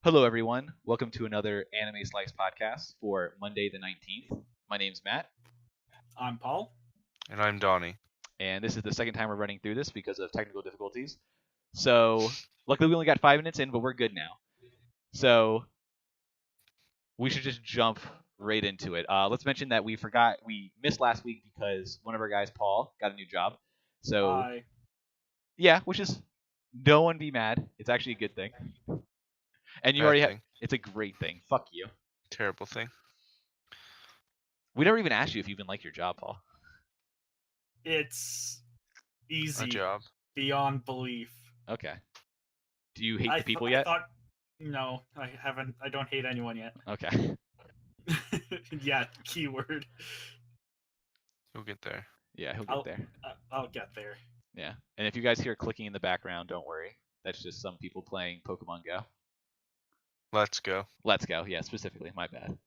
Hello, everyone. Welcome to another Anime Slice podcast for Monday the 19th. My name's Matt, I'm Paul. And I'm Donnie. and this is the second time we're running through this because of technical difficulties. So, luckily, we only got 5 minutes in, but we're good now. So, we should just jump right into it. Let's mention that we missed last week because one of our guys, Paul, got a new job. So, yeah, which is no one be mad. It's actually a good thing. And you Bad already have. thing. It's a great thing. Fuck you. Terrible thing. We never even asked you if you even like your job, Paul. It's A easy job. beyond belief. Okay. Do you hate I the people I yet? thought, no, I haven't. I don't hate anyone yet. Okay. Yeah, keyword. You'll get there. Yeah, he'll get there. I'll get there. Yeah. And if you guys hear clicking in the background, don't worry. That's just some people playing Pokemon Go. Let's go. Let's go. Yeah, specifically. My bad.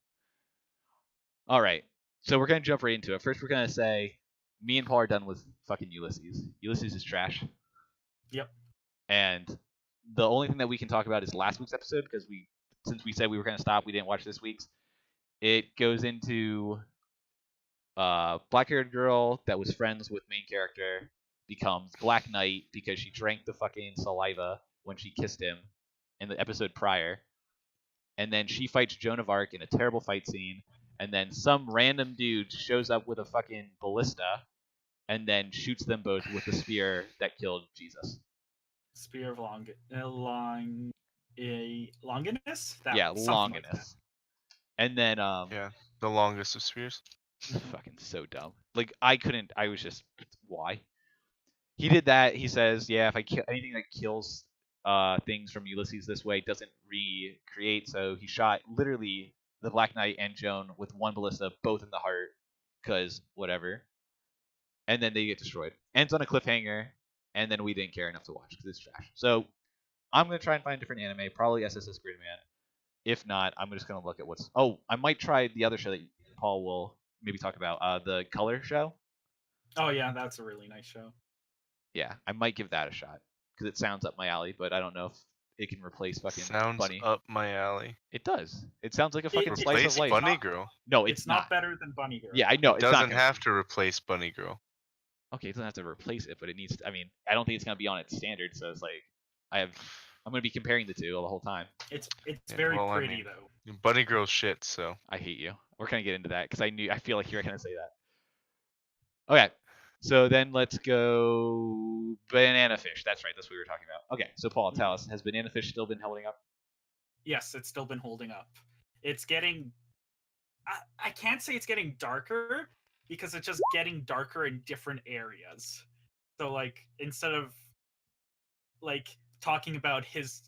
All right. So we're going to jump right into it. First, we're going to say me and Paul are done with fucking Ulysses. Ulysses is trash. Yep. And the only thing that we can talk about is last week's episode because since we said we were going to stop, we didn't watch this week's. It goes into black-haired girl that was friends with main character becomes Black Knight because she drank the fucking saliva when she kissed him in the episode prior. And then she fights Joan of Arc in a terrible fight scene. And then some random dude shows up with a fucking ballista and then shoots them both with the spear that killed Jesus. Spear of Longinus. Yeah, Longinus. And then Yeah, the longest of spears. fucking so dumb. Like I was just why? He did that. He says, yeah, if I kill anything that kills things from Ulysses this way doesn't recreate. So he shot literally the Black Knight and Joan with one ballista, both in the heart, because whatever. And then they get destroyed. Ends on a cliffhanger, and then we didn't care enough to watch because it's trash. So I'm gonna try and find a different anime, probably SSS Gridman. If not, I'm just gonna look at what's. Oh, I might try the other show that Paul will maybe talk about, the Color show. Oh yeah, that's a really nice show. Yeah, I might give that a shot because it sounds up my alley, but I don't know if it can replace fucking Sounds Bunny. up my alley. It does. It sounds like a fucking slice Replace of life. Bunny not- Girl. No, It's it's not better than Bunny Girl. Yeah, I know. It It's not doesn't gonna have be. to replace Bunny Girl. Okay, it doesn't have to replace it, but it needs to. I mean, I don't think it's gonna be on its standard. So it's like, I'm gonna be comparing the two the whole time. It's Yeah, very well, I pretty mean- though. Bunny Girl's shit, so. I hate you. We're gonna get into that because I feel like you're gonna say that. Okay, so then let's go Banana Fish. That's right. That's what we were talking about. Okay, so Paul, tell us, has Banana Fish still been holding up? Yes, it's still been holding up. It's getting. I can't say it's getting darker because it's just getting darker in different areas. So like instead of like talking about his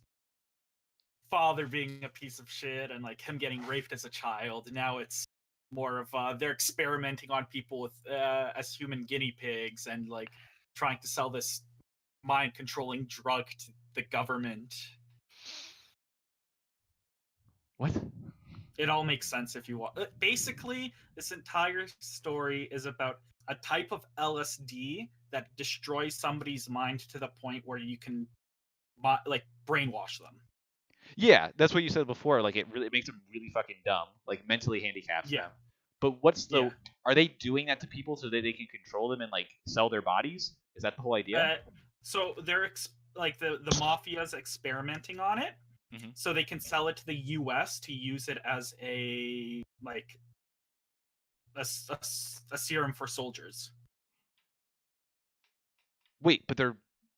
father being a piece of shit and like him getting raped as a child, now it's more of they're experimenting on people with as human guinea pigs and like trying to sell this mind controlling drug to the government. What? It all makes sense if you want. Basically, this entire story is about a type of LSD that destroys somebody's mind to the point where you can like brainwash them. Yeah, that's what you said before. Like it makes them really fucking dumb, like mentally handicapped. Yeah. them. But what's the? Yeah. Are they doing that to people so that they can control them and like sell their bodies? Is that the whole idea? So they're like the mafia's experimenting on it, Mhm. so they can sell it to the U.S. to use it as a like a serum for soldiers. Wait, but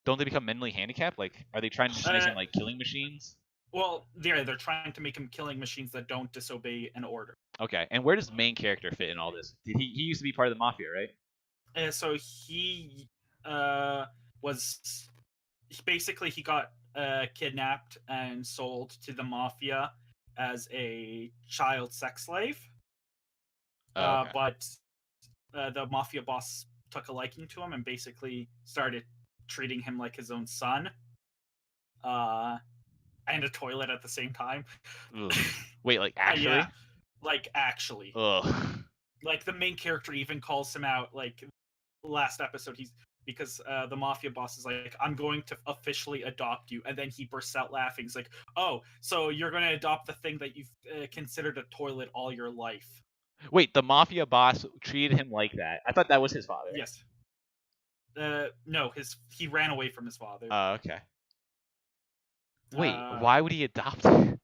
don't they become mentally handicapped? Like, are they trying to make them like killing machines? Well, they're trying to make them killing machines that don't disobey an order. Okay, and where does main character fit in all this? Did he used to be part of the mafia, right? So he was basically he got kidnapped and sold to the mafia as a child sex slave. Oh, okay. But the mafia boss took a liking to him and basically started treating him like his own son. And a toilet at the same time. Wait, like actually? Yeah, like actually. Ugh. Like the main character even calls him out. Like last episode, because the mafia boss is like, I'm going to officially adopt you, and then he bursts out laughing. He's like, oh, so you're going to adopt the thing that you've considered a toilet all your life. Wait, the mafia boss treated him like that. I thought that was his father. Yes. No, he ran away from his father. Oh, okay. Wait, Uh, why would he adopt her?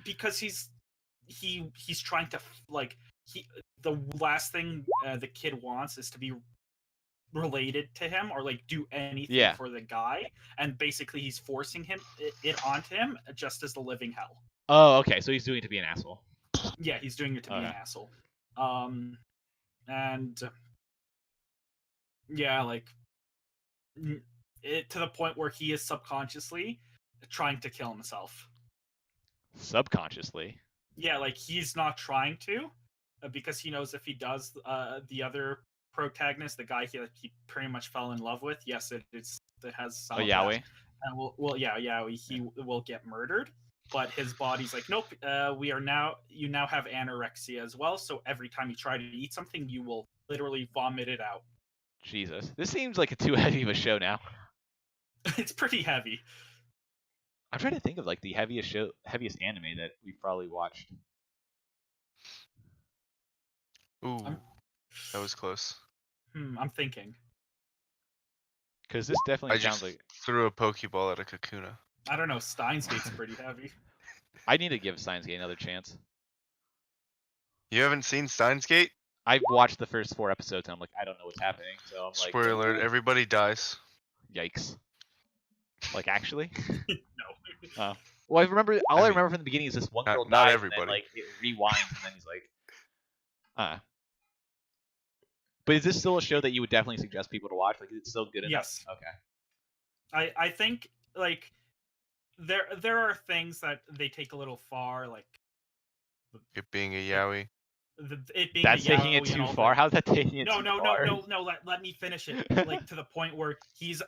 Because he's trying to like the last thing the kid wants is to be related to him or like do anything Yeah. for the guy, and basically he's forcing it onto him just as the living hell. Oh, okay. So he's doing it to be an asshole. Yeah, he's doing it to be an Okay. asshole. And yeah, like it to the point where he is subconsciously trying to kill himself. Subconsciously. Yeah, like he's not trying to, because he knows if he does, the other protagonist, the guy he pretty much fell in love with, yes, it has some Oh, of Yahweh. that. And he will get murdered, but his body's like, nope, you now have anorexia as well, so every time you try to eat something, you will literally vomit it out. Jesus, this seems like a too heavy of a show now. It's pretty heavy. I'm trying to think of like the heaviest anime that we've probably watched. Ooh, I'm- that was close. I'm thinking. Because this definitely I sounds just like threw a Pokeball at a Kakuna. I don't know. Steins Gate's pretty heavy. I need to give Steins Gate another chance. You haven't seen Steins Gate? I've watched the first 4 episodes and I'm like, I don't know what's happening. So I'm like, Spoiler alert, everybody dies. yikes. Like actually? No. Well, I remember all I mean, remember from the beginning is this one girl not dies, everybody. and then, like it rewinds, and then he's like, But is this still a show that you would definitely suggest people to watch? Like, is it still good enough? Yes. Okay. I think like there are things that they take a little far, like It being a yaoi. it being That's a taking it yaoi and too all far. that. How's that taking it No, too no, far? no, no, no. Let me finish it. Like to the point where he's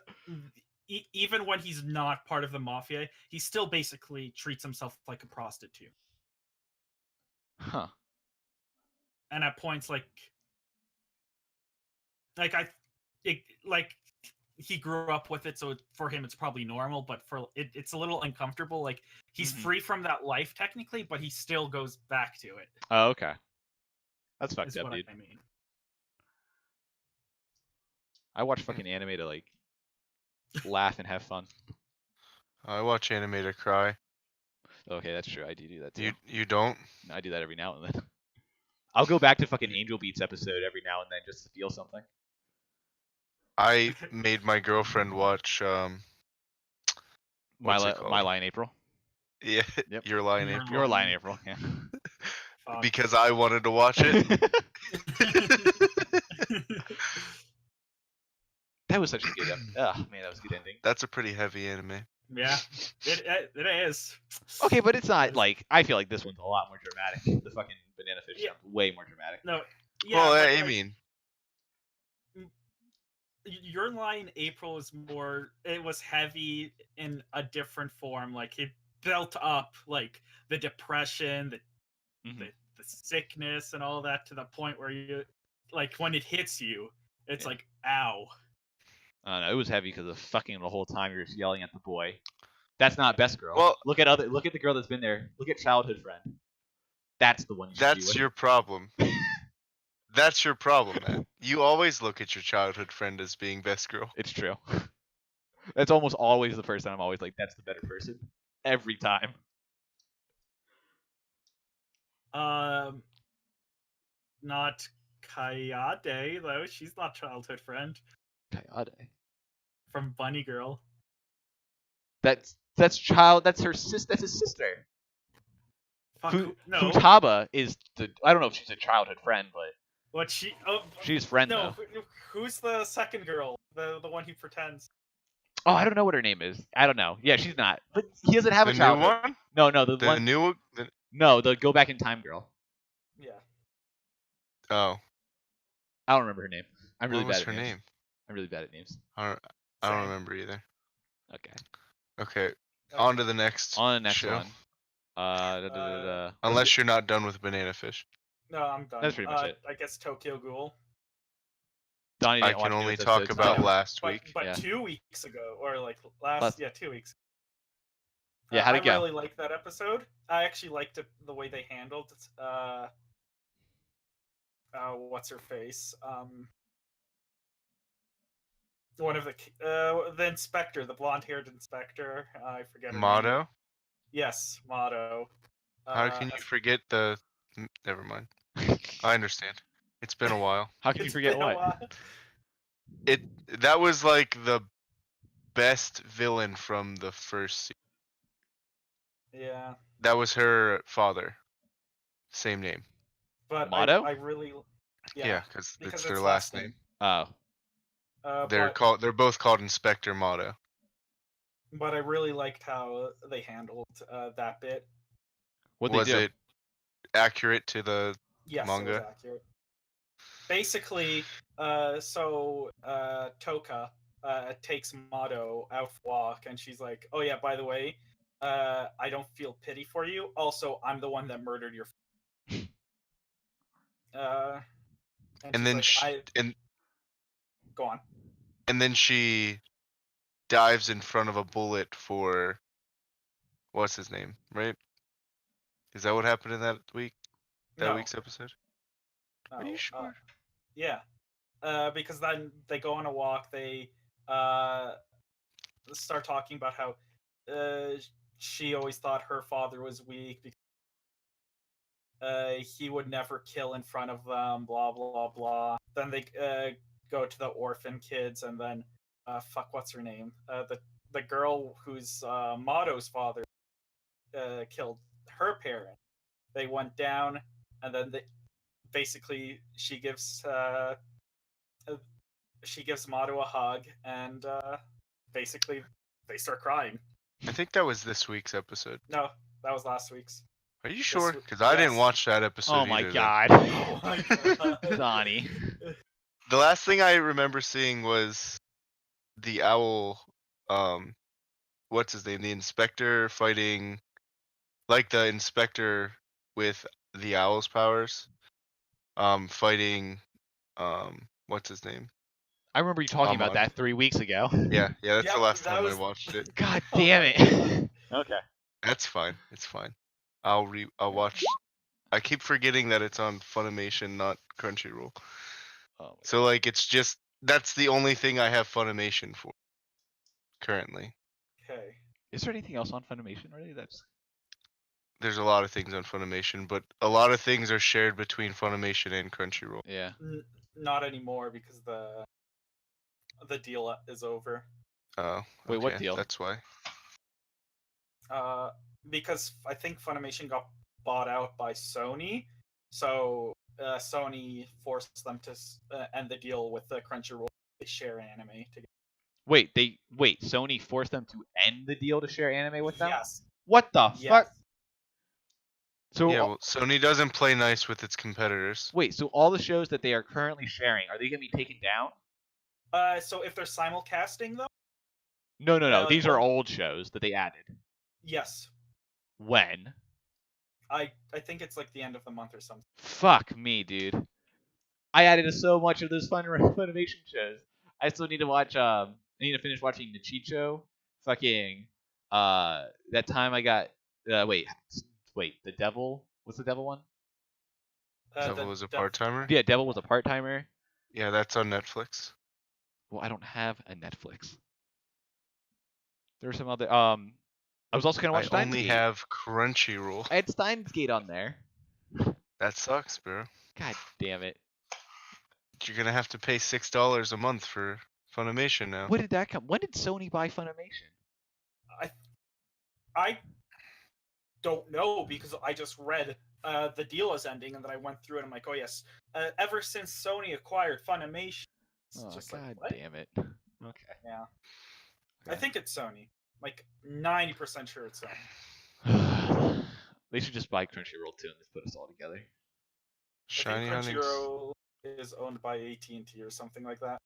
even when he's not part of the mafia, he still basically treats himself like a prostitute. Huh. And at points like he grew up with it, so for him it's probably normal, but for it's a little uncomfortable. Like he's Mhm. free from that life technically, but he still goes back to it. Oh, okay. That's fucked Is up, what dude. I mean. I watch fucking anime to like laugh and have fun. I watch anime to cry. Okay, that's true. I do that too. You don't? I do that every now and then. I'll go back to fucking Angel Beats episode every now and then just to feel something. I made my girlfriend watch What's it called? My Lie in April. yeah, Yep. Your Lie in Your April. Your Lie in April. Yeah. Fuck. Because I wanted to watch it. That was such a good. Man, that was a good ending. That's a pretty heavy anime. Yeah, it is. Okay, but it's not like I feel like this one's a lot more dramatic. The fucking banana fish Yeah. sounds way more dramatic. No. Yeah, Well, but, I like, mean, Your Lie in April is more. It was heavy in a different form. Like it built up like the depression, Mhm. the sickness, and all that to the point where you, like, when it hits you, it's Yeah. like, ow. I don't know, it was heavy because of fucking the whole time you're just yelling at the boy. That's not best girl. Well- look at the girl that's been there. Look at childhood friend. That's the one. You should be that's with. your problem. That's your problem, man. You always look at your childhood friend as being best girl. It's true. That's almost always the person I'm always like, that's the better person. Every time. Not Kayade though. She's not childhood friend Kayade. from Bunny Girl. That's her sister. That's his sister. Fuck, no. Futaba is the. I don't know if she's a childhood friend, but What she? Oh, she's friend no. though. Who's the second girl? The one who pretends. Oh, I don't know what her name is. I don't know. Yeah, she's not. But he doesn't have The a new childhood. one? No, the The one. new No, the go back in time girl. Yeah. Oh, I don't remember her name. I'm really what was bad her at names. name? I'm really bad at names. I Same. don't remember either. Okay. Okay, on to the next On the next show. one. Unless you're not done with Banana Fish. No, I'm done. That's pretty much it. I guess Tokyo Ghoul. Donnie I didn't watch can only newest talk episodes. about No, last But week. Yeah. 2 weeks ago, or like Last- 2 weeks. Yeah, how'd it I go? really liked that episode. I actually liked it, the way they handled what's her face? One of the inspector, the blonde-haired inspector. I forget her name. Motto? Yes, Motto. How can you forget the? Never mind. I understand. It's been a while. How can you It's forget been a what? while. That was like the best villain from the first season. Yeah, That was her father. Same name. but Motto? I really, Yeah, because because it's their it's last name. Oh, They're both called Inspector Motto. but I really liked how they handled that bit. what Was they do? it accurate to the Yes, it was manga? accurate. Basically, Toka takes Motto out for a walk, and she's like, "Oh yeah, by the way, I don't feel pity for you. Also, I'm the one that murdered your." And And she's then like, go on. and then she dives in front of a bullet for what's his name, right? Is that what happened in that week? That No, week's episode? Are no, you sure? yeah, because then they go on a walk. They start talking about how she always thought her father was weak because he would never kill in front of them. Blah blah blah. Then they go to the orphan kids, and then fuck, what's her name? The girl whose Motto's father killed her parent. They went down, and then basically she gives Motto a hug, and basically they start crying. I think that was this week's episode. No, that was last week's. Are you sure? week- Because I didn't yes. watch that episode Oh my either. god, Oh my god. Donnie. The last thing I remember seeing was the owl, what's his name? The inspector fighting, like the inspector with the owl's powers, fighting, what's his name? I remember you talking about Ahmad. that 3 weeks ago. Yeah, that's Yep, the last that time was- I watched it. God Oh damn my it. Okay. That's fine. It's fine. I'll watch. I keep forgetting that it's on Funimation, not Crunchyroll. Oh my So like, it's just that's the only thing I have Funimation for currently. Okay. Is there anything else on Funimation really? That's There's a lot of things on Funimation, but a lot of things are shared between Funimation and Crunchyroll. yeah. Not anymore because the deal is over. Oh, Wait, what okay, deal? That's why. Because I think Funimation got bought out by Sony, so Sony forced them to end the deal with the Crunchyroll. They share anime together. Wait, Sony forced them to end the deal to share anime with them? Yes. What the Yes. fuck? So Yeah, well, Sony doesn't play nice with its competitors. wait, so all the shows that they are currently sharing, are they gonna be taken down? So if they're simulcasting though, No. like, These are old shows that they added. yes. When? I think it's like the end of the month or something. Fuck me, dude. I added so much of those Funimation shows. I still need to watch. I need to finish watching Nichicho. Fucking. That time I got. Wait. The Devil. What's the Devil one? Devil was a part timer. Yeah, Devil was a part timer. Yeah, that's on Netflix. Well, I don't have a Netflix. There's some other. I was also gonna watch I Steins only Gate. have Crunchyroll. I had Steins Gate on there. That sucks, bro. God damn it. You're gonna have to pay $6 a month for Funimation now. When did that come? When did Sony buy Funimation? I don't know because I just read the deal is ending, and then I went through it. And I'm like, oh yes. Ever since Sony acquired Funimation, it's Oh just god like, what? damn it. Okay. Yeah. I Okay. think it's Sony. Like 90% sure it's Sony. They should just buy Crunchyroll too and just put us all together. Shiny I think Onyx. Crunchyroll is owned by AT&T or something like that.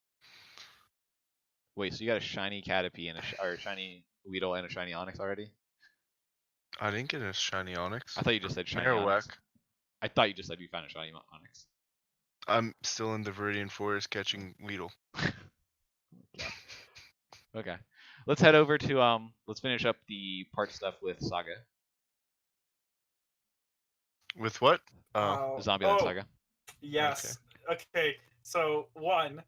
Wait, so you got a shiny Caterpie and or a shiny Weedle and a shiny Onyx already? I didn't get a shiny Onyx. I thought you just said shiny Marowak. Onyx. I thought you just said you found a shiny Onyx. I'm still in the Viridian Forest catching Weedle. Yeah. Okay. Let's head over to let's finish up the part stuff with Saga. With what? Oh, Zombieland oh, Saga. yes. Okay. So one,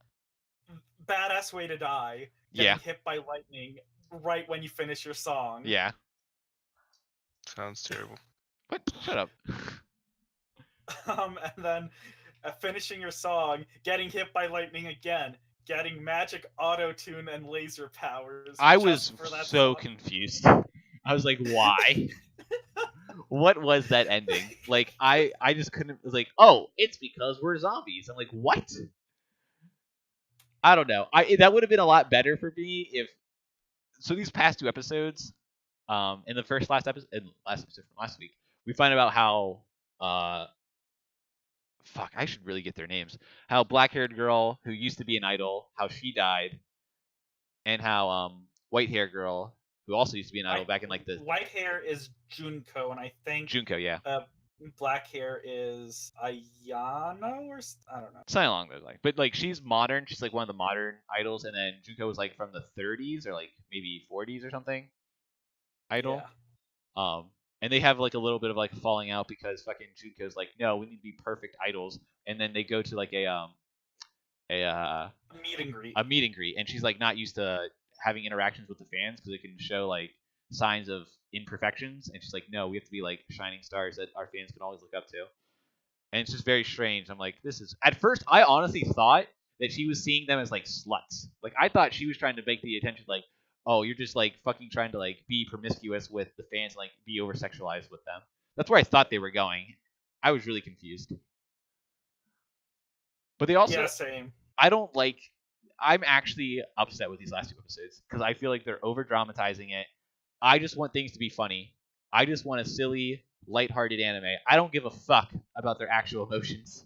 badass way to die. Getting Yeah. hit by lightning right when you finish your song. Yeah. Sounds terrible. What? Shut up. And then finishing your song, getting hit by lightning again, getting magic auto tune and laser powers. I just was for that so song. confused. I was like, why? What was that ending? Like, I just couldn't. It was like, oh, it's because we're zombies. I'm like, what? I don't know. That would have been a lot better for me if. So these past 2 episodes, in the last episode from last week, we find out how fuck, I should really get their names. How black-haired girl who used to be an idol, how she died, and how white-haired girl who also used to be an idol back in like the white hair is Junko, and I think Junko, yeah, black hair is Ayano or I don't know. something along those lines. But like she's modern, she's like one of the modern idols, and then Junko was like from the 30s or like maybe 40s or something. Idol. Yeah. And they have like a little bit of like falling out because fucking Junko's like, no, we need to be perfect idols, and then they go to like a meet and greet. a meet and greet, and she's like not used to having interactions with the fans because it can show like signs of imperfections, and she's like, no, we have to be like shining stars that our fans can always look up to, and it's just very strange. I'm like, this is at first I honestly thought that she was seeing them as like sluts. Like I thought she was trying to make the attention like, oh, you're just like fucking trying to like be promiscuous with the fans and like be over sexualized with them. That's where I thought they were going. I was really confused. But they also, yeah, same. I don't like. I'm actually upset with these last 2 episodes because I feel like they're over dramatizing it. I just want things to be funny. I just want a silly, lighthearted anime. I don't give a fuck about their actual emotions.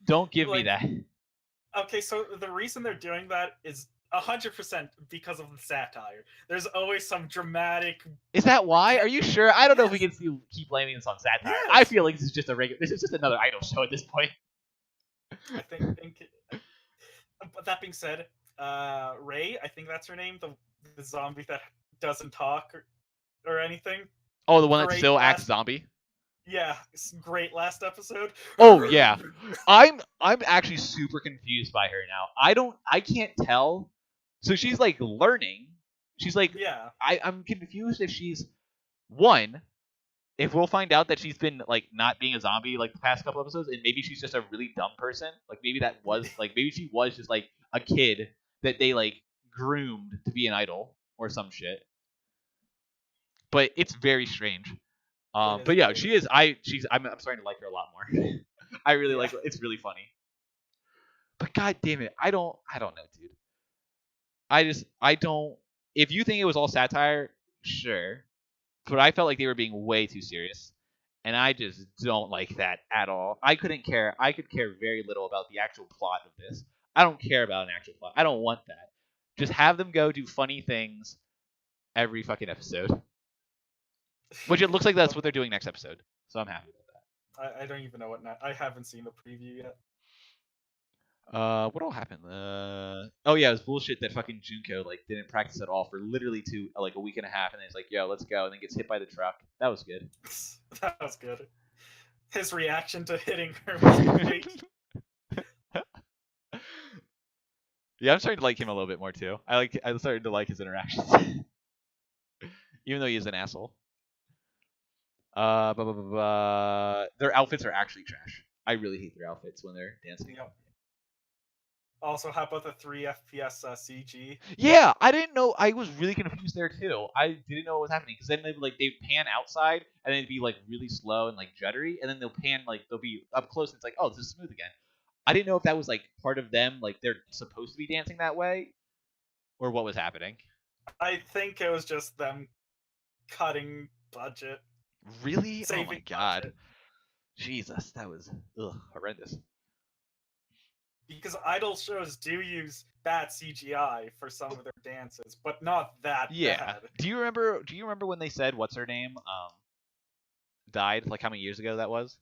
Don't give me that. Okay, so the reason they're doing that is 100% because of the satire. There's always some dramatic. Is that why? Are you sure? I don't know if we can keep blaming this on satire. Yes. I feel like this is just this is just another idol show at this point. I think. But that being said, Ray, I think that's her name, the zombie that doesn't talk or anything. Oh, the one that Great still acts last- zombie. Yeah, it's great last episode. Oh yeah, I'm actually super confused by her now. I can't tell. So she's like learning. She's like, Yeah. I'm confused if she's one. If we'll find out that she's been like not being a zombie like the past couple episodes, and maybe she's just a really dumb person. Like maybe that was like maybe she was just like a kid that they like groomed to be an idol or some shit. But it's very strange. But yeah, she is. I'm starting to like her a lot more. I really like her. It's really funny. But god damn it, I don't know, dude. I don't. If you think it was all satire, sure. But I felt like they were being way too serious, and I just don't like that at all. I couldn't care. I could care very little about the actual plot of this. I don't care about an actual plot. I don't want that. Just have them go do funny things every fucking episode. Which it looks like that's what they're doing next episode. So I'm happy with that. I don't even know what. I haven't seen the preview yet. What all happened? Oh yeah, it was bullshit that fucking Junko like didn't practice at all for literally a week and a half, and then he's like, "Yo, let's go," and then gets hit by the truck. That was good. That was good. His reaction to hitting her was great. Yeah, I'm starting to like him a little bit more too. I started to like his interactions, even though he is an asshole. Their outfits are actually trash. I really hate their outfits when they're dancing. Yep. Also, how about the 3 FPS CG? Yeah, I didn't know. I was really confused there too. I didn't know what was happening because then they'd pan outside and then it'd be like really slow and like juddery, and then they'll be up close and it's like, oh, this is smooth again. I didn't know if that was like part of them, like they're supposed to be dancing that way, or what was happening. I think it was just them cutting budget. Really? Oh my Saving god. budget. Jesus, that was horrendous. Because idol shows do use bad CGI for some of their dances, but not that bad. Do you remember when they said what's her name died? Like how many years ago that was?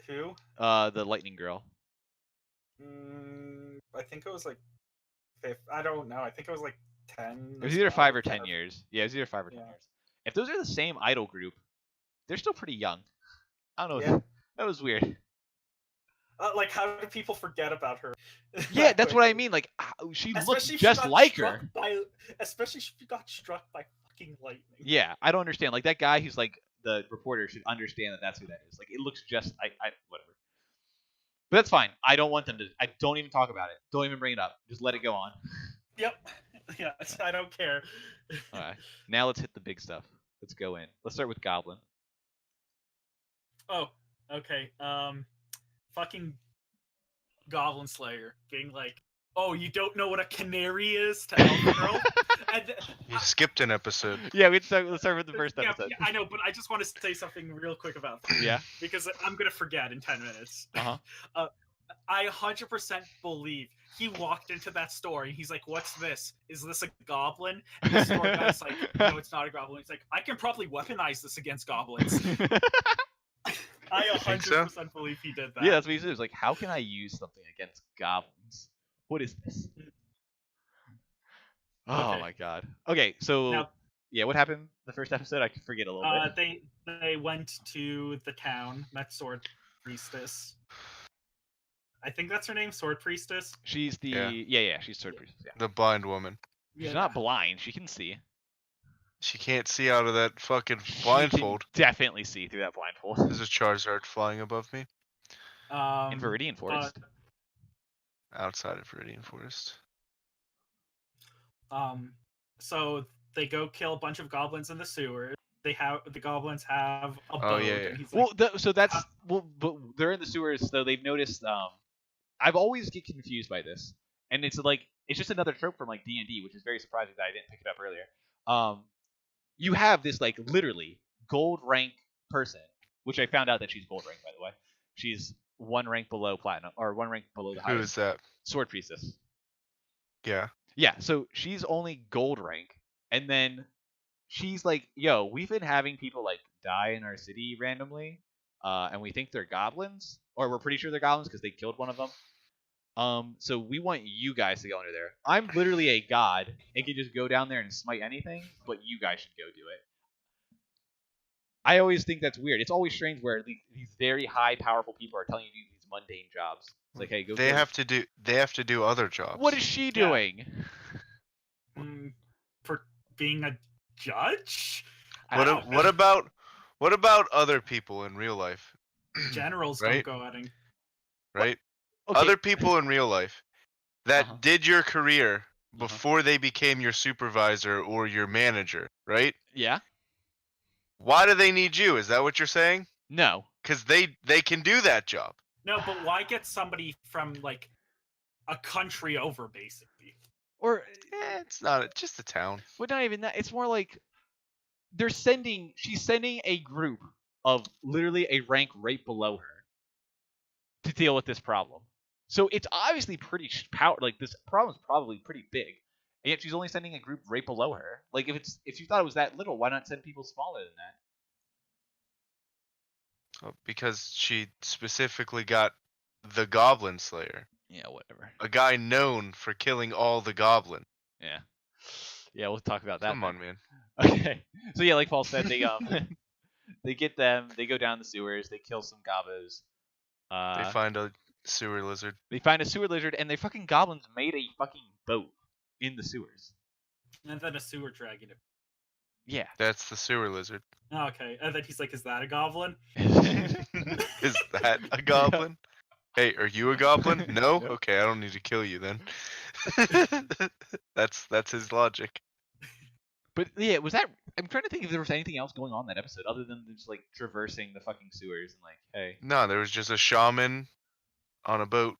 Who? The lightning girl. I think it was like I don't know. I think it was like 10. It was as either well, 5 or kind 10 of- years. Yeah, it was either 5 or 10 Yeah. years. If those are the same idol group, they're still pretty young. I don't know. Yeah. That was weird. Like, how do people forget about her? Yeah, that that's what I quickly? mean. Like, she looked Especially if she just got like struck her. Especially if she got struck by fucking lightning. Yeah, I don't understand. Like, that guy who's like the reporter should understand that that's who that is. Like, it looks just whatever. But that's fine. I don't want them to. I don't even talk about it. Don't even bring it up. Just let it go on. Yep. Yeah, I don't care. All right. Now let's hit the big stuff. Let's go in. Let's start with Goblin. Oh, okay. Fucking Goblin Slayer being like, "Oh, you don't know what a canary is?" to Elf Girl. And You skipped an episode. Yeah, let's start with the first yeah, episode. yeah, I know, but I just want to say something real quick about that. Yeah. Because I'm gonna forget in 10 minutes. Uh-huh. I 100% believe he walked into that store and he's like, "What's this? Is this a goblin?" And the store guy's like, "No, it's not a goblin." He's like, "I can probably weaponize this against goblins." I think so? 100% believe he did that. Yeah, that's what he said. It was like, how can I use something against goblins? What is this? Oh Okay. my god. Okay, so Now- yeah, what happened the first episode? I forget a little bit. They went to the town, met Sword Priestess. I think that's her name, Sword Priestess. She's the Yeah. she's sword priestess. Yeah, The blind woman. she's not blind. She can see. She can't see out of that fucking She can blindfold. definitely see through that blindfold. There's a Charizard flying above me In Viridian Forest. outside of Viridian Forest. So they go kill a bunch of goblins in the sewers. The goblins have a Oh, boat. yeah, and yeah. he's like, Well, so that's but they're in the sewers, so they've noticed. I've always get confused by this, and it's like it's just another trope from like D&D, which is very surprising that I didn't pick it up earlier. You have this like literally gold rank person, which I found out that she's gold rank, by the way. She's one rank below platinum, or one rank below the Who highest is that? sword priestess. Yeah. Yeah, so she's only gold rank, and then she's like, "Yo, we've been having people like die in our city randomly, and we think they're goblins, or we're pretty sure they're goblins because they killed one of them. So we want you guys to go under there. I'm literally a god and can just go down there and smite anything, but you guys should go do it." I always think that's weird. It's always strange where these very high, powerful people are telling you to do these mundane jobs. It's like, hey, go. They have to do other jobs. What is she doing? for being a judge. What about other people in real life? Generals Right? don't go outing. Right? Okay. Other people in real life that Uh-huh. did your career before they became your supervisor or your manager, right? Yeah. Why do they need you? Is that what you're saying? No. Because they can do that job. No, but why get somebody from like a country over, basically? Or It's not just a town. but not even that. It's more like she's sending a group of literally a rank right below her to deal with this problem. So it's obviously pretty like this problem is probably pretty big. And yet she's only sending a group right below her. Like if you thought it was that little, why not send people smaller than that? Because she specifically got the Goblin Slayer, Yeah, whatever. a guy known for killing all the goblins. Yeah. Yeah, we'll talk about that. Come on, man. Okay. So yeah, like Paul said, they they get them, they go down the sewers, they kill some gobos. They find a sewer lizard. They find a sewer lizard, and they fucking goblins made a fucking boat in the sewers. And then a sewer dragon. Yeah. That's the sewer lizard. Oh, okay. And then he's like, "Is that a goblin?" Is that a goblin? Hey, are you a goblin? No? Nope. Okay, I don't need to kill you then. That's his logic. But yeah, was that? I'm trying to think if there was anything else going on in that episode other than just like traversing the fucking sewers and like, hey. No, there was just a shaman on a boat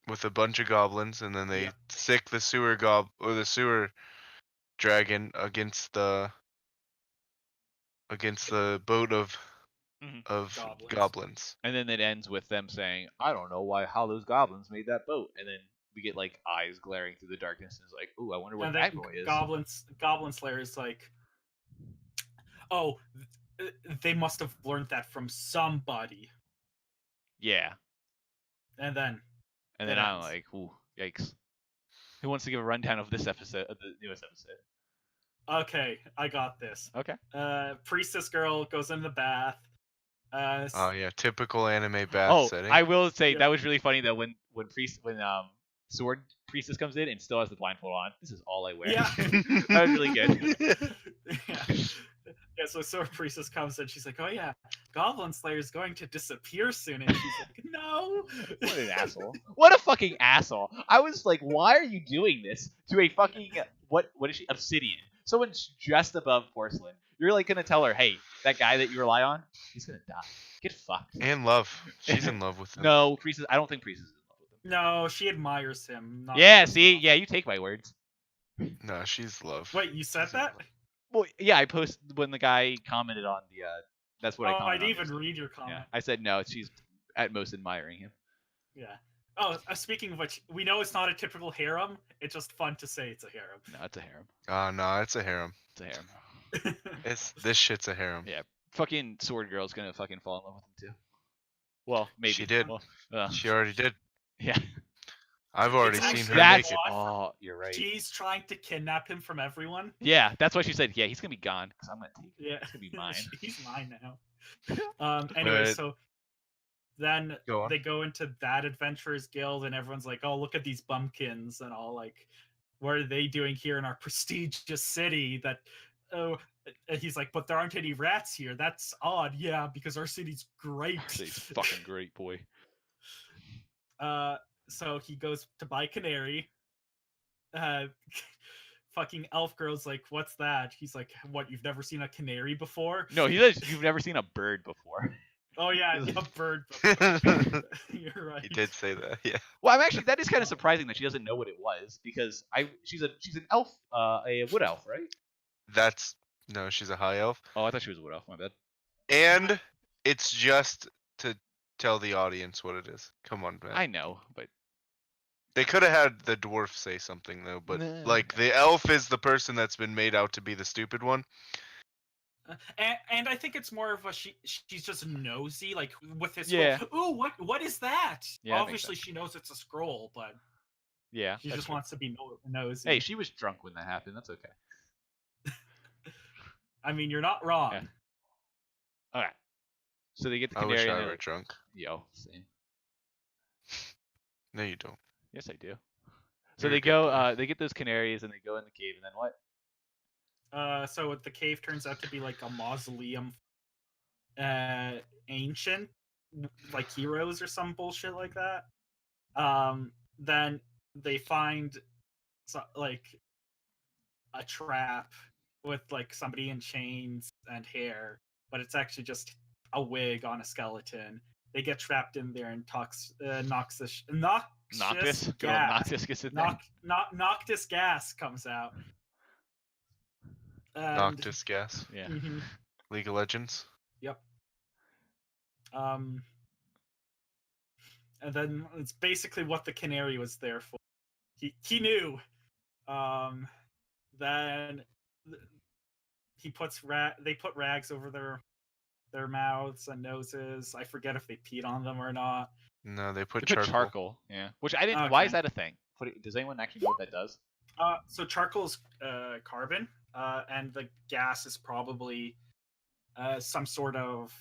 with a bunch of goblins, and then they sick the sewer the sewer dragon against the boat of Goblins. goblins. And then it ends with them saying, "I don't know how those goblins made that boat." And then we get like eyes glaring through the darkness, and it's like, "Ooh, I wonder what And that then boy is." Goblin Slayer is like, "Oh, they must have learned that from somebody." Yeah. And then And then It I'm ends. like, ooh, yikes. Who wants to give a rundown of this episode, of the newest episode? okay, I got this. Okay. Priestess girl goes in the bath. Oh yeah, typical anime bath Oh, setting. I will say Yeah. that was really funny though when Sword Priestess comes in and still has the blindfold on. This is all I wear. Yeah. That was really good. Yeah, so Sword Priestess comes and she's like, "Oh yeah, Goblin Slayer is going to disappear soon," and she's like, "No." What an asshole. What a fucking asshole. I was like, why are you doing this to a fucking what is she? Obsidian. Someone's just above porcelain. You're like gonna tell her, hey, that guy that you rely on, he's gonna die. Get fucked. And love. She's in love with him. No, Priestess. I don't think Priestess is in love with him. No, she admires him. Not Yeah, just see, love. yeah, you take my words. No, she's love. Wait, you said She's in that? love. Well, yeah, I posted when the guy commented on the. That's what I Oh, I commented didn't on. even read your comment. Yeah, I said no. She's at most admiring him. Yeah. Oh, speaking of which, we know it's not a typical harem. It's just fun to say it's a harem. No, it's a harem. Oh no, it's a harem. It's a harem. This shit's a harem. Yeah, fucking Sword Girl's gonna fucking fall in love with him too. Well, maybe She did. Well, She already did. yeah. I've already It's seen actually her That's naked. oh, you're right. She's trying to kidnap him from everyone. Yeah, that's why she said, yeah, he's gonna be gone because I'm gonna take. Yeah, It's gonna be mine. He's mine now. Anyway, But- so then Go on. they go into that adventurers guild, and everyone's like, "Oh, look at these bumpkins," and all like, "What are they doing here in our prestigious city?" That, oh, and he's like, "But there aren't any rats here. That's odd." Yeah, because our city's great. He's fucking great, boy. So he goes to buy canary. Fucking elf girl's like, "What's that?" He's like, "What? You've never seen a canary before?" No, he says you've never seen a bird before. Oh yeah, a bird. Before. You're right. He did say that. Yeah. Well, I'm actually that is kind of surprising that she doesn't know what it was because she's an elf, a wood elf, right? That's no. She's a high elf, Oh, I thought she was a wood elf. My bad. and it's just to tell the audience what it is. Come on, man. I know, but They could have had the dwarf say something though, but Nah. like the elf is the person that's been made out to be the stupid one. And I think it's more of a she's just nosy, like with this. Yeah. Ooh, what is that? Yeah, that makes Obviously, she knows it's a scroll, but yeah, she that's just true. wants to be nosy. Hey, she was drunk when that happened. That's okay. I mean, you're not wrong. Yeah. All right. So they get the I wish canary. I and were they're- drunk. Yo, same. No, you don't. Yes, I do. So You're a they good go. boy. They get those canaries and they go in the cave, and then what? So the cave turns out to be like a mausoleum, ancient, like heroes or some bullshit like that. Then they find like a trap with like somebody in chains and hair, but it's actually just a wig on a skeleton. They get trapped in there and noxious Noctis. Good old gas. Noctis gets in there. Noctis gas comes out. And, Noctis gas. Yeah. Mhm, League of Legends. yep. And then it's basically what the canary was there for. He knew. Then he puts they put rags over their mouths and noses. I forget if they peed on them or not. No, they put They put charcoal. charcoal. Yeah. Which I didn't. Why is Okay. that a thing? Does anyone actually know what that does? So charcoal's carbon, and the gas is probably some sort of.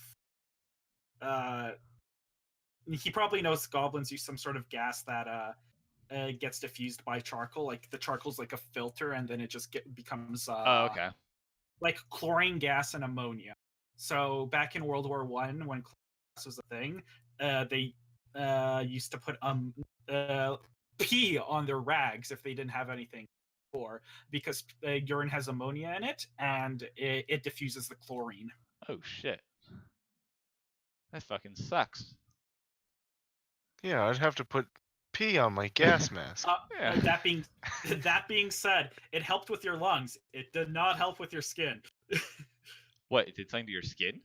He probably knows goblins use some sort of gas that gets diffused by charcoal. Like the charcoal's like a filter, and then it just becomes Oh, okay. like chlorine gas and ammonia. So back in World War One, when chlorine gas was a thing, they used to put pee on their rags if they didn't have anything for, because urine has ammonia in it, and it diffuses the chlorine. Oh shit. That fucking sucks. Yeah, I'd have to put pee on my gas mask. Yeah. That being said, it helped with your lungs. It did not help with your skin. What? It did something to your skin?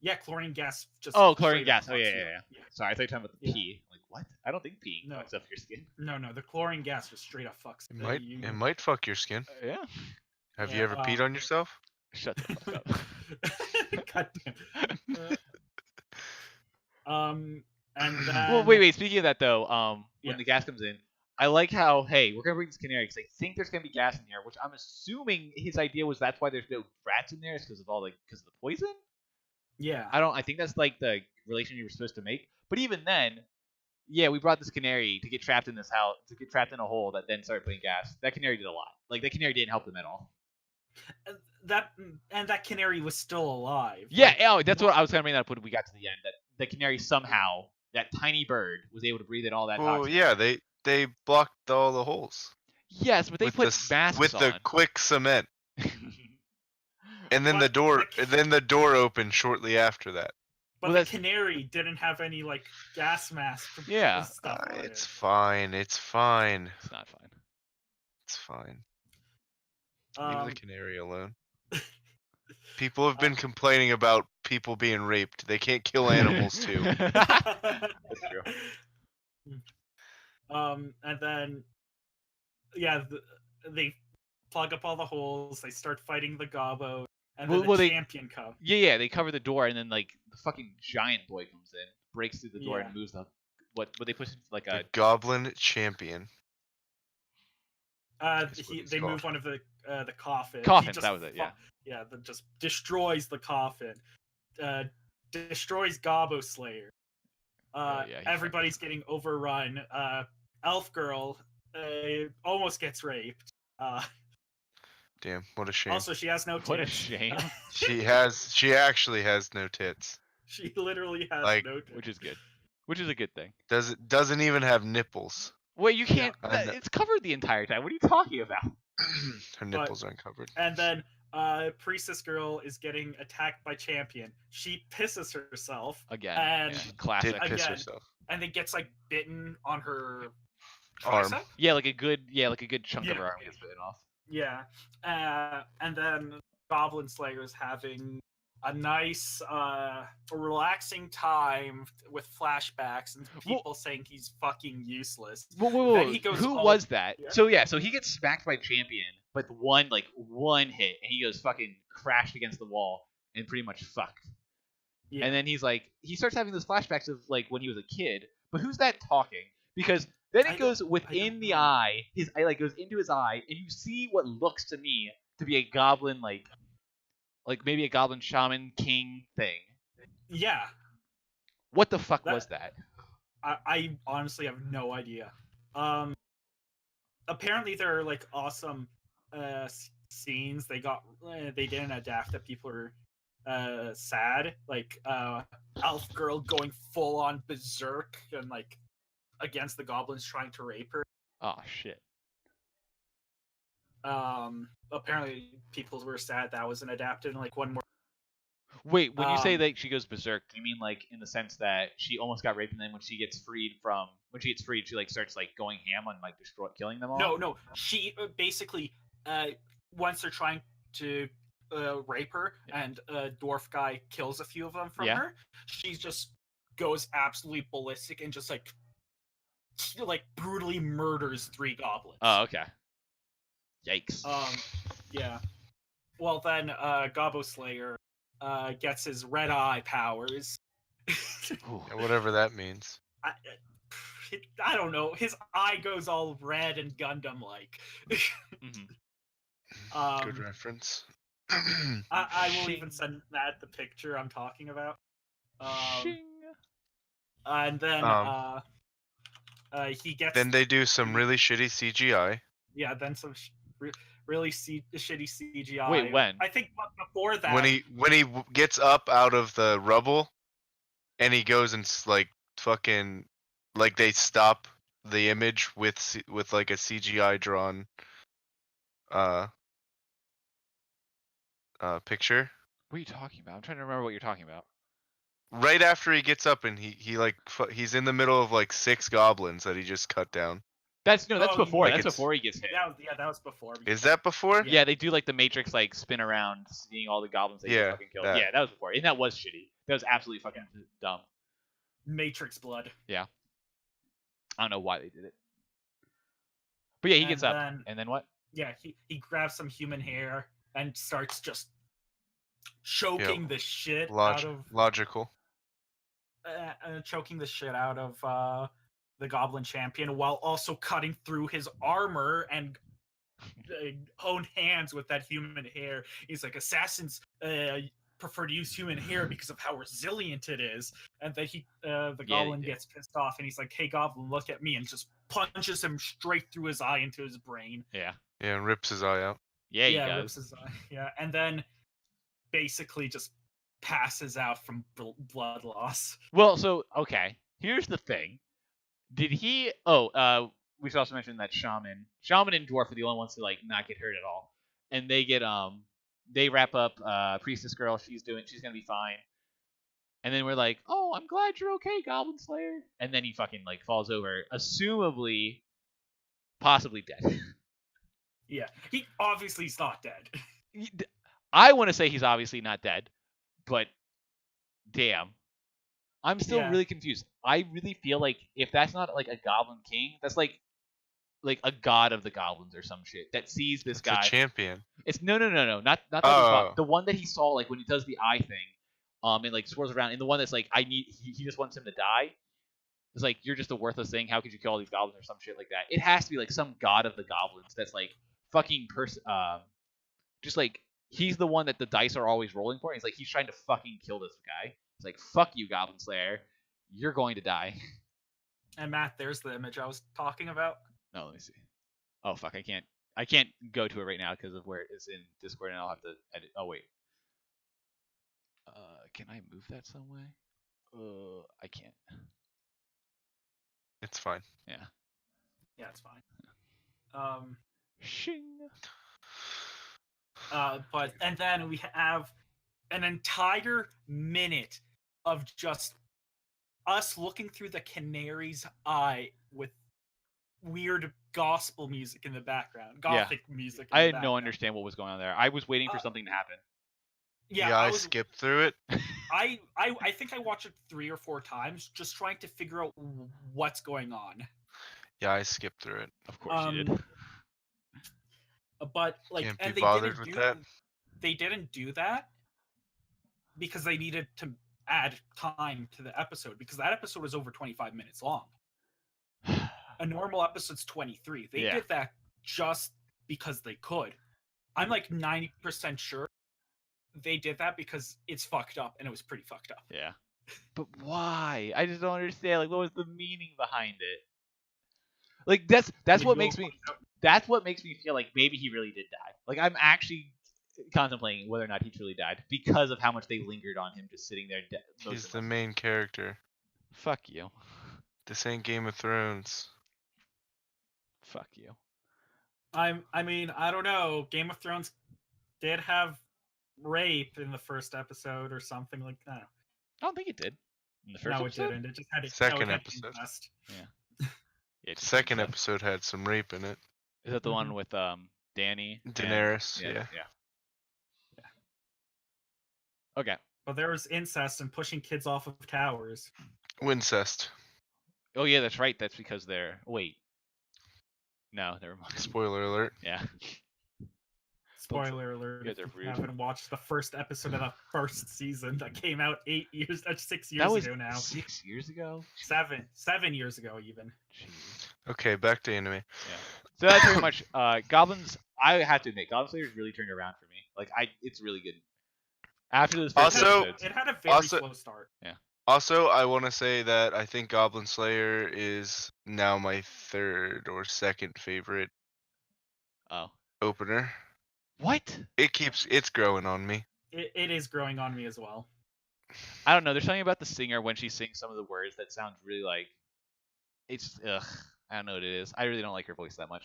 Yeah, chlorine gas just. Oh, chlorine straight up gas. Oh, fucks yeah, you yeah, up. Sorry, I thought you were talking about the Yeah. pee. Like, what? I don't think peeing No. fucks up your skin. No, the chlorine gas just straight up fucks. It might fuck your skin. Yeah. Have you Yeah, ever peed on yourself? Shut the fuck up. God damn. And Well, then wait. Speaking of that, though, Yeah. when the gas comes in, I like how, hey, we're gonna bring this canary because I think there's gonna be gas in here, which I'm assuming his idea was that's why there's no rats in there, is because of because of the poison. yeah, I think that's like the relation you were supposed to make. But even then, yeah, we brought this canary to get trapped in this house, to get trapped in a hole that then started putting gas. That canary did a lot. Like that canary didn't help them at all. that canary was still alive. Yeah, Like, oh, that's what I was gonna bring that up when we got to the end. That the canary somehow, that tiny bird, was able to breathe in all that Well, toxin. yeah, they blocked all the holes Yes, but they with put masks with on. the quick cement, and then But the door opened shortly after that. But Well, the that's- canary didn't have any like gas mask. Yeah. Stuff on It's it. fine. It's fine. It's not fine. It's fine. Leave the Um, canary alone. People have been complaining about people being raped. They can't kill animals too. That's true. And then, yeah, they plug up all the holes. They start fighting the gobbo, and then Well, the they- champion comes. Yeah, they cover the door, and then like the fucking giant boy comes in, breaks through the door, Yeah. and moves the what they push into like The a Goblin Champion. That's what he's They called. move one of the coffins. He coffin. just That was it. Yeah. Yeah, that just destroys the coffin. Destroys Gobbo Slayer. yeah, he's Everybody's getting overrun. Elf girl almost gets raped. Damn, what a shame. Also, she has no tits. What a shame. She actually has no tits. She literally has Like, no tits. Which is good. Which is a good thing. Doesn't even have nipples. Wait, you can't. I know. It's covered the entire time. What are you talking about? Her nipples aren't covered. And then Priestess Girl is getting attacked by Champion. She pisses herself Again. And- yeah, classic. Did piss again. herself. and then gets like bitten on her Arm. tricep. Yeah, like a good chunk of Yeah. her arm gets bitten off. Yeah. And then Goblin Slayer is having a nice, relaxing time with flashbacks and people saying he's fucking useless. Whoa. Then he goes Who all- was that? Yeah. So he gets smacked by Champion, but one hit, and he goes fucking crashed against the wall and pretty much fucked. Yeah. And then he starts having those flashbacks of like when he was a kid. But who's that talking? Because then I it goes don't within the know. eye. His eye goes into his eye, and you see what looks to me to be a goblin like maybe a goblin shaman king thing. Yeah. What the fuck That- was that? I honestly have no idea. Apparently there are like awesome scenes they didn't adapt that people are sad, like elf girl going full on berserk and like against the goblins trying to rape her. Oh shit. Apparently people were sad that wasn't adapted, and like one more Wait, when you say Um, that she goes berserk, do you mean like in the sense that she almost got raped, and then when she gets freed, she like starts like going ham on like killing them all? no she basically once they're trying to rape her and a dwarf guy kills a few of them from Yeah. her, she just goes absolutely ballistic and just like brutally murders 3 goblins. Oh, okay. Yikes. Yeah. Well then Gobbo Slayer gets his red eye powers. Ooh. Whatever that means. I don't know. His eye goes all red and Gundam like. Mhm. Good reference. I will even Shing. send Matt the picture I'm talking about. Shing. And then he gets Then they do some really shitty CGI. then some really shitty CGI. Wait, when? I think before that. When he gets up out of the rubble, and he goes and like fucking like they stop the image with like a CGI drawn picture. What are you talking about? I'm trying to remember what you're talking about. Right after he gets up and he's in the middle of like 6 goblins that he just cut down. That's Oh, before. like That's it's- before he gets hit. that was before. Is that before? Yeah, they do like the Matrix like spin around, seeing all the goblins that you Yeah, fucking killed. that. Yeah, that was before, and that was shitty. That was absolutely fucking dumb. Matrix blood? I don't know why they did it. But yeah, he gets And up, then- and then what? Yeah, he grabs some human hair and starts just choking the shit out of. Logical. choking the shit out of the Goblin Champion while also cutting through his armor and own hands with that human hair. He's like, assassins prefer to use human hair because of how resilient it is. And then the Goblin gets pissed off and he's like, hey, Goblin, look at me, and just punches him straight through his eye into his brain. Yeah. Yeah, and rips his eye out. Yeah, he rips does. his eye. Yeah, and then basically just passes out from blood loss. Well, so okay. Here's the thing. Did he? We should also mention that shaman and dwarf are the only ones to like not get hurt at all, and they get they wrap up priestess girl. She's gonna be fine. And then we're like, oh, I'm glad you're okay, Goblin Slayer. And then he fucking like falls over, assumably, possibly dead. Yeah, he obviously is not dead. I want to say he's obviously not dead, but damn. I'm still really confused. I really feel like if that's not like a Goblin King, that's like a god of the goblins or some shit that sees this guy. A champion. It's no, not the one that he saw like when he does the eye thing, and like swirls around, and the one that's like he just wants him to die. It's like, you're just a worthless thing. How could you kill all these goblins or some shit like that? It has to be like some god of the goblins that's like fucking just like he's the one that the dice are always rolling for. He's like, he's trying to fucking kill this guy. It's like, fuck you, Goblin Slayer. You're going to die. And Matt, there's the image I was talking about. No, let me see. Oh fuck, I can't go to it right now because of where it's in Discord, and I'll have to edit. Oh wait. Can I move that some way? I can't. It's fine. Yeah. Yeah, it's fine. Shing. But and then we have an entire minute of just us looking through the canary's eye with weird gospel music in the background, gothic music. I had no understand what was going on there. I was waiting for something to happen. Yeah, I skipped through it. I think I watched it 3 or 4 times, just trying to figure out what's going on. Yeah, I skipped through it. Of course you did. But like, Can't and be bothered with that. They didn't do that because they needed to add time to the episode, because that episode was over 25 minutes long. A normal episode's 23. They did that just because they could. I'm like 90% sure they did that because it's fucked up, and it was pretty fucked up. Yeah. But why? I just don't understand. Like, what was the meaning behind it? Like, that's what makes me feel like maybe he really did die. Like, I'm actually contemplating whether or not he truly died because of how much they lingered on him just sitting there dead. He's the main character. Fuck you. This ain't Game of Thrones. Fuck you. I mean, I don't know. Game of Thrones did have rape in the first episode or something like that. I don't think it did. In the first episode? No, it didn't. It just had a second episode. Yeah. Second episode had some rape in it. Is that the one with Dany? Daenerys, yeah. Okay. But there was incest and pushing kids off of towers. Wincest. Oh yeah, that's right. That's because they're wait. No, never mind. Spoiler alert. Yeah. Spoiler alert. You guys are If rude. you haven't watched the first episode of the first season that came out 6 years That was ago now. 6 years ago? 7 years ago even. Jeez. Okay, back to anime. Yeah. So that's pretty much Goblins. I have to admit, Goblin Slayer's really turned around for me. Like, it's really good. After those first Also- episodes. It had a very slow start. Also, I want to say that I think Goblin Slayer is now my third or second favorite Oh. opener. What? It's growing on me. It is growing on me as well. I don't know. There's something about the singer when she sings some of the words that sounds really like ugh. I don't know what it is. I really don't like her voice that much.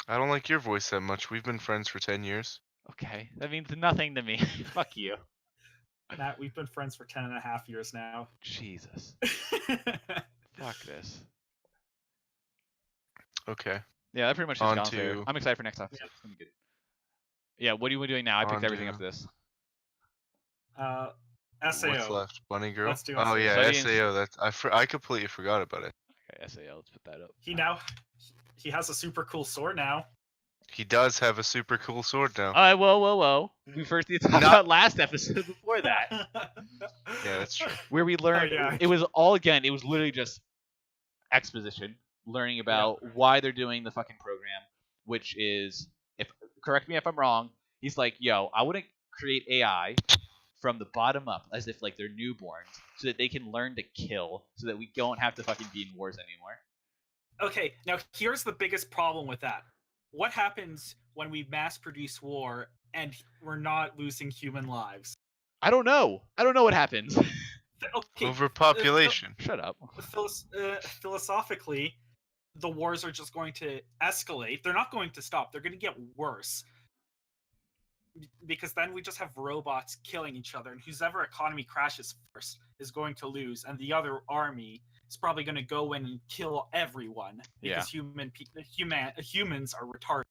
I don't like your voice that much. We've been friends for 10 years. Okay. That means nothing to me. Fuck you. Matt, we've been friends for 10 and a half years now. Jesus. Fuck this. Okay. Yeah, that pretty much is On Goblin Slayer. to- I'm excited for next episode. It's gonna be good. Yeah, what are you doing now? I picked On everything to- after this. SAO. What's left? Bunny Girl? Let's do Oh SAO. yeah, Study SAO. That's I completely forgot about it. Okay, SAO, let's put that up. He has a super cool sword now. He does have a super cool sword now. Whoa. We first need to talk Not- about last episode before that, Yeah, that's true. where we learned yeah. it was all again. It was literally just exposition, learning about why they're doing the fucking program, which is, if correct me if I'm wrong, he's like, yo, I want to create AI from the bottom up, as if like they're newborns, so that they can learn to kill, so that we don't have to fucking be in wars anymore. Okay, now here's the biggest problem with that. What happens when we mass produce war and we're not losing human lives? I don't know what happens. Okay, Overpopulation. Shut up. philosophically, the wars are just going to escalate. They're not going to stop. They're going to get worse. Because then we just have robots killing each other, and whoever economy crashes first is going to lose, and the other army is probably going to go in and kill everyone because humans are retarded.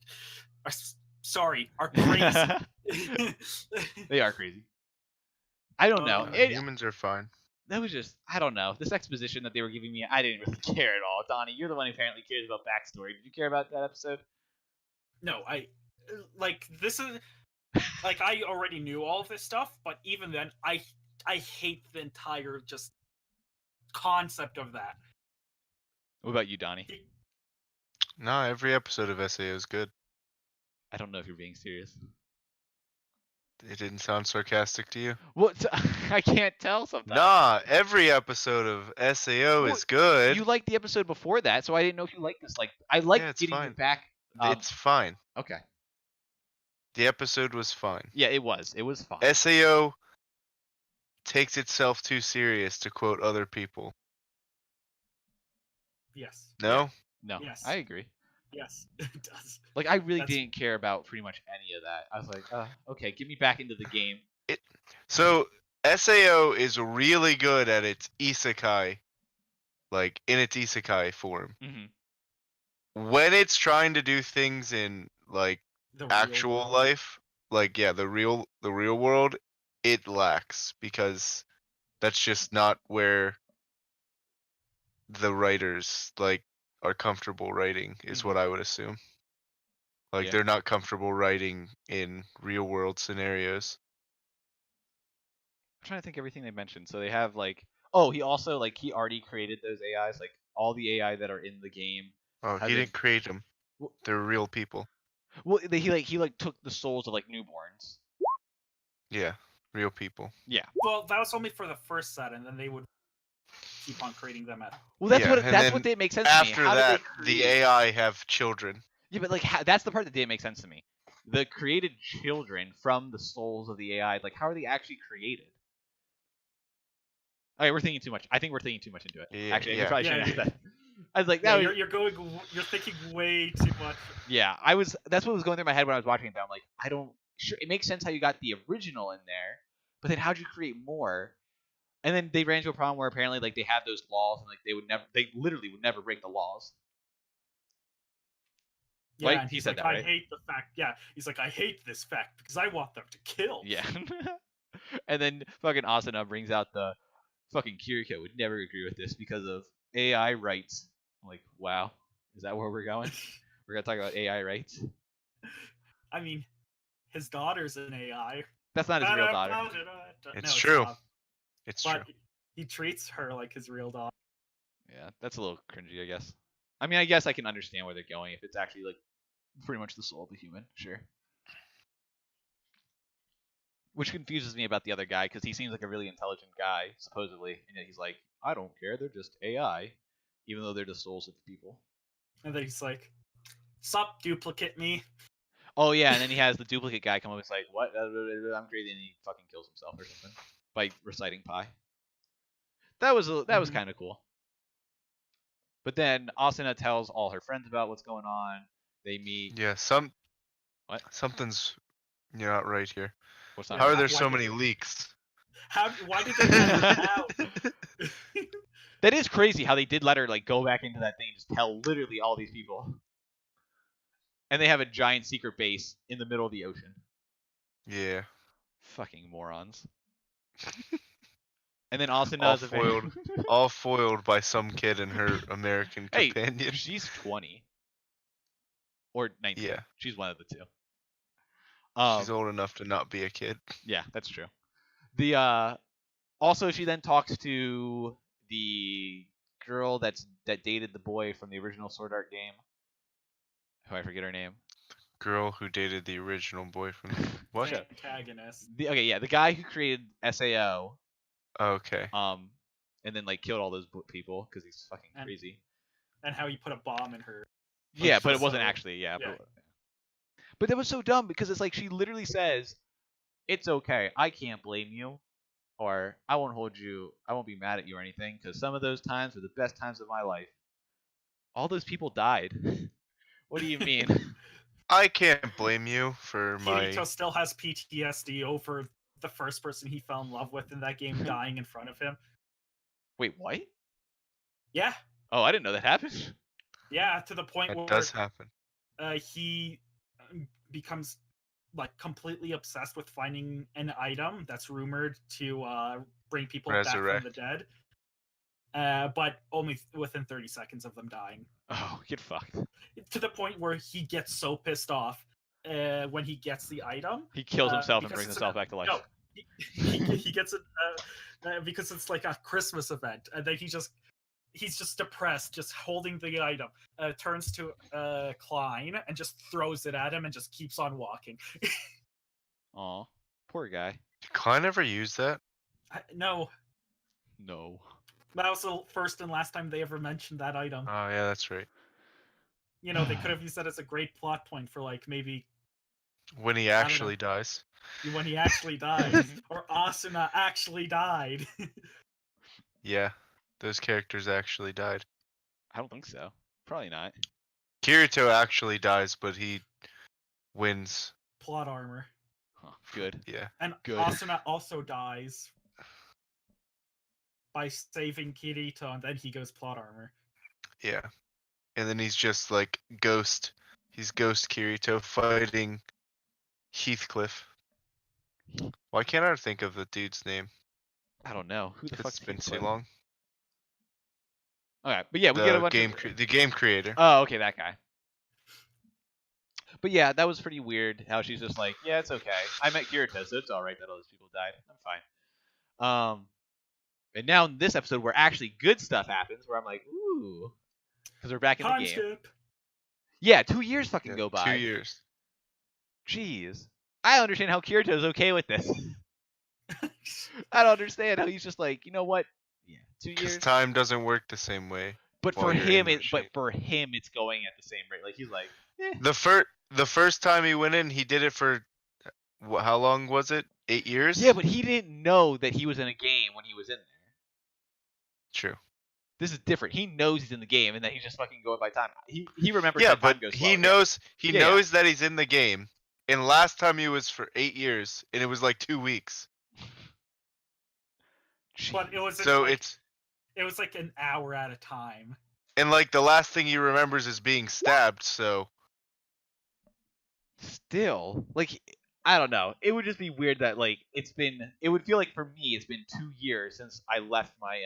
Are crazy. They are crazy. I don't know. Humans are fine. That was just, I don't know. This exposition that they were giving me, I didn't really care at all. Donnie, you're the one who apparently cares about backstory. Did you care about that episode? No, this is like, I already knew all of this stuff, but even then, I hate the entire just concept of that. What about you, Donnie? No, every episode of SAO is good. I don't know if you're being serious. It didn't sound sarcastic to you? What? I can't tell sometimes. Nah, every episode of SAO is good. You liked the episode before that, so I didn't know if you liked this. Like, I like Yeah, it's getting fine. you back. It's fine. Okay. The episode was fine. Yeah, it was. It was fine. SAO takes itself too serious, to quote other people. Yes. No? No, Yes. I agree. Yes, it does. Like, I really That's- didn't care about pretty much any of that. I was like, okay, get me back into the game. So SAO is really good at its isekai, like in its isekai form. Hmm. When it's trying to do things in like The real actual world. life, like yeah, the real world, it lacks because that's just not where the writers like are comfortable writing, is what I would assume. Like Yeah. they're not comfortable writing in real world scenarios. I'm trying to think everything they mentioned. So they have like, oh, he also like he already created those AIs, like all the AI that are in the game. Oh, Has he it- didn't create them. Well- They're real people. Well, he took the souls of like newborns. Yeah, real people. Yeah. Well, that was only for the first set, and then they would keep on creating them at. Well, that's Yeah, what and that's then what they make sense to me. After How that, did they the create- AI have children. Yeah, but like that's the part that didn't make sense to me. The created children from the souls of the AI, like how are they actually created? Okay, we're thinking too much. I think we're thinking too much into it. Yeah, Actually, yeah. I probably Yeah, shouldn't yeah. have that. I was like, Yeah, no, you're thinking way too much. yeah, I was. That's what was going through my head when I was watching it. I'm like, I don't. Sure, it makes sense how you got the original in there, but then how'd you create more? And then they ran into a problem where apparently like they had those laws and like they literally would never break the laws. Yeah, Right? and He he's said like, that, I right? hate the fact. Yeah, he's like, I hate this fact because I want them to kill. Yeah. And then fucking Asuna brings out the fucking Kiriko would never agree with this because of AI rights. I'm like, wow, is that where we're going? We're gonna talk about AI rights. I mean, his daughter's an AI. That's not his real daughter. It's true. not, It's true. but he treats her like his real daughter. Yeah, that's a little cringy, I guess. I mean, I guess I can understand where they're going if it's actually like pretty much the soul of the human, sure. Which confuses me about the other guy because he seems like a really intelligent guy, supposedly, and yet he's like, I don't care, they're just AI, even though they're the souls of the people. And then he's like, "Sup, duplicate me." Oh yeah, and then he has the duplicate guy come up and he's like, what? I'm crazy, and he fucking kills himself or something by reciting pi. That was Mhm. kind of cool. But then Asuna tells all her friends about what's going on. They meet. Yeah, What? something's not right here. What's not How right? are there why so did- many leaks? Why did they let her out? That is crazy how they did let her like go back into that thing and just tell literally all these people. And they have a giant secret base in the middle of the ocean. Yeah, Fucking morons. And then Asuna all is a very- foiled, all foiled by some kid and her American Hey, companion. she's 20. or 19. Yeah. She's one of the two. She's old enough to not be a kid. Yeah, that's true. The also she then talks to the girl that dated the boy from the original Sword Art game. Who I forget her name. Girl who dated the original boyfriend. What? Shut up. Antagonist. The guy who created SAO, Okay. and then like killed all those people because he's fucking And- crazy. And how he put a bomb in her. Yeah, Which but it was wasn't so- actually. Yeah, yeah. but that was so dumb because it's like she literally says, "It's okay, I can't blame you, or I won't hold you. I won't be mad at you or anything because some of those times were the best times of my life. All those people died. What do you mean? I can't blame you for my. Kirito still has PTSD over the first person he fell in love with in that game dying in front of him. Wait, what? Yeah, Oh, I didn't know that happened. yeah, to the point That where does happen. he becomes like completely obsessed with finding an item that's rumored to bring people back Resurrect. from the dead. But only within 30 seconds of them dying. Oh, get fucked. To the point where he gets so pissed off when he gets the item. He kills himself and because brings it's himself back to life. No, he gets it because it's like a Christmas event, and then he's just depressed, just holding the item. Turns to Klein and just throws it at him and just keeps on walking. Aw, poor guy. Did Klein ever use that? No, No. that was the first and last time they ever mentioned that item. Oh yeah, that's right. You know, they could have used that as a great plot point for like maybe When he don't know. actually dies. when he actually died or Asuna actually died. Yeah, those characters actually died. I don't think so. Probably not. Kirito actually dies, but he wins. Plot armor. Huh, good. Yeah. And Good. Asuna also dies by saving Kirito, and then he goes plot armor. Yeah. And then he's just like Ghost. He's Ghost Kirito fighting Heathcliff. Why can't I think of the dude's name? I don't know. Who the It's fuck's been too Heathcliff? long. Okay, but yeah, we get a The bunch game, of... the game creator. Oh, okay, that guy. But yeah, that was pretty weird. How she's just like, yeah, it's okay. I met Kirito, so it's all right that all those people died. I'm fine. And now in this episode, where actually good stuff happens, where I'm like, ooh, because we're back in the Time game. skip. Yeah, 2 years fucking Yeah, go by. 2 years. Jeez, I understand how Kirito's okay with this. I don't understand how he's just like, you know what? Yeah, 2 Because years. time doesn't work the same way. But while for you're him, in the shape. it's going at the same rate. Like he's like, eh. The first time he went in, he did it for how long was it? 8 years? Yeah, but he didn't know that he was in a game when he was in there. True. This is different. He knows he's in the game, and that he's just fucking going by time. He remembers. Yeah, that time but goes he slow. knows Yeah, knows that he's in the game. And last time he was for 8 years, and it was like 2 weeks. But it was So like, it's it was like an hour at a time. and like the last thing he remembers is being stabbed. So Still, like, I don't know. It would just be weird that like it's been. It would feel like for me, it's been 2 years since I left my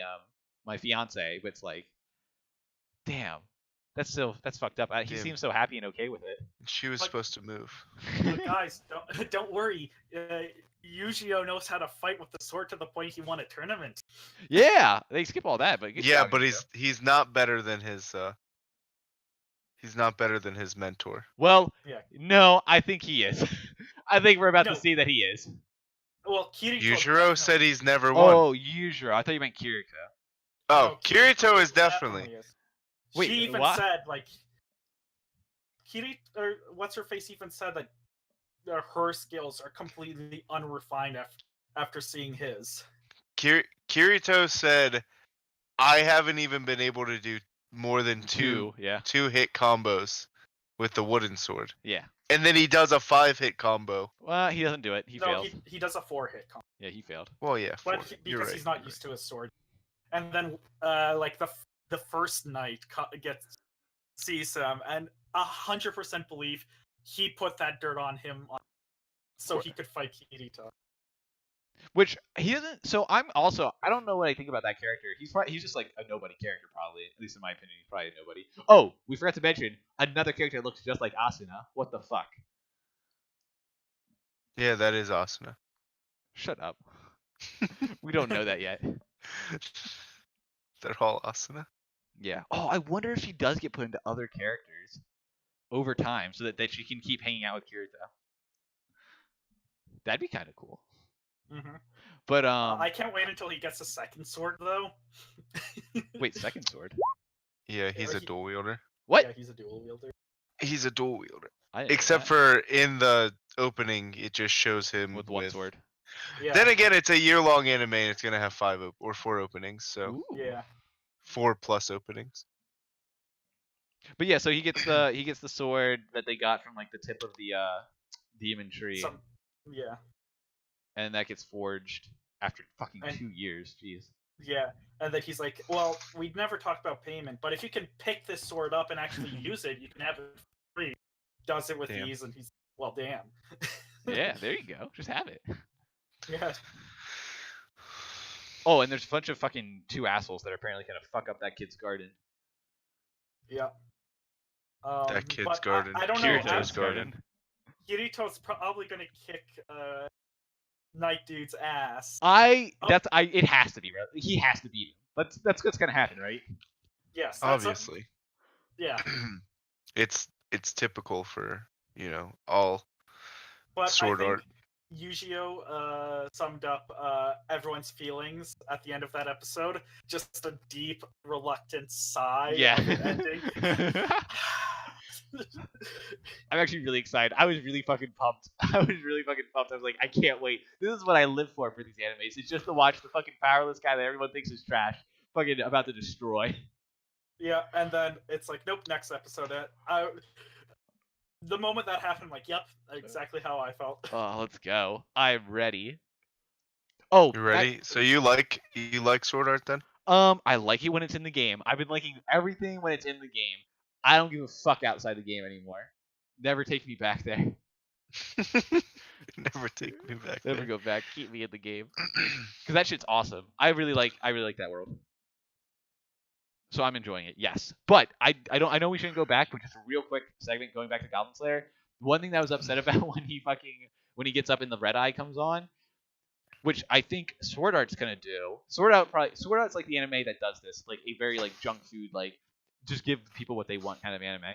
my fiance. But it's like, damn, that's fucked up. He Damn. seems so happy and okay with it. she was But- supposed to move. But guys, don't worry. Yujiro knows how to fight with the sword to the point he won a tournament. Yeah, they skip all that, but good Yeah, job, but Yujiro. he's not better than his he's not better than his mentor. Well, Yeah. no, I think he is. I think we're about No. to see that he is. Well, Kirito. Yujiro said he's never won. Oh, Yujiro. I thought you meant Kiriko. Oh, Kirito is definitely. is. Wait, she even what? said like Kirito or what's her face even said that her skills are completely unrefined after seeing his. Kirito said, "I haven't even been able to do more than Yeah. 2-hit combos with the wooden sword." Yeah. And then he does a 5-hit combo. Well, he doesn't do it. He No, fails. he does a 4-hit combo, Yeah, he failed. Well, yeah, but you're because right. he's not you're used to his sword. And then like the first night sees him and 100% believe he put that dirt on him so he could fight Kirito. Which he doesn't. So I don't know what I think about that character. He's just like a nobody character probably. At least in my opinion, he's probably a nobody. Oh, we forgot to mention another character that looks just like Asuna. What the fuck? Yeah, that is Asuna. Shut up. We don't know that yet. They're all Asuna. Yeah. Oh, I wonder if she does get put into other characters over time, so that she can keep hanging out with Kirito. That'd be kind of cool. Mhm. But I can't wait until he gets a second sword though. wait, second sword. Yeah, he's Or a dual wielder. What? Yeah, he's a dual wielder. He's a dual wielder. I didn't know Except that. for in the opening, it just shows him with one sword. Yeah. Then again, it's a year-long anime, and it's gonna have 4 openings, so Ooh. Yeah. 4+ openings. But yeah, so he gets the sword that they got from like the tip of the demon tree, Yeah. and that gets forged after fucking And- 2 years. Jeez. Yeah. And then he's like, well, we never talked about payment, but if you can pick this sword up and actually use it, you can have it free. Does it with Damn. ease, and he's well, damn. Yeah, there you go. Just have it. Yeah. Oh, and there's a bunch of fucking 2 assholes that are apparently gonna fuck up that kid's garden. Yeah. That kid's but garden. I don't know. Kirito's garden. Kirito's probably gonna kick Night Dude's ass. It has to be, right? He has to beat him. That's what's gonna happen, right? Yes. Obviously. Yeah. It's typical for, all But sword I think art. Yu-Gi-Oh summed up everyone's feelings at the end of that episode. Just a deep, reluctant sigh. Yeah. Of the ending. I'm actually really excited. I was really fucking pumped. I was like, I can't wait. This is what I live for these animes. It's just to watch the fucking powerless guy that everyone thinks is trash, fucking about to destroy. Yeah, and then it's like, nope, next episode. The moment that happened, I'm like, yep, exactly how I felt. Oh, let's go. I'm ready. Oh, You ready? So you like sword art then? I like it when it's in the game. I've been liking everything when it's in the game. I don't give a fuck outside the game anymore. Never take me back there. Never take me back. Never there. go back. Keep me in the game. Because that shit's awesome. I really like that world. So I'm enjoying it. Yes, but I know we shouldn't go back, but just a real quick segment going back to Goblin Slayer. One thing that I was upset about when he gets up and the red eye comes on, which I think Sword Art's gonna do. Sword Art's like the anime that does this, like a very like junk food, like just give people what they want kind of anime.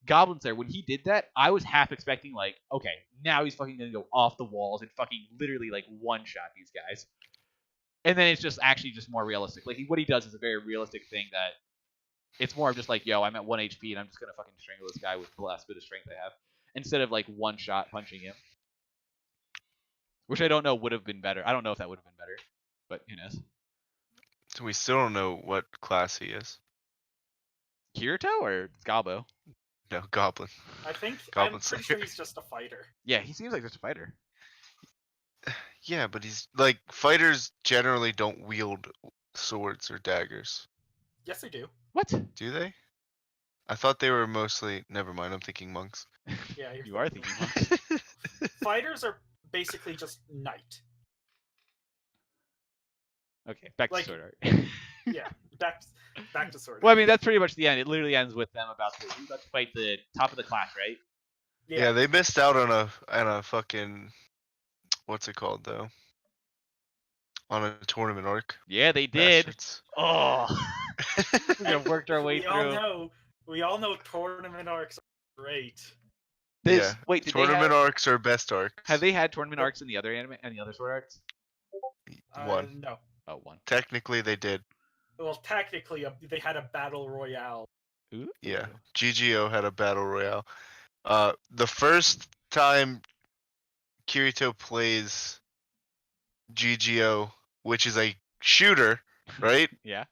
Goblin Slayer, when he did that, I was half expecting like, okay, now he's fucking gonna go off the walls and fucking literally like one shot these guys. And then it's just actually just more realistic. Like what he does is a very realistic thing that it's more of just like, yo, I'm at 1 HP and I'm just gonna fucking strangle this guy with the last bit of strength I have, instead of like one shot punching him. Which I don't know would have been better. I don't know if that would have been better, but who knows? So we still don't know what class he is. Kirito or Gabo? No, Goblin. I think Goblin I'm pretty Slayer. sure he's just a fighter. Yeah, he seems like just a fighter. Yeah, but he's like fighters generally don't wield swords or daggers, Yes, they do. What? do they? I thought they were mostly. Never mind. I'm thinking monks. Yeah, You are thinking monks. Fighters are basically just knight. Okay, back Like- to Sword Art. Yeah, back to sword. Well, I mean, that's pretty much the end. It literally ends with them about to fight the top of the class, right? Yeah, they missed out on a fucking what's it called though? On a tournament arc. Yeah, they did. Bastards. Oh, we have worked our way We all know tournament arcs are great. This, Yeah, wait, did Tournament they arcs are best arcs. have they had tournament arcs in the other anime and the other Sword Arts? One. No. Oh, one. Technically, they did. Well, technically, they had a battle royale. Ooh. Yeah, GGO had a battle royale. The first time Kirito plays GGO, which is a shooter, right? Yeah.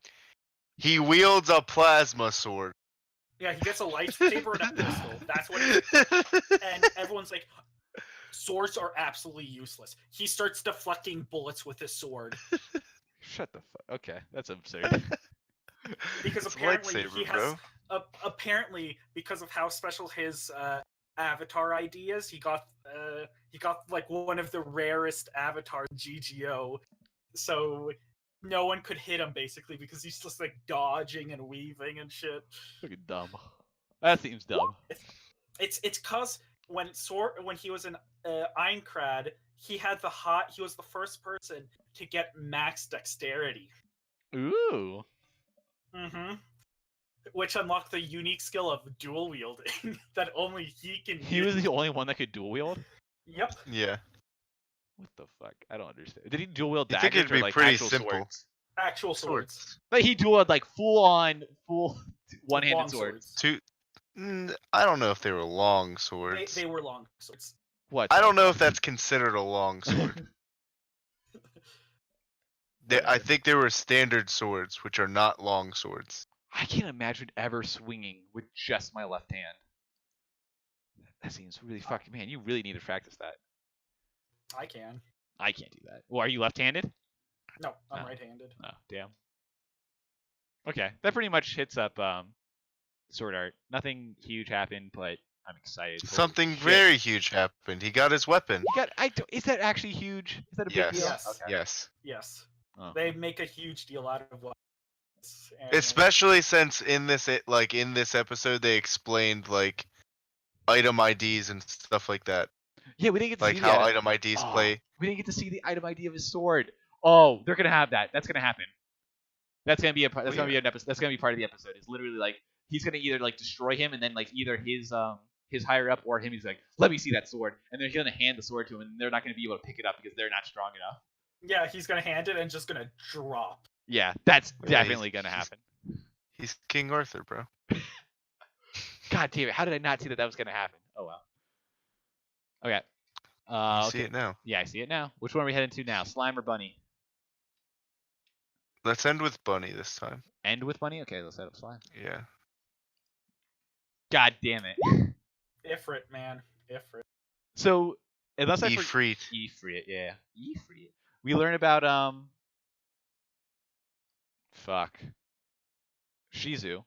He wields a plasma sword. Yeah, he gets a lightsaber and a pistol. That's what it is. And everyone's like, swords are absolutely useless. He starts deflecting bullets with his sword. Shut the fuck. Okay, that's absurd. Because It's a apparently lightsaber, he has bro. apparently because of how special his avatar ideas. He got like one of the rarest avatars in GGO, so no one could hit him basically because he's just like dodging and weaving and shit. Fucking dumb. That seems dumb. It's cause when he was in Aincrad, he was the first person to get max dexterity. Ooh. Mm-hmm. Which unlocked the unique skill of dual wielding that only he can He use. was the only one that could dual wield? Yep. Yeah. What the fuck? I don't understand. Did he dual wield I daggers think it'd or be like pretty actual simple. swords? Actual swords. But he dueled like full one-handed Long swords. I don't know if they were long swords. They were long swords. What? I don't know if that's considered a long sword. I think they were standard swords, which are not long swords. I can't imagine ever swinging with just my left hand. That seems really fucking. Man, you really need to practice that. I can. I can't do that. Well, are you left-handed? No, I'm Oh. right-handed. Oh, damn. Okay, that pretty much hits up Sword Art. Nothing huge happened, but I'm excited. Holy Something shit. very huge happened. He got his weapon. You got. Is that actually huge? Is that a big Yes. deal? Yes. Okay. Yes. Yes. Oh. They make a huge deal out of what. Especially since in this episode they explained like item IDs and stuff like that. Yeah, we didn't get to Like see how that. item IDs Oh, play. We didn't get to see the item ID of his sword. Oh, they're gonna have that. That's gonna happen. That's gonna be That's gonna be an episode. That's gonna be part of the episode. It's literally like he's gonna either like destroy him and then like either his higher up or him. He's like, let me see that sword, and then he's gonna hand the sword to him, and they're not gonna be able to pick it up because they're not strong enough. Yeah, he's gonna hand it and just gonna drop. Yeah, that's Yeah, definitely gonna happen. He's King Arthur, bro. God damn it! How did I not see that was gonna happen? Oh well. Okay. You Okay. see it now. Yeah, I see it now. Which one are we heading to now? Slime or Bunny? Let's end with Bunny this time. End with Bunny? Okay, let's head up Slime. Yeah. God damn it. Ifrit, man. Ifrit. So, unless I Ifrit. Ifrit, yeah. Ifrit. We learn about fuck. Shizu,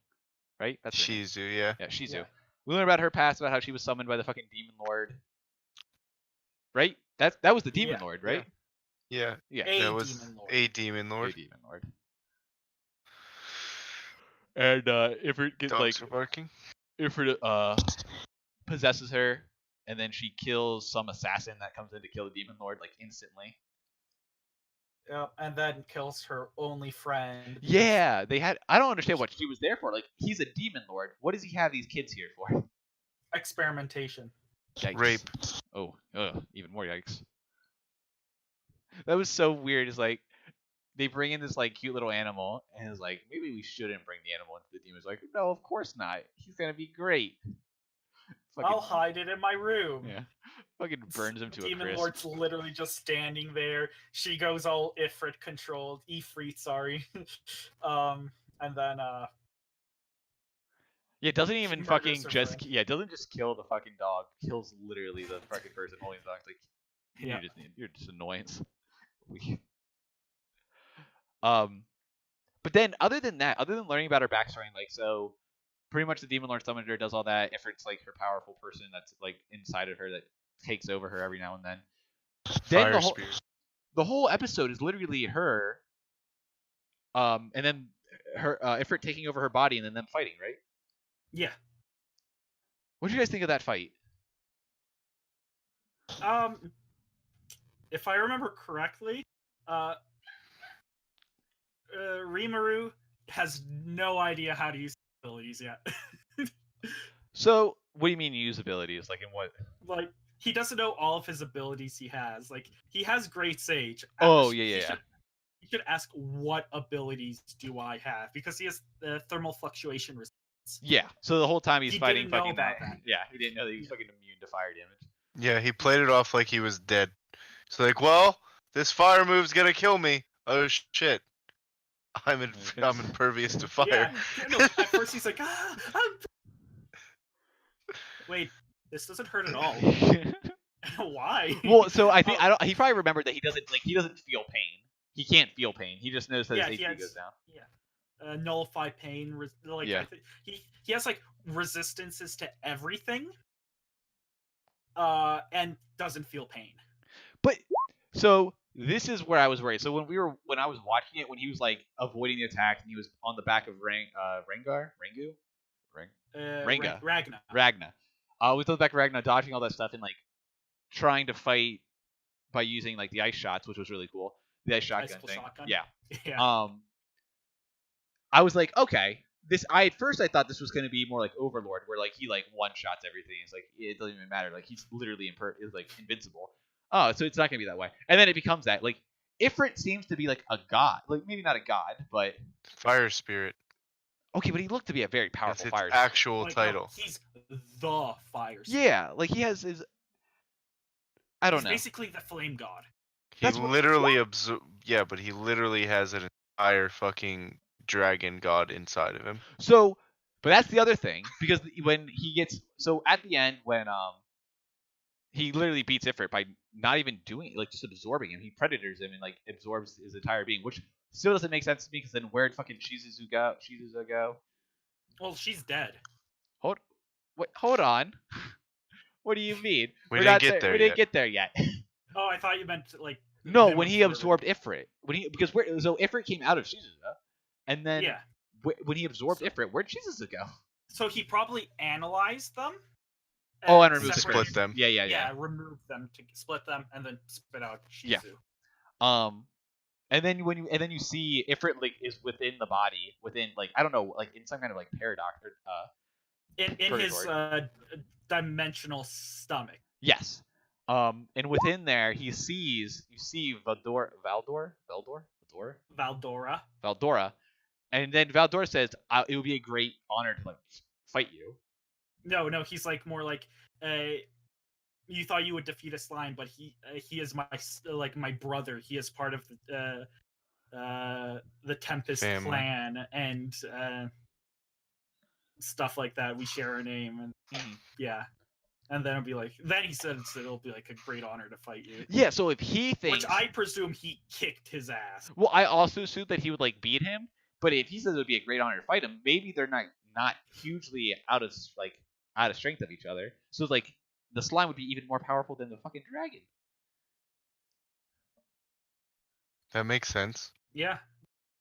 right? That's her name. Shizu, yeah. Yeah, Shizu. Yeah. We learn about her past, about how she was summoned by the fucking Demon Lord. Right? That was the Demon Yeah, Lord, right? Yeah. Yeah. A That was demon lord. a demon lord. The Demon Lord. And Ifrit gets Dogs are barking. Ifrit possesses her, and then she kills some assassin that comes in to kill the Demon Lord like instantly. Yep, and then kills her only friend. Yeah, they had. I don't understand what she was there for. Like, he's a Demon Lord. What does he have these kids here for? Experimentation. Yikes. Rape. Oh, even more yikes. That was so weird. It's like they bring in this like cute little animal, and it's like maybe we shouldn't bring the animal into the demon's like, no, of course not. He's gonna be great. Fucking, I'll hide it in my room. yeah, fucking burns him to a Demon crisp. Lord's literally just standing there. She goes all Ifrit controlled. Ifrit, sorry. And then Yeah, it doesn't even She fucking murders her just friend. yeah, it doesn't just kill the fucking dog. Kills literally the fucking person holding the dog. It's like Yeah. you're just annoyance. But then other than that, other than learning about her backstory, and like so, pretty much the Demon Lord summoned her, does all that. If it's like her powerful person that's like inside of her that takes over her every now and then. Then Fire spears. the whole episode is literally her, and then her Ifrit taking over her body and then them fighting, right? yeah. What do you guys think of that fight? If I remember correctly, Rimuru has no idea how to use abilities yet. So, what do you mean use abilities? Like in what? Like he doesn't know all of his abilities he has. Like he has Great Sage. Oh, Ask- yeah, he yeah, should- You should ask what abilities do I have because he has thermal fluctuation resistance. Yeah. So the whole time he's He fighting didn't know fucking about that. Yeah, he didn't know that he was fucking immune to fire damage. Yeah, he played it off like he was dead. So like, well, this fire move's gonna kill me. Oh shit. I'm impervious to fire. Yeah, no, at first he's like, wait, this doesn't hurt at all. Why? Well, so I think I don't. He probably remembered that he doesn't feel pain. He can't feel pain. He just knows that Yeah, his he HP has- goes down. Nullify pain. Like Yeah. I think he has like resistances to everything. and doesn't feel pain. But so this is where I was worried. So when I was watching it, when he was like avoiding the attack and he was on the back of Rengar, Rangu, Ranga. Ragna. Ragna. With the back of Ragna, dodging all that stuff and like trying to fight by using like the ice shots, which was really cool. The ice shotgun Icicle thing. shotgun? Yeah. Yeah. I was like, okay. At first I thought this was going to be more like Overlord, where like he like one shots everything. It's like it doesn't even matter. Like he's literally is like invincible. Oh, so it's not going to be that way. And then it becomes that. Like Ifrit seems to be like a god. Like maybe not a god, but Fire spirit. okay, but he looked to be a very That's powerful its fire. actual Like, no, title. he's the fire. Spirit. Yeah, like he has his. I don't He's know. basically the flame god. He That's what- literally yeah, but he literally has an entire fucking dragon god inside of him. So, but that's the other thing because when he gets at the end when he literally beats Ifrit by not even doing it, like just absorbing him. He predators him and like absorbs his entire being, which still doesn't make sense to me because then where'd fucking Shizuzu go? Well, she's dead. Hold on. What do you mean? We We're didn't not get there We didn't yet. get there yet. Oh, I thought you meant like. No, him when he absorbing. absorbed Ifrit, so Ifrit came out of Shizuzu, and then Yeah. when he absorbed Ifrit, where'd Shizuzu go? So he probably analyzed them. Oh, and removed separated- Split them. Yeah. Yeah, remove them to split them and then spit out Shizu. Yeah. And then when you see Ifrit like is within the body, within like I don't know, like in some kind of like paradox or In his dimensional stomach. yes. And within there you see Valdora, and then Valdora says it would be a great honor to like fight you. No, he's like more like you thought you would defeat a slime, but he is my brother. He is part of the Tempest Family. clan and stuff like that. We share a name and yeah. And then he said it'll be like a great honor to fight you. Yeah, so if he thinks, Which I presume he kicked his ass. well, I also assume that he would like beat him. But if he says it would be a great honor to fight him, maybe they're not hugely out of strength of each other. So like the slime would be even more powerful than the fucking dragon. That makes sense. Yeah.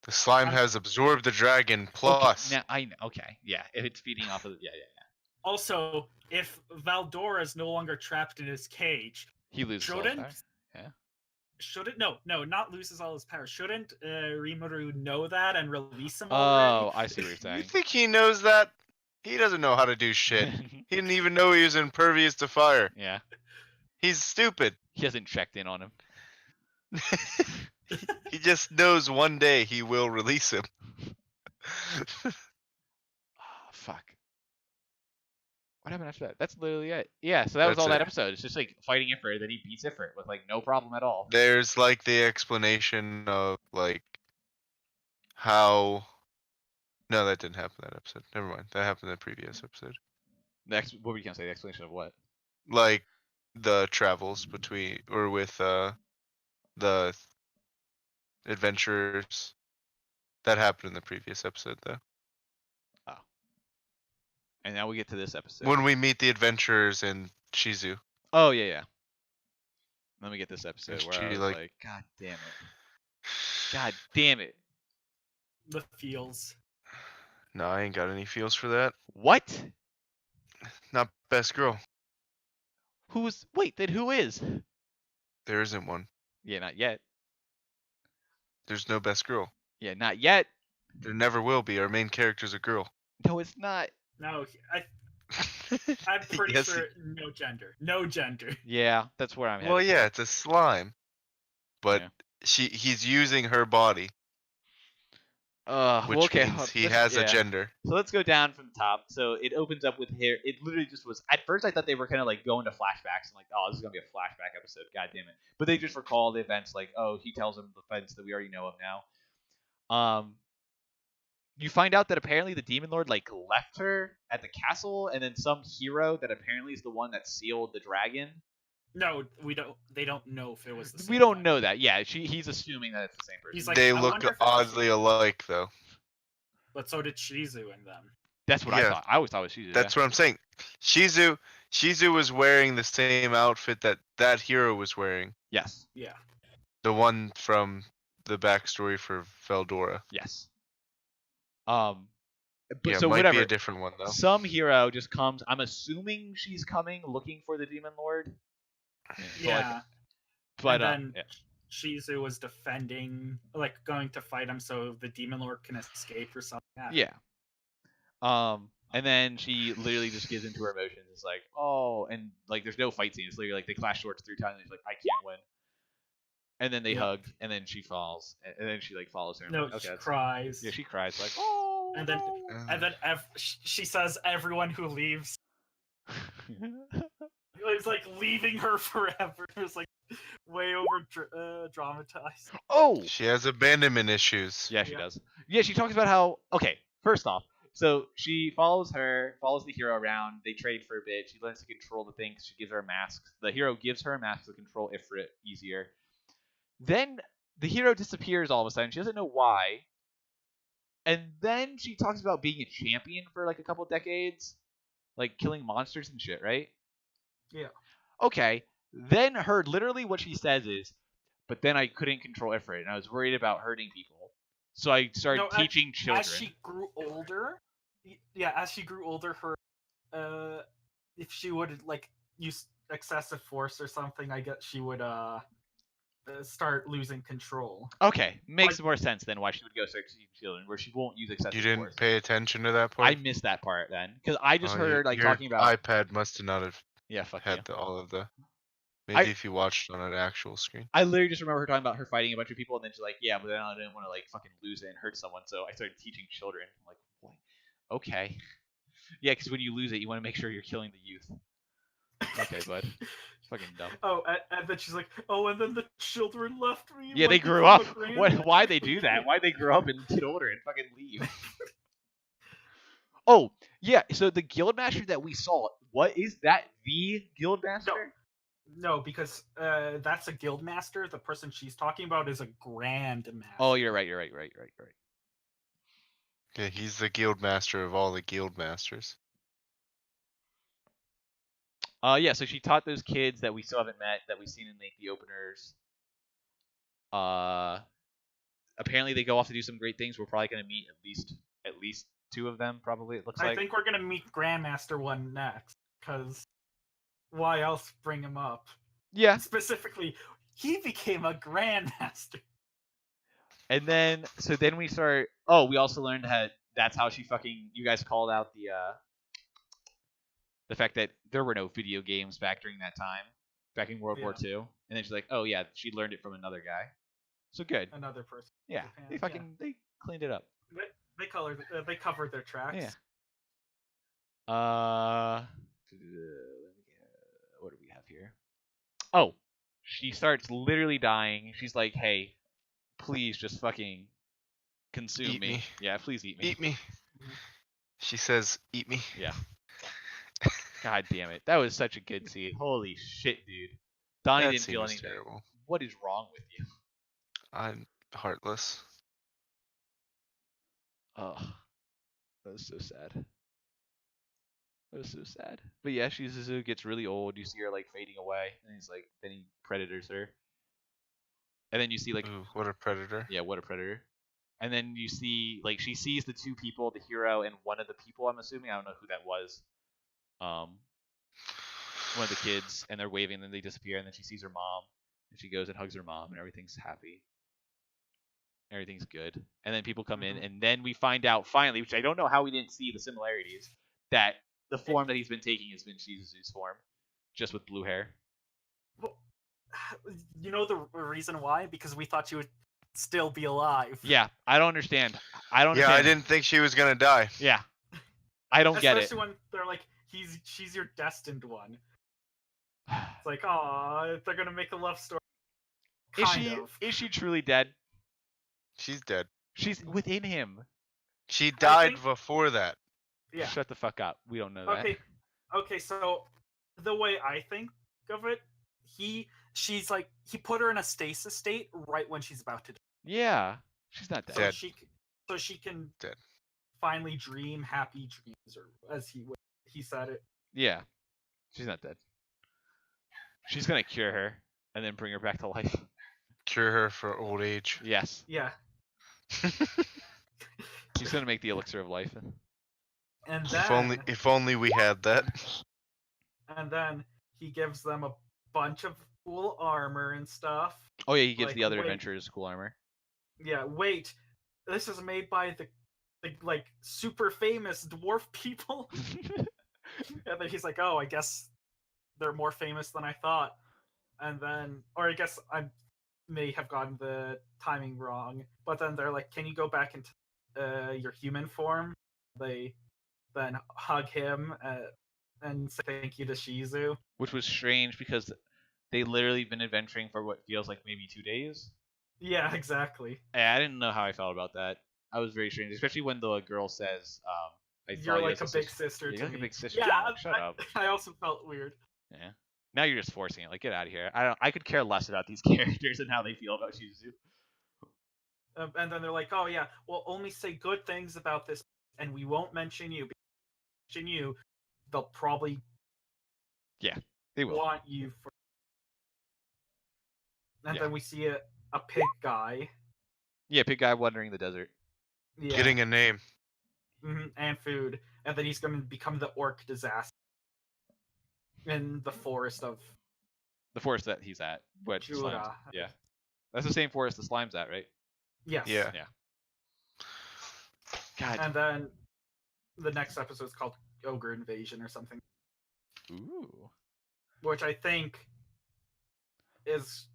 The slime has absorbed the dragon plus. Okay, now I know. Okay, yeah, if it's feeding off of yeah. Also, if Valdora is no longer trapped in his cage, He loses all his shouldn't power. shouldn't no not loses all his power. Shouldn't Rimuru know that and release him Oh, already? I see what you're You saying. think he knows that? He doesn't know how to do shit. He didn't even know he was impervious to fire. Yeah, He's stupid. he hasn't checked in on him. He just knows one day he will release him. Oh, fuck. What happened after that? That's literally it. Yeah, so that was That's all that it. episode. It's just like fighting Ifrit, then he beats Ifrit with like no problem at all. There's like the explanation of like how. No, that didn't happen in that episode. Never mind. That happened in the previous episode. What were you gonna say? The explanation of what? Like the travels between or with the adventurers. That happened in the previous episode though. And now we get to this episode. When we meet the adventurers in Shizu. Oh yeah. Let me get this episode Is where I she, was like- like, God damn it. God damn it. The feels. No, I ain't got any feels for that. What? Not best girl. Wait, then who is? There isn't one. Yeah, not yet. There's no best girl. Yeah, not yet. There never will be. Our main character's a girl. No, it's not. No, I'm pretty Yes, sure no gender. No gender. Yeah, that's where I'm headed. Well, yeah, it's a slime, but Yeah. he's using her body, which well, okay. means he let's- has yeah. a gender. So let's go down from the top. So it opens up with hair. It literally just was. At first, I thought they were kind of like going to flashbacks and like, oh, this is gonna be a flashback episode. God damn it! But they just recall the events. Like, oh, he tells them the events that we already know of now. You find out that apparently the Demon Lord like left her at the castle, and then some hero that apparently is the one that sealed the dragon. No, we don't. They don't know if it was the same We don't one. know that. Yeah, he's assuming that it's the same person. He's like, They I look wonder if it was oddly alike, though. But so did Shizu and them. That's what I Yeah. thought. I always thought it was Shizu. That's what I'm saying. Shizu was wearing the same outfit that hero was wearing. Yes. Yeah. The one from the backstory for Veldora. Yes. But Yeah, so might whatever. be a different one though. Some hero just comes. I'm assuming she's coming looking for the Demon Lord. Yeah. But and then yeah. Shizu was defending, like going to fight him so the Demon Lord can escape or something. Yeah. And then she literally just gives into her emotions. It's like, oh, and like there's no fight scene. It's literally like they clash swords 3 times. And she's like, I can't win. And then they Yep. hug, and then she falls, and then she like follows her. And I'm No, like, okay, she that's- cries. Yeah, she cries like, oh. And then- no." And then she says, "Everyone who leaves." It was like leaving her forever. It was like way over dramatized. Oh. She has abandonment issues. Yeah, she Yeah. does. Yeah, she talks about how. Okay, first off, so she follows the hero around. They trade for a bit. She learns to control the thing. She gives her a mask. The hero gives her a mask to control Ifrit easier. Then the hero disappears all of a sudden. She doesn't know why. And then she talks about being a champion for like a couple decades, like killing monsters and shit, right? Yeah. Okay. Then literally what she says is, but then I couldn't control Ifrit, and I was worried about hurting people. So I started No, teaching children. As she grew older, her, if she would like use excessive force or something, I guess she would start losing control. Okay, makes more sense than why she would go start teaching children, where she won't use excessive You didn't force. pay attention to that I part. missed that part then, because I just Oh, heard her like your talking about. iPad must have not have Yeah, fuck had you. all of the. Maybe if you watched on an actual screen. I literally just remember her talking about her fighting a bunch of people, and then she's like, "Yeah, but then I didn't want to like fucking lose it and hurt someone, so I started teaching children." I'm like, what? Okay. Yeah, because when you lose it, you want to make sure you're killing the youth. Okay, bud. It's fucking dumb. Oh, and then she's like, "Oh, and then the children left me." Yeah, they like, grew become up. a grand-" What? Why they do that? Why they grow up and get older and fucking leave? Oh, yeah. So the Guildmaster that we saw, what is that? The Guildmaster? No, because that's a guild master. The person she's talking about is a grand master. Oh, you're right. You're right. Yeah, he's the guild master of all the guild masters. Yeah. So she taught those kids that we still haven't met, that we've seen in like the openers. Apparently they go off to do some great things. We're probably gonna meet at least 2 of them. Probably it looks I like. think we're gonna meet Grandmaster one next, because why else bring him up? Yeah. Specifically, he became a Grandmaster. And then then we start. Oh, we also learned that's how she fucking. You guys called out the fact that there were no video games back during that time, back in World War II. And then she's like, oh yeah, she learned it from another guy. So good. Another person. Yeah, Japan, they cleaned it up. They covered their tracks. Yeah. What do we have here? Oh, she starts literally dying. She's like, hey, please just fucking consume Eat me. Yeah, please eat me. Eat me. She says, "Eat me." Yeah. God damn it. That was such a good scene. Holy shit, dude. Donnie That didn't scene feel was anything. terrible. What is wrong with you? I'm heartless. Oh, that was so sad. That was so sad. But yeah, Shizuzu gets really old. You see her like fading away, and then he predators her. And then you see like, Ooh, what a predator. yeah, what a predator. And then you see like she sees the 2 people, the hero and one of the people. I'm assuming, I don't know who that was. One of the kids, and they're waving, and then they disappear, and then she sees her mom, and she goes and hugs her mom, and everything's happy. Everything's good. And then people come in, and then we find out finally, which I don't know how we didn't see the similarities, that the form that he's been taking has been Shizuzu's form, just with blue hair. Well, you know the reason why? Because we thought she would still be alive. Yeah, I don't understand. Yeah, I didn't think she was gonna die. Yeah, I don't get it. Especially when they're like, she's your destined one. It's like, oh, they're gonna make a love story. Is she truly dead? She's dead. She's within him. She died think- before that. Yeah. Shut the fuck up. We don't know that. Okay. So the way I think of it, he put her in a stasis state right when she's about to die. Yeah, she's not dead. Dead. So she can Dead. finally dream happy dreams, or as he said it. Yeah, she's not dead. She's gonna cure her and then bring her back to life. Cure her for old age. Yes, Yeah, she's gonna make the elixir of life. and If only we had that. then he gives them a bunch of cool armor and stuff. Oh yeah, he gives Like, the other wait. adventurers cool armor. Yeah, wait, this is made by the like super famous dwarf people. And then he's like, oh, I guess they're more famous than I thought. And then, or I guess I may have gotten the timing wrong, but then they're like, can you go back into your human form? They then hug him and say thank you to Shizu. Which was strange because they literally been adventuring for what feels like maybe 2 days. Yeah, exactly. Yeah, I didn't know how I felt about that. I was very strange, especially when the girl says, I You're thought you like as a big sister you're to like me. a big sister. Yeah, to me. Like, shut up. I also felt weird. Yeah. Now you're just forcing it. Like, get out of here. I could care less about these characters and how they feel about Shizu. And then they're like, oh yeah, we'll only say good things about this, and we won't mention you. Because if we mention you, they'll probably They will. want you for. And Yeah. then we see a pig guy. Yeah, big guy wandering the desert. Yeah. Getting a name. And food, and then he's going to become the orc disaster in the forest of The forest that he's at. What? Slimes. Jura. Yeah. That's the same forest the slime's at, right? Yes. Yeah. God. And then the next episode is called Ogre Invasion or something, Ooh. which I think is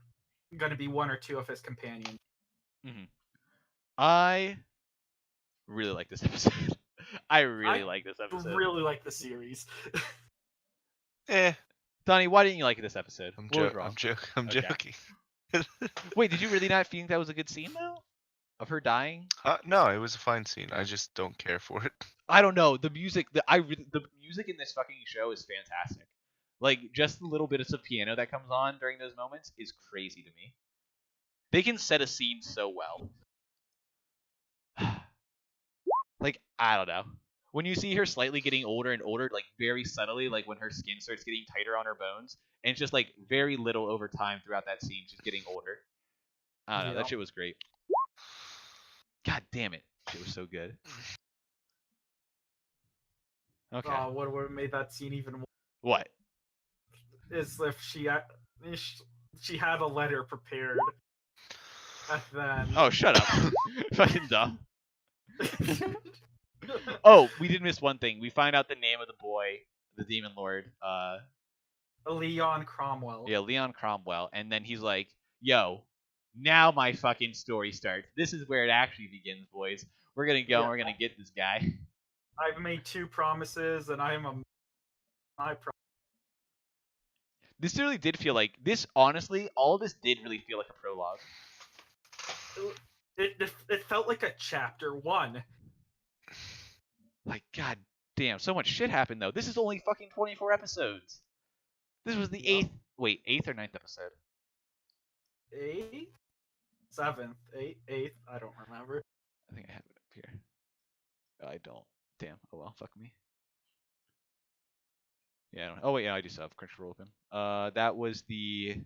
going to be one or two of his companions. I really like this episode. I really I like this episode. Really like the series. Eh, Donnie, why didn't you like this episode? I'm What was wrong? I'm Okay. joking. Wait, did you really not think that was a good scene though? Of her dying? No, it was a fine scene. I just don't care for it. I don't know. The music, the music in this fucking show is fantastic. Like just the little bits of piano that comes on during those moments is crazy to me. They can set a scene so well. Like I don't know. When you see her slightly getting older and older, like very subtly, like when her skin starts getting tighter on her bones, and it's just like very little over time throughout that scene, she's getting older. I don't know. That Yeah. shit was great. God damn it. Shit was so good. Okay. What would have made that scene even more What? is if she had a letter prepared, and then Oh, shut up. Fucking dumb. Oh, we did miss one thing. We find out the name of the boy, the demon lord. Leon Cromwell. Yeah, Leon Cromwell. And then he's like, yo, now my fucking story starts. This is where it actually begins, boys. We're gonna go and we're gonna get this guy. I've made 2 promises, and I am my promise. This really did feel like this. Honestly, all of this did really feel like a prologue. It felt like a chapter 1. Like, god damn, so much shit happened though. This is only fucking 24 episodes. This was the Yep. 8th or 9th episode. 8th, 7th, 8th. I don't remember. I think I have it up here. I don't. Damn. Oh well. Fuck me. Yeah. I don't. Oh wait. Yeah, I do still have Crunchyroll open. That was the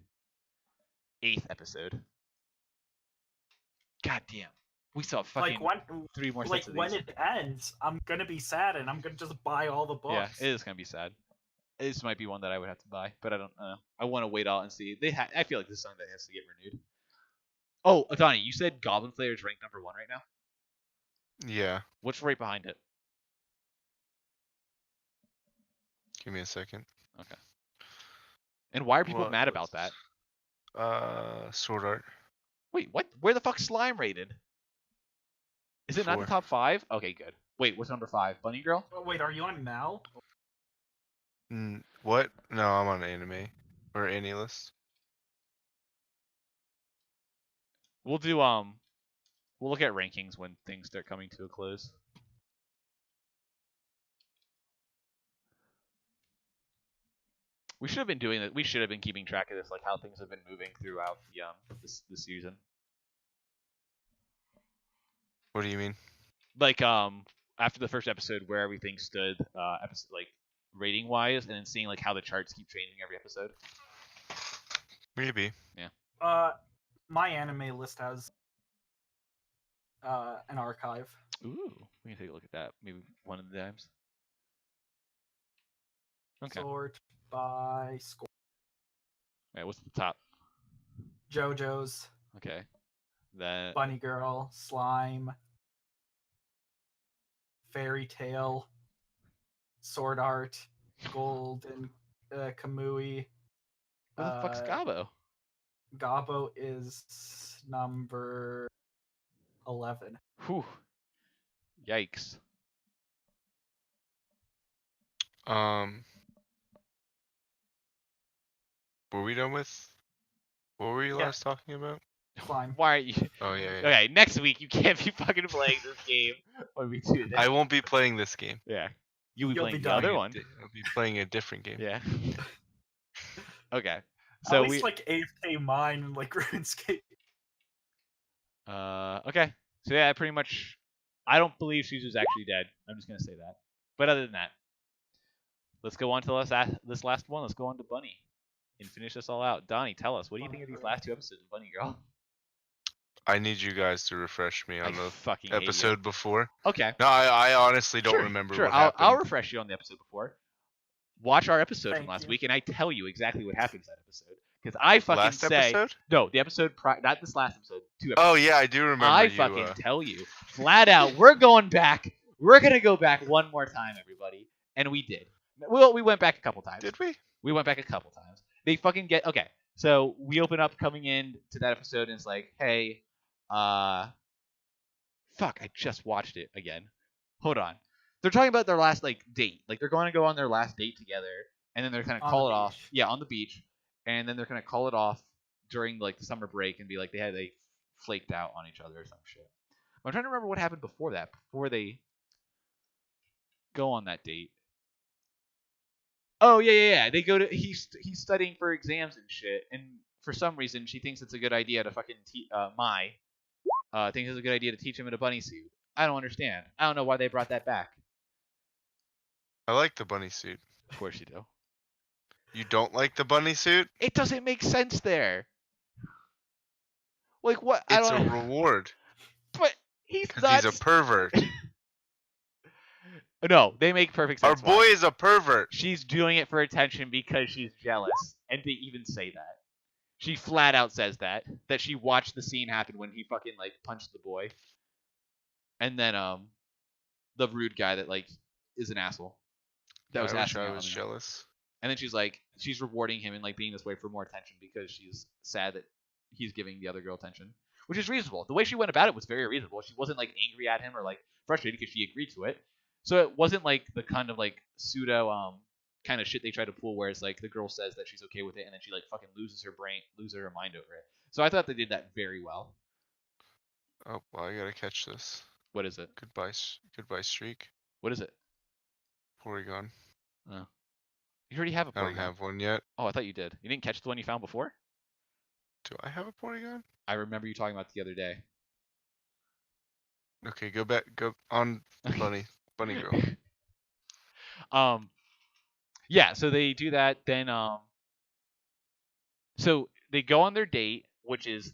8th episode. God damn. We saw fucking Like when, 3 more like sets of when these. it ends, I'm gonna be sad, and I'm gonna just buy all the Yeah, books. it is gonna be sad. This might be one that I would have to buy, but I don't know. I want to wait out and see. I feel like this is something that has to get renewed. Oh, Donnie, you said Goblin Slayer is ranked number 1 right now. Yeah. What's right behind it? Give me a second. And why are people What mad about was- that? Sword Art. Wait, what? Where the fuck's Slime rated? Is it not in the 4. top 5? Okay, good. Wait, what's number 5? Bunny Girl? Oh, wait, are you on now? What? No, I'm on anime or any list. We'll do we'll look at rankings when things start coming to a close. We should have been doing that. We should have been keeping track of this, like how things have been moving throughout the this season. What do you mean? Like after the first episode where everything stood, episode like rating wise, and then seeing like how the charts keep changing every episode. Maybe. My anime list has an archive. Ooh, we can take a look at that. Maybe one of the times. Okay. Sort by score. All right, what's at the top? JoJo's, Okay. That. Bunny Girl, Slime, Fairy Tale, Sword Art, Golden Kamui. Who the fuck's Gabo? Gabo is number 11. Whew. Yikes. Were we done with? What were you Yeah. last talking about? Slime. Why are you? Oh yeah. Okay, next week you can't be fucking playing this game when we do this. I won't be playing this game. Yeah. You'll be You'll playing be the done. other one. I'll be playing a different game. Yeah. Okay. At So least like AFK mine and like RuneScape. okay. So yeah, pretty much. I don't believe Shizu's actually dead. I'm just gonna say that. But other than that, let's go on to this last one. Let's go on to Bunny and finish this all out. Donnie, tell us, what do you think of these last 2 episodes of Bunny Girl? I need you guys to refresh me on I the fucking hate you. episode before. Okay. No, I honestly don't Sure, remember Sure, what I'll happened. refresh you on the episode before. Watch our episode from Thank last you. week, and I tell you exactly what happens that episode. Because I fucking Last say episode? no, the episode not this last episode, 2 episodes. Oh yeah, I do remember. I you, fucking tell you flat out, we're going back. We're gonna go back one more time, everybody, and we did. Well, we went back a couple times. Did we? We went back a couple times. They fucking get okay. So we open up coming in to that episode, and it's like, hey, fuck, I just watched it again. Hold on. They're talking about their last like date. Like they're going to go on their last date together, and then they're gonna On call the it off. beach. Yeah, on the beach, and then they're gonna call it off during like the summer break and be like they flaked out on each other or some shit. I'm trying to remember what happened before that. Before they go on that date. Oh yeah. They go to he's studying for exams and shit, and for some reason she thinks it's a good idea to fucking thinks it's a good idea to teach him in a bunny suit. I don't understand. I don't know why they brought that back. I like the bunny suit. Of course you do. You don't like the bunny suit? It doesn't make sense there. Like what? It's I a don't. reward But he's because not. he's a pervert. No, they make perfect Our sense. boy is a pervert. She's doing it for attention because she's jealous, and they even say that. She flat out says that she watched the scene happen when he fucking like punched the boy, and then the rude guy that like is an asshole. That was I wish asking I out was on him. jealous. And then she's rewarding him and like being this way for more attention because she's sad that he's giving the other girl attention, which is reasonable. The way she went about it was very reasonable. She wasn't like angry at him or like frustrated because she agreed to it. So it wasn't like the kind of like pseudo kind of shit they try to pull where it's like the girl says that she's okay with it and then she like fucking loses her mind over it. So I thought they did that very well. Oh, well, I gotta catch this. What is it? Goodbye streak. What is it? Porygon. You already have a I don't Porygon. have one yet. Oh, I thought you did. You didn't catch the one you found before? Do I have a Porygon? I remember you talking about it the other day. Okay, go back. Go on, bunny girl. Yeah, so they do that, then so they go on their date, which is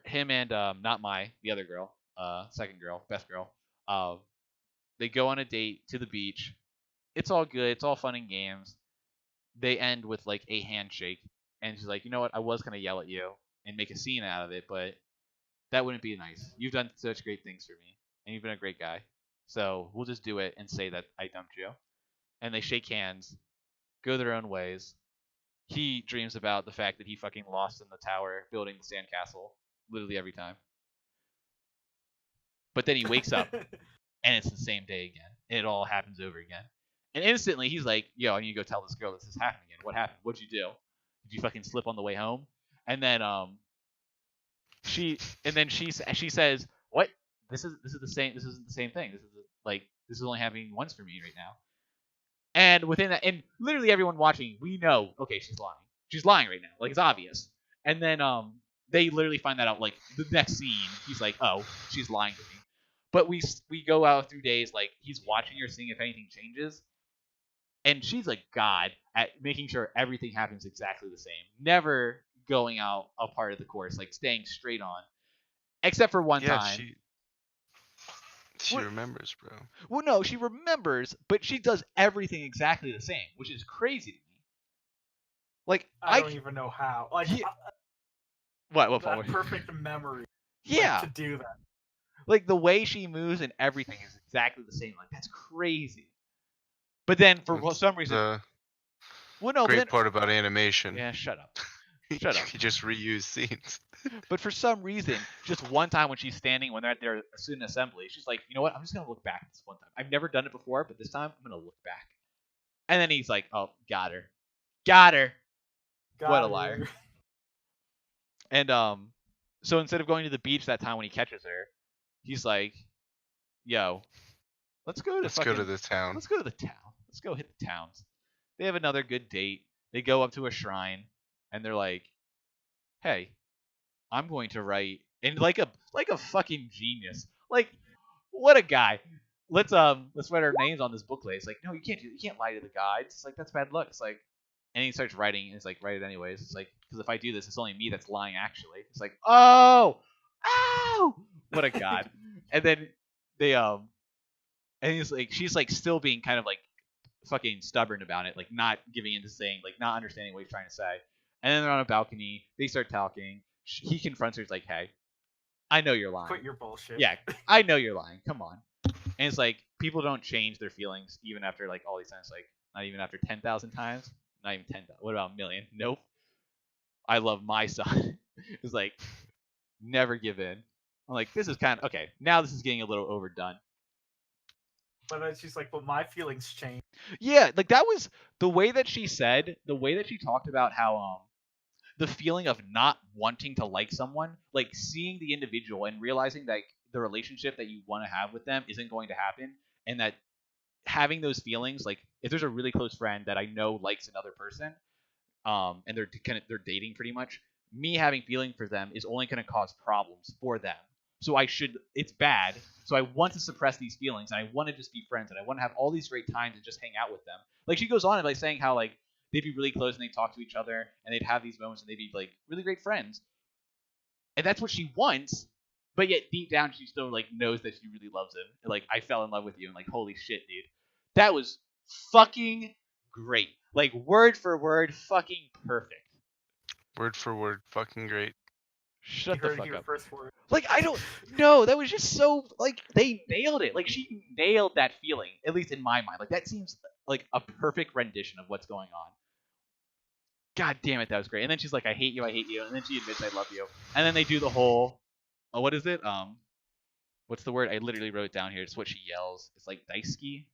him and not the other girl, second girl, best girl. They go on a date to the beach. It's all good, it's all fun and games. They end with like a handshake, and she's like, you know what, I was gonna yell at you and make a scene out of it, but that wouldn't be nice. You've done such great things for me, and you've been a great guy. So we'll just do it and say that I dumped you. And they shake hands, go their own ways. He dreams about the fact that he fucking lost in the tower building the sandcastle literally every time. But then he wakes up and it's the same day again. And it all happens over again. And instantly he's like, yo, I need to go tell this girl this is happening again. What happened? What'd you do? Did you fucking slip on the way home? And then she says, what? This isn't the same thing. This is only happening once for me right now. And within that, and literally everyone watching, we know, okay, she's lying. She's lying right now. Like, it's obvious. And then they literally find that out, like, the next scene. He's like, oh, she's lying to me. But we go out through days like he's watching her, seeing if anything changes, and she's like God at making sure everything happens exactly the same, never going out a part of the course, like staying straight on, except for one Yeah, time. she What- remembers, bro. Well, no, she remembers, but she does everything exactly the same, which is crazy to me. Like I don't even know how. Like Yeah. What that Paul? perfect memory. Yeah, Like, to do that. like the way she moves and everything is exactly the same. Like that's crazy. But then for That's some reason, The well, no, but great then, part about animation. yeah, shut up. Shut up. You just reuse scenes. But for some reason, just one time when she's standing, when they're at their student assembly, she's like, you know what? I'm just gonna look back this one time. I've never done it before, but this time I'm gonna look back. And then he's like, oh, got her. What a liar. Got her. And so instead of going to the beach that time when he catches her, he's like, yo, let's go to Let's go to the town. Let's go to the town. Let's go hit the towns. They have another good date. They go up to a shrine, and they're like, "Hey, I'm going to write." And like a fucking genius. Like, what a guy. Let's write our names on this booklet. It's like, no, you can't do. You can't lie to the guides. It's like that's bad luck. It's like, and he starts writing, and it's like, write it anyways. It's like, because if I do this, it's only me that's lying actually. It's like, oh, what a god. And then they and he's like, she's like still being kind of like fucking stubborn about it, like not giving in to saying, like not understanding what he's trying to say. And then they're on a balcony. They start talking. He confronts her. He's like, "Hey, I know you're lying. Quit your bullshit. Yeah, I know you're lying. Come on." And it's like people don't change their feelings even after like all these times. Like not even after 10,000 times. Not even 10,000. What about a million? Nope. I love my son. It's like never give in. I'm like, this is kind of okay. Now this is getting a little overdone. But then she's like, but my feelings change. Yeah, like that was the way that she talked about how the feeling of not wanting to like someone, like seeing the individual and realizing that the relationship that you want to have with them isn't going to happen, and that having those feelings, like if there's a really close friend that I know likes another person, and they're dating pretty much, me having feeling for them is only going to cause problems for them. So it's bad. So I want to suppress these feelings, and I want to just be friends, and I want to have all these great times and just hang out with them. Like she goes on and like saying how like they'd be really close and they'd talk to each other and they'd have these moments and they'd be like really great friends. And that's what she wants, but yet deep down she still like knows that she really loves him. And, like I fell in love with you, and like holy shit, dude. That was fucking great. Like word for word, fucking perfect. Word for word, fucking great. Shut You the heard it fuck here up. first word. Like I don't know, that was just so like they nailed it. Like she nailed that feeling, at least in my mind. Like that seems like a perfect rendition of what's going on. God damn it, that was great. And then she's like, I hate you, and then she admits I love you. And then they do the whole what is it? What's the word? I literally wrote it down here. It's what she yells. It's like Daisuke.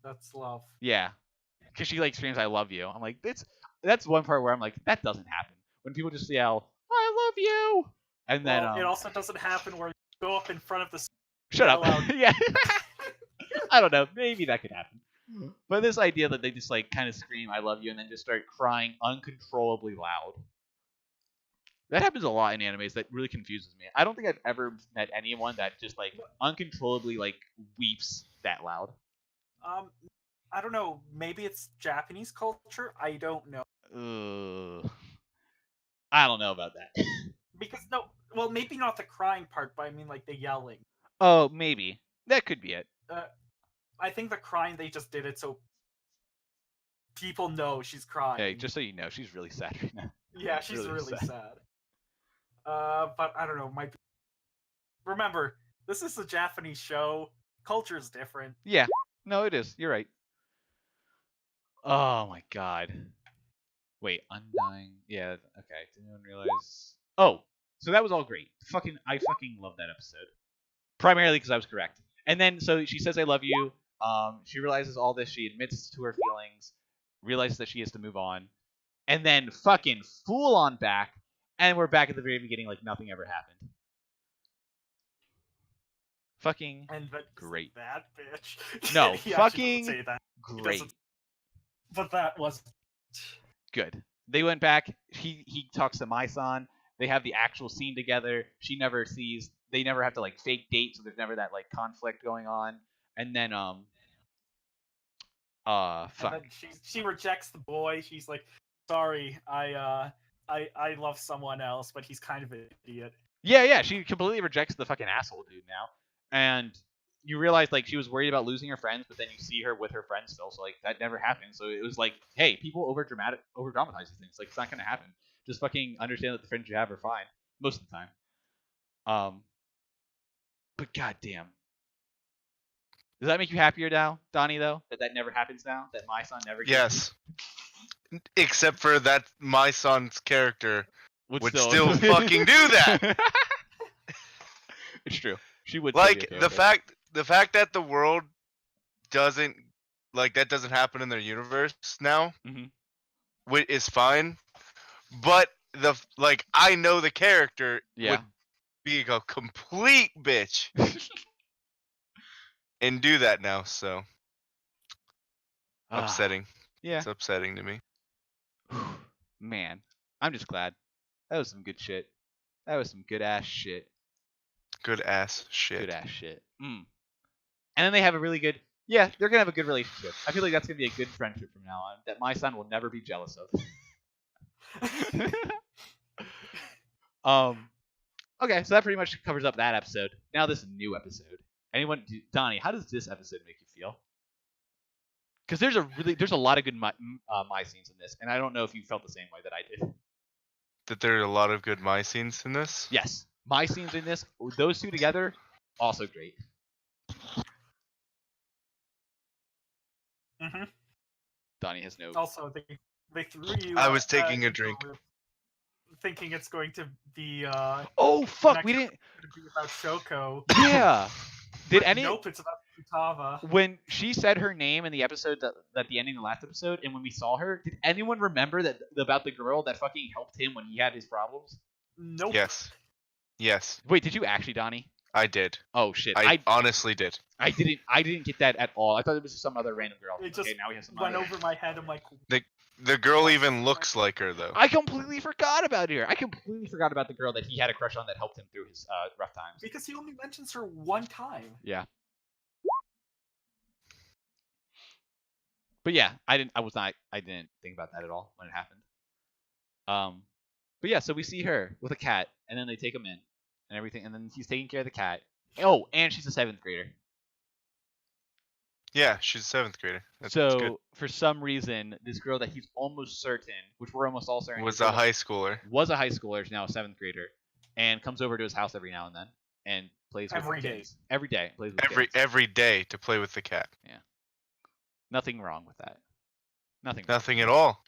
That's love. Yeah. Because she like screams I love you. I'm like, that's one part where I'm like, that doesn't happen. When people just yell, I love you. And then Well, it also doesn't happen where you go up in front of the. shut up. loud. Yeah. I don't know. Maybe that could happen. But this idea that they just like kind of scream I love you and then just start crying uncontrollably loud. That happens a lot in animes. That really confuses me. I don't think I've ever met anyone that just like uncontrollably like weeps that loud. I don't know. Maybe it's Japanese culture. I don't know. I don't know about that. Because no, well, maybe not the crying part, but I mean like the yelling. Oh, maybe. That could be it. I think the crying, they just did it so people know she's crying. Hey, just so you know, she's really sad right now. Yeah, she's really sad. But I don't know. Might be... Remember, this is a Japanese show. Culture is different. Yeah. No, it is. You're right. Oh my god. Wait, Undying. Yeah, okay. Didn't even realize. Oh, so that was all great. I fucking love that episode. Primarily because I was correct. And then, so she says, I love you. She realizes all this. She admits to her feelings. Realizes that she has to move on. And then fucking full on back. And we're back at the very beginning like nothing ever happened. Fucking And great. That bitch. No, He actually fucking doesn't say that. He great. doesn't- But that was Good. They went back. He talks to Mai-san, They have the actual scene together. She never sees. They never have to like fake date, so there's never that like conflict going on. And then And fuck. then she rejects the boy. She's like, "Sorry, I love someone else, but he's kind of an idiot." Yeah. She completely rejects the fucking asshole dude now, and you realize like she was worried about losing her friends, but then you see her with her friends still, so like that never happened. So it was like, hey, people over dramatize these things. Like it's not gonna happen. Just fucking understand that the friends you have are fine most of the time. But goddamn, does that make you happier now, Donnie? Though that never happens now. That my son never. Yes. Except for that my son's character would still fucking do that. It's true. She would. Still be Like okay the with it. fact that the world doesn't like that doesn't happen in their universe now Mhm. is fine. But I know the character Yeah. would be a complete bitch and do that now, so Ah, upsetting. yeah. It's upsetting to me. Man, I'm just glad. That was some good shit. That was some good ass shit. Good ass shit. Good ass shit. And then they have a really good. Yeah, they're gonna have a good relationship. I feel like that's gonna be a good friendship from now on. That my son will never be jealous of. Okay, so that pretty much covers up that episode. Now this new episode. Donnie, how does this episode make you feel? Because there's a lot of good my scenes in this, and I don't know if you felt the same way that I did. That there are a lot of good my scenes in this. Yes, my scenes in this, those two together, also great. Mm-hmm. Donnie has no. Also, they threw you. I was taking a drink. Thinking it's going to be. Oh fuck, next we didn't. Going to be about Shoko. Yeah. Did any? Nope, it's about Futaba. When she said her name in the episode that the ending of the last episode, and when we saw her, did anyone remember that about the girl that fucking helped him when he had his problems? Nope. Yes. Wait, did you actually, Donnie? I did. Oh shit, I honestly did. I didn't get that at all. I thought it was just some other random girl. It just okay, now we have some went other. over my head. I'm like, The girl even looks like her though. I completely forgot about her. I completely forgot about the girl that he had a crush on that helped him through his rough times. because he only mentions her one time. Yeah. But yeah, I didn't think about that at all when it happened. But yeah, so we see her with a cat, and then they take him in and everything, and then he's taking care of the cat. Oh, and she's a 7th grader. Yeah, she's a 7th grader. That's So good. for some reason, this girl that he's almost certain, which we're almost all certain, Was a high schooler. was a high schooler, is now a 7th grader, and comes over to his house every now and then and plays with Every the day. kids. Every day plays with the kids. Every day to play with the cat. Nothing wrong with that. Nothing. Nothing at all.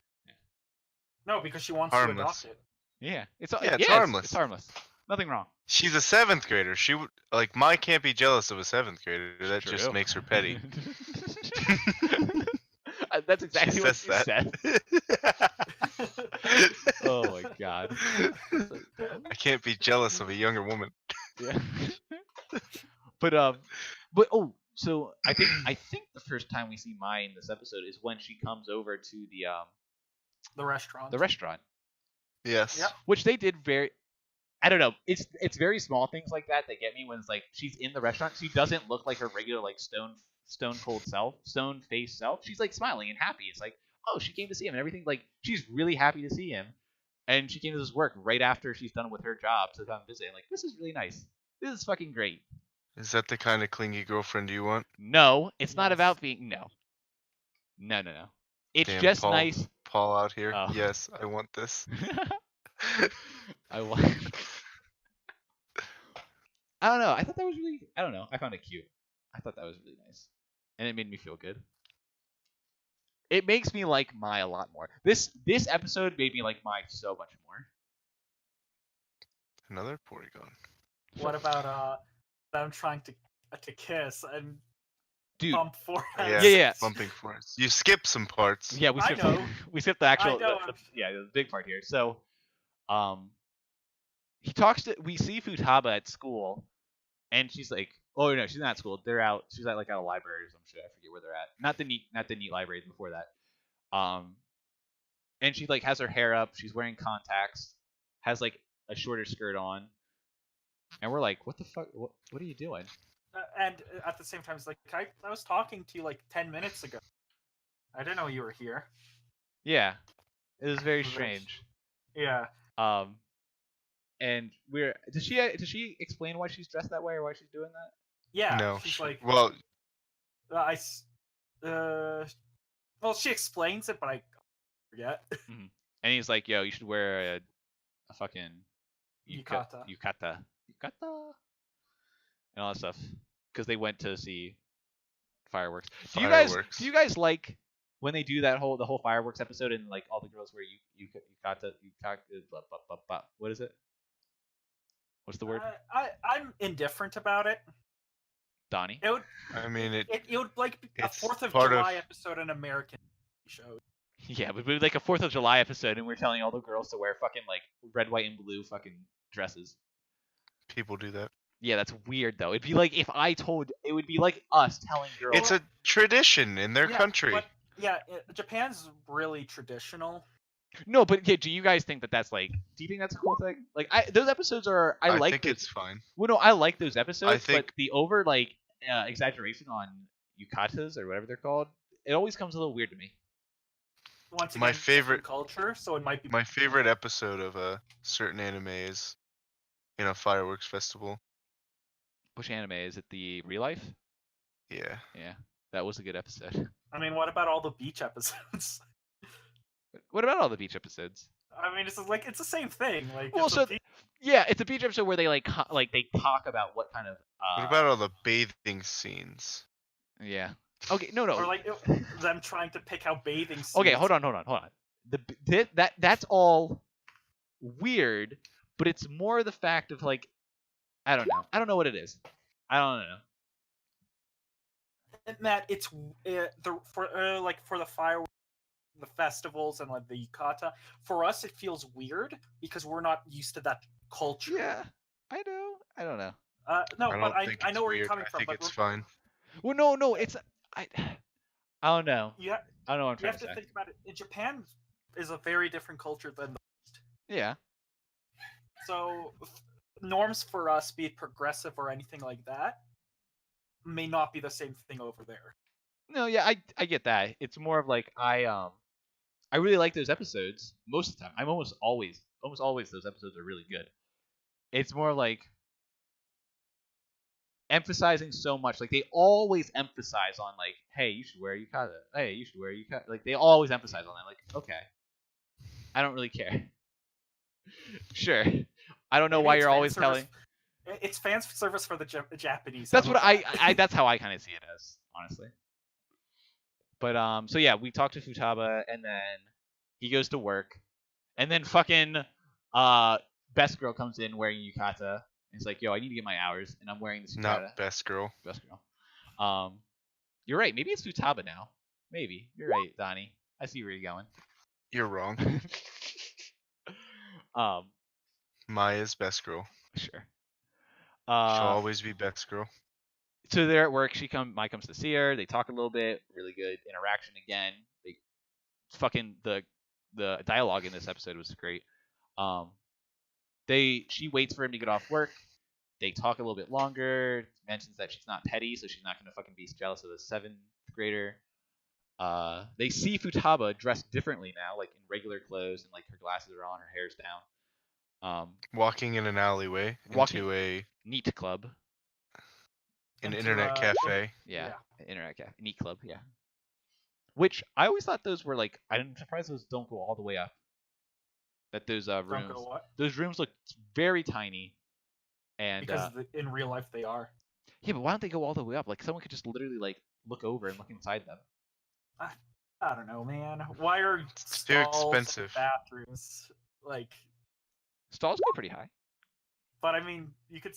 No, because she wants Harmless. to adopt it. Yeah, it's harmless. It's harmless. Nothing wrong. She's a 7th grader. She would Mai can't be jealous of a 7th grader. That just True. makes her petty. That's exactly She what says she that. said. Oh my god. I can't be jealous of a younger woman. Yeah. but so I think the first time we see Mai in this episode is when she comes over to The restaurant. the restaurant, Yes. Yep. which they did very. I don't know. It's very small things like that get me when it's like she's in the restaurant. She doesn't look like her regular like stone cold self, stone face self. She's like smiling and happy. It's like, oh, she came to see him and everything. Like she's really happy to see him, and she came to this work right after she's done with her job to come visit. Like this is really nice. This is fucking great. Is that the kind of clingy girlfriend you want? No, it's not Yes. about being no. It's Damn, just Paul. nice. Paul out here. Oh. Yes, I want this. I want. I don't know. I thought that was really. I don't know. I found it cute. I thought that was really nice, and it made me feel good. It makes me like Mai a lot more. This episode made me like Mai so much more. Another Porygon. What about them trying to kiss and Dude. bump foreheads? Yeah. Bumping for us. You skip some parts. Yeah, we I skipped. know. We skipped the actual. I know. The big part here. So, he talks to. We see Futaba at school, and she's like, "Oh no, she's not at school. They're out. She's at a library or some shit. I forget where they're at. Not the neat library before that. And she like has her hair up. She's wearing contacts. Has like a shorter skirt on, and we're like, what the fuck? What are you doing? And at the same time, it's like I was talking to you like 10 minutes ago. I didn't know you were here. Yeah, it was very Very- strange. Yeah. And does she explain why she's dressed that way or why she's doing that? Yeah. No. She's like, well, well, she explains it, but I forget. And he's like, yo, you should wear a fucking Yukata. yukata, and all that stuff, because they went to see fireworks. Do you guys like when they do the whole fireworks episode and like all the girls wear yukata, blah, blah, blah, blah. What is it? What's the word? I'm indifferent about it. Donnie? It would I mean, it would like a it's 4th of part of- July episode in American show. Yeah, but like a 4th of July episode, and we're telling all the girls to wear fucking like red, white, and blue fucking dresses. people do that. Yeah, that's weird though. It'd be like if I told. It would be like us telling girls. It's a tradition in their Yeah, country. But yeah, Japan's really traditional. No, but yeah, do you guys think that that's like? Do you think that's a cool thing? Like, those episodes are. I like. think those, it's fine. Well, no, I like those episodes, think- but the over like exaggeration on yukatas or whatever they're called, it always comes a little weird to me. Once again, My different favorite- culture, so it might be My favorite episode of a certain anime is in a fireworks festival. Which anime is it? The real life? Yeah. Yeah, that was a good episode. I mean, what about all the beach episodes? What about all the beach episodes? I mean, it's the same thing. Like, Well, it's a so beach- yeah, it's a beach episode where they like they talk about what kind of. What about all the bathing scenes? Yeah. Okay. No. or like them trying to pick out bathing suits. Okay. Hold on. That's all weird, but it's more the fact of like, I don't know. I don't know what it is. I don't know. Matt, it's for the fireworks, the festivals, and like the yukata. For us, it feels weird because we're not used to that culture. Yeah, I know. I don't know. No, I but don't think I it's know where you're weird. coming I from. think But it's fine. Well, no. It's I don't know. Yeah, I don't know what you I'm have trying to to say. think about it. In Japan is a very different culture than Yeah. so norms for us, be it progressive or anything like that, may not be the same thing over there. No, yeah, I get that. It's more of like I really like those episodes most of the time. I'm almost always those episodes are really good. It's more like emphasizing so much. Like they always emphasize on like, hey, you should wear yukata. Hey, you should wear yukata. Like they always emphasize on that. Like, okay, I don't really care. Sure, I don't know Maybe why it's you're fan always service- telling. It's fan service for the Japanese. That's how what about that? that's how I kind of see it as, honestly. But so yeah, we talked to Futaba, and then he goes to work, and then fucking best girl comes in wearing yukata, and he's like, "Yo, I need to get my hours," and I'm wearing this yukata. Not best girl. Best girl. You're right. Maybe it's Futaba now. Maybe you're right, Donnie. I see where you're going. You're wrong. Maya's best girl. Sure. She'll always be best girl. So they're at work. Mai comes to see her. They talk a little bit. Really good interaction again. They fucking the dialogue in this episode was great. She waits for him to get off work. They talk a little bit longer. Mentions that she's not petty, so she's not gonna fucking be jealous of the 7th grader. They see Futaba dressed differently now, like in regular clothes, and like her glasses are on, her hair's down. Walking in an alleyway into a Neat club. an Into, internet cafe. Yeah. Internet cafe. Neat club. Yeah. Which I always thought those were like. I'm surprised those don't go all the way up. That those Don't rooms. go what? Those rooms look very tiny. And Because in real life they are. yeah, but why don't they go all the way up? Like someone could just literally like look over and look inside them. I don't know, man. Why are It's too stalls and expensive. bathrooms like? Stalls go pretty high. But I mean, you could.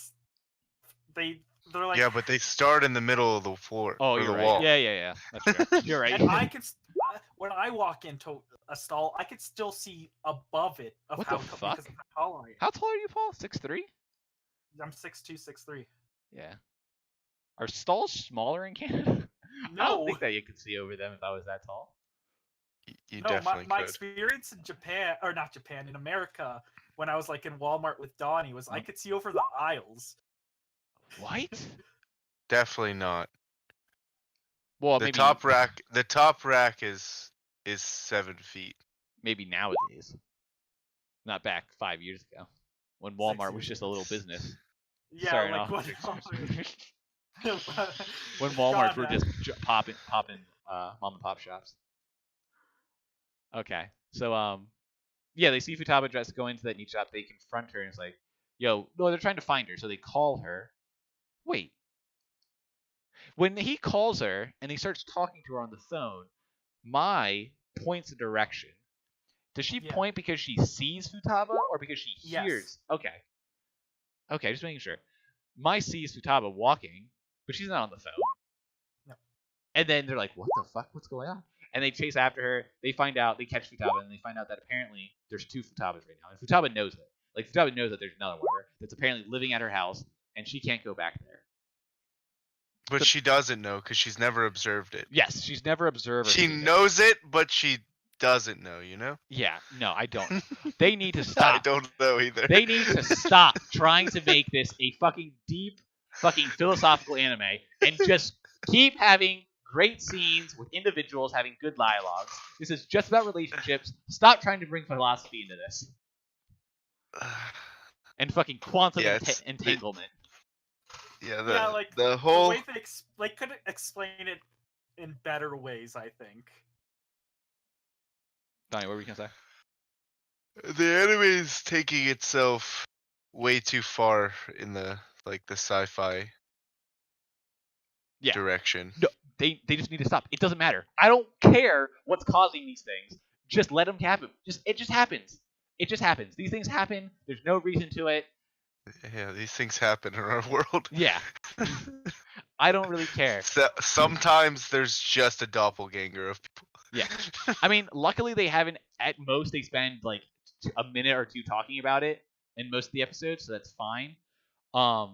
They're like. Yeah, but they start in the middle of the floor Oh, or you're the right. wall. Yeah. That's fair. You're right. And I could. When I walk into a stall, I could still see above it of What how the because fuck? of how tall I am. How tall are you, Paul? 6'3"? I'm 6'2", 6'3". Yeah. Are stalls smaller in Canada? I No, don't think that you could see over them if I was that tall. You No, my, definitely my could. experience in Japan, or not Japan, in America, when I was like in Walmart with Donnie, was I Huh? could see over the aisles. What? Definitely not. Well, The maybe top rack is 7 feet. maybe nowadays, not back 5 years ago, when Walmart was years just a little business. Yeah, Starting like off. what? When Walmarts God, were just popping mom and pop shops. Okay, so yeah, they see Futaba dressed go into that niche shop. They confront her and it's like, yo, no, they're trying to find her. So they call her. Wait, when he calls her and he starts talking to her on the phone, Mai points a direction. Does she Yeah. point because she sees Futaba or because she Yes. hears? Okay. Okay, just making sure. Mai sees Futaba walking, but she's not on the phone. No. And then they're like, what the fuck? What's going on? And they chase after her. They find out, they catch Futaba, and they find out that apparently there's 2 Futabas right now. And Futaba knows it. Like, Futaba knows that there's another one that's apparently living at her house, and she can't go back there. But So- she doesn't know because she's never observed it. Yes, she's never observed. or She seen it. knows it, but she doesn't know. You know. Yeah, no, I don't. They need to I stop. don't know either. They need to stop trying to make this a fucking deep, fucking philosophical anime and just keep having great scenes with individuals having good dialogues. This is just about relationships. Stop trying to bring philosophy into this. And fucking quantum Yeah, it's- entanglement. Yeah, like the the whole way they could explain it in better ways, I think. Donnie, what were you gonna say? the anime is taking itself way too far in the sci-fi Yeah. direction. No, they just need to stop. It doesn't matter. I don't care what's causing these things. Just let them happen. It just happens. It just happens. These things happen. There's no reason to it. Yeah, these things happen in our world. Yeah. I don't really care. Sometimes there's just a doppelganger of people. Yeah. I mean, luckily they haven't. At most, they spend like a minute or 2 talking about it in most of the episodes, so that's fine. Like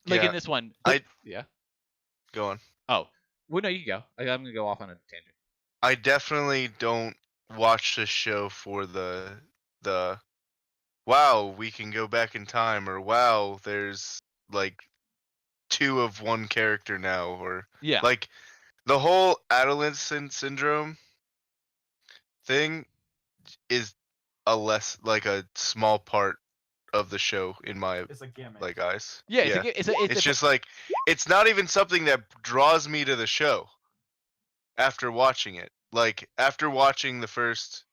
Yeah, in this one, yeah. Go on. Oh, well, no, you go. I'm gonna go off on a tangent. I definitely don't watch this show for the wow, we can go back in time, or wow, there's like 2 of one character now, or Yeah. like the whole adolescent syndrome thing is a small part of the show in my It's a gimmick. eyes. Yeah. Yeah. It's It's just like it's not even something that draws me to the show after watching it. Like after watching the first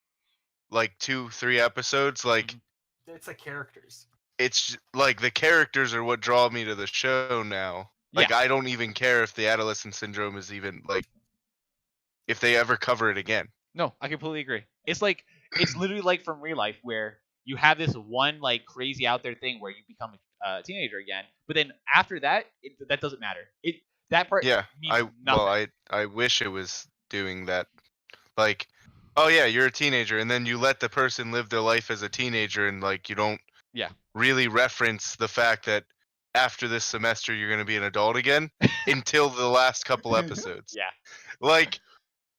2-3 episodes, like It's the characters. it's like the characters are what draw me to the show now. Like Yeah. I don't even care if the adolescent syndrome is even if they ever cover it again. No, I completely agree. It's like it's literally like from real life where you have this one like crazy out there thing where you become a teenager again, but then after that, that doesn't matter. That part Yeah, means nothing. I wish it was doing that. Like, oh yeah, you're a teenager, and then you let the person live their life as a teenager, and you don't really reference the fact that after this semester you're gonna be an adult again until the last couple episodes. Yeah. Like,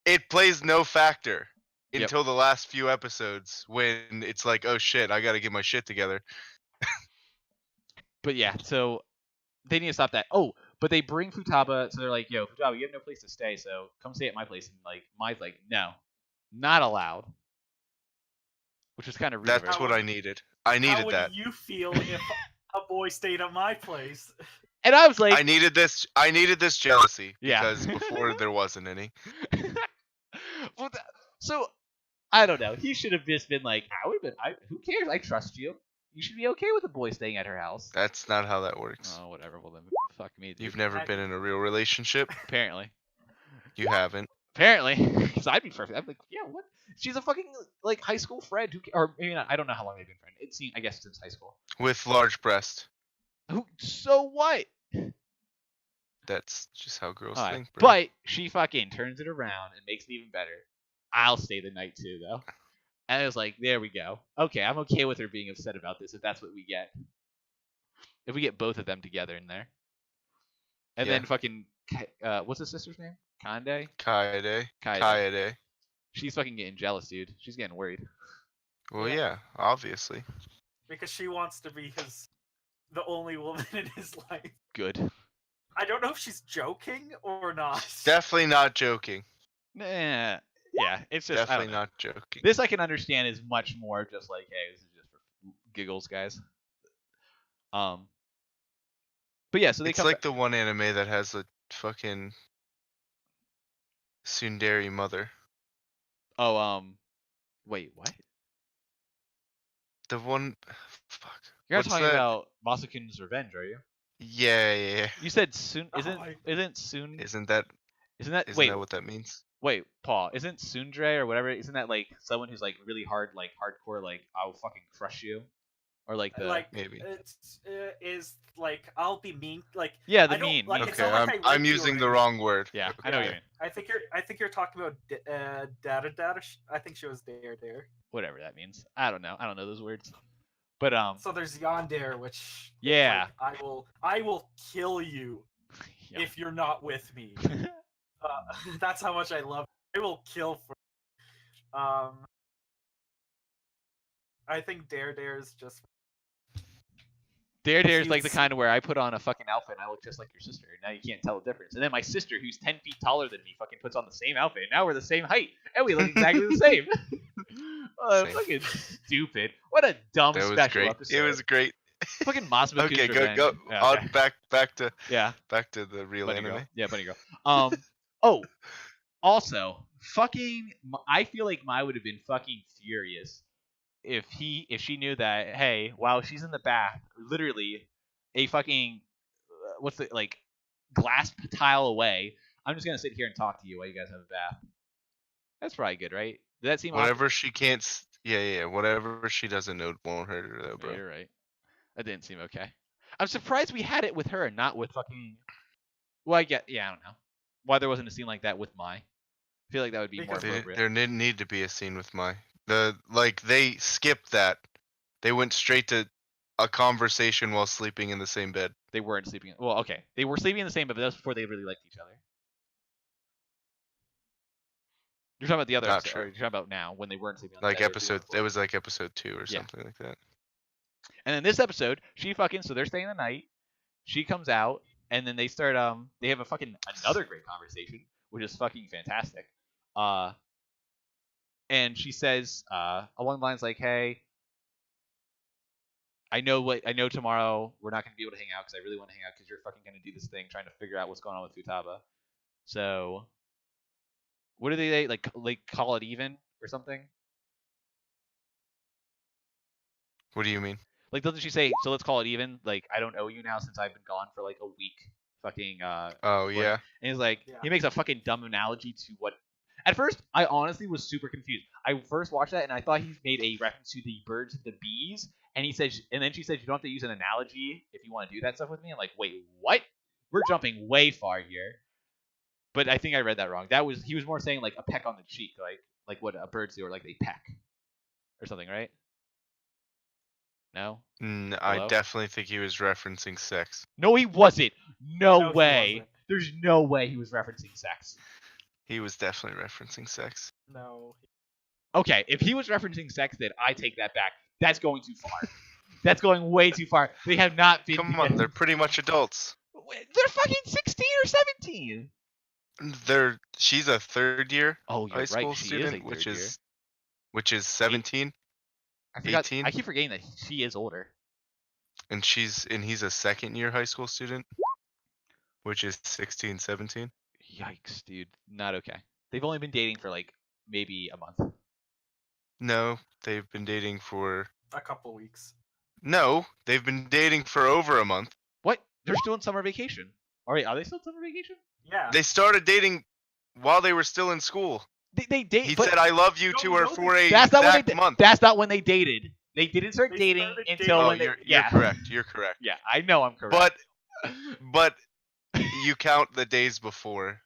it plays no factor Yep. until the last few episodes when it's like, oh shit, I gotta get my shit together. But yeah, so they need to stop that. Oh, but they bring Futaba, so they're like, yo, Futaba, you have no place to stay, so come stay at my place. And like Mai's like, no, not allowed. Which is kind of rude. of That's her. what I needed. I needed How would that. you feel if a boy stayed at my place? And I was like, I needed this jealousy Yeah. because before there wasn't any. Well, so I don't know. He should have just been like, I would have been. Who cares? I trust you. You should be okay with a boy staying at her house. That's not how that works. Oh, whatever. Well then, fuck me. Dude. You've never been in a real relationship. Apparently. You haven't. Apparently, because I'd be perfect. I'm like, yeah, what? She's a fucking like high school friend or maybe not. I don't know how long they've been friends. It seemed, I guess, since high school. With large breast. Who? So what? That's just how girls All right. think, bro. But she fucking turns it around and makes it even better. I'll stay the night too, though. And I was like, there we go. Okay, I'm okay with her being upset about this if that's what we get. If we get both of them together in there. And Yeah. then fucking, what's his sister's name? Kaede? Kaede. Kaede. Kaede. She's fucking getting jealous, dude. She's getting worried. Well, Yeah. yeah, obviously. Because she wants to be the only woman in his life. Good. I don't know if she's joking or not. Definitely not joking. Nah. Yeah, it's just I Definitely don't know. not joking. This I can understand is much more just like, hey, this is just for giggles, guys. But yeah, so they It's come. like the one anime that has a fucking tsundere mother. Oh, wait, what? The one, fuck. You're not What's talking that? about Masakun's Revenge, are you? Yeah. You said soon. Oh, Isn't soon? Isn't that Wait, that what that means? wait, Paul. Isn't Sundre or whatever? Isn't that like someone who's like really hard, like hardcore, like I'll fucking crush you, or like the like Maybe. it's is like I'll be mean. Like yeah, the I don't mean. like. mean. It's Okay, not like I'm rape you using or the anything. wrong word. Yeah, I know what you Yeah. mean. I think you're talking about Data. I think she was there. Whatever that means. I don't know. I don't know those words. But So there's Yandere, which is Yeah. like, I will kill you yeah. if you're not with me. That's how much I love. I will kill for. I think Dare is just. Dare's like the She's- kind of where I put on a fucking outfit and I look just like your sister. Now you can't tell the difference. And then my sister, who's 10 feet taller than me, fucking puts on the same outfit. Now we're the same height and we look exactly the same. Same. Fucking stupid. What a dumb That was special great. episode. It was great. fucking Masamuku's Okay, Revenge. go Yeah, on okay. back to Yeah, the real Bunny anime. Girl. Yeah, Bunny Girl. Oh, also, fucking, I feel like Mai would have been fucking furious if she knew that, hey, while she's in the bath, literally a fucking what's the like glass tile away, I'm just gonna sit here and talk to you while you guys have a bath. That's probably good, right? Did that seem Whatever she can't. Yeah. Whatever she doesn't know won't hurt her though, awkward? bro. You're right. That didn't seem okay. I'm surprised we had it with her and not with fucking. Well, I don't know why there wasn't a scene like that with Mai. I feel like that would be more Because appropriate. There didn't need to be a scene with Mai. They skipped that. They went straight to a conversation while sleeping in the same bed. They weren't sleeping. Well, okay, they were sleeping in the same bed, but that was before they really liked each other. You're talking about the other Not episode, true. or you're talking about now when they weren't sleeping on the Like bed, they were doing episode, it it was like episode 2 or Yeah. something like that. And then this episode, she fucking so they're staying the night. She comes out, and then they start they have a fucking another great conversation, which is fucking fantastic. And she says along the lines like, "Hey, I know tomorrow we're not gonna be able to hang out because I really want to hang out because you're fucking gonna do this thing trying to figure out what's going on with Futaba. So what do they like call it even or something? What do you mean? Like, doesn't she say, so let's call it even? Like, I don't owe you now since I've been gone for like a week. Fucking. Oh work." yeah. And he's like, Yeah. he makes a fucking dumb analogy to what. At first, I honestly was super confused. I first watched that and I thought he made a reference to the birds and the bees. And he says, and then she said, you don't have to use an analogy if you want to do that stuff with me. I'm like, wait, what? We're jumping way far here. But I think I read that wrong. He was more saying like a peck on the cheek, like what birds do, or like they peck, or something, right? No. I Hello? definitely think he was referencing sex. No, he wasn't. No No, he way. wasn't. There's no way he was referencing sex. He was definitely referencing sex. No. Okay, if he was referencing sex, then I take that back. That's going too far. That's going way too far. They have not been. Come on, they're pretty much adults. They're fucking 16 or 17. She's a third year Oh, you're high school right. She student, is a which third year. is 17, I forgot. 18? I keep forgetting that she is older. and he's a second year high school student, which is 16, 17. Yikes, dude. Not okay. They've only been dating for like maybe a month. No, they've been dating for A couple weeks. over a month. What? They're still in summer vacation. All right, are they still in summer vacation? Yeah. They started dating while they were still in school. They date. He but said, "I love you" to No, her no, for a that's not when exact they. month. That's not when they dated. They didn't start They dating started until dating- when they. you're yeah. correct. You're correct. Yeah, I know I'm correct. But you count the days before.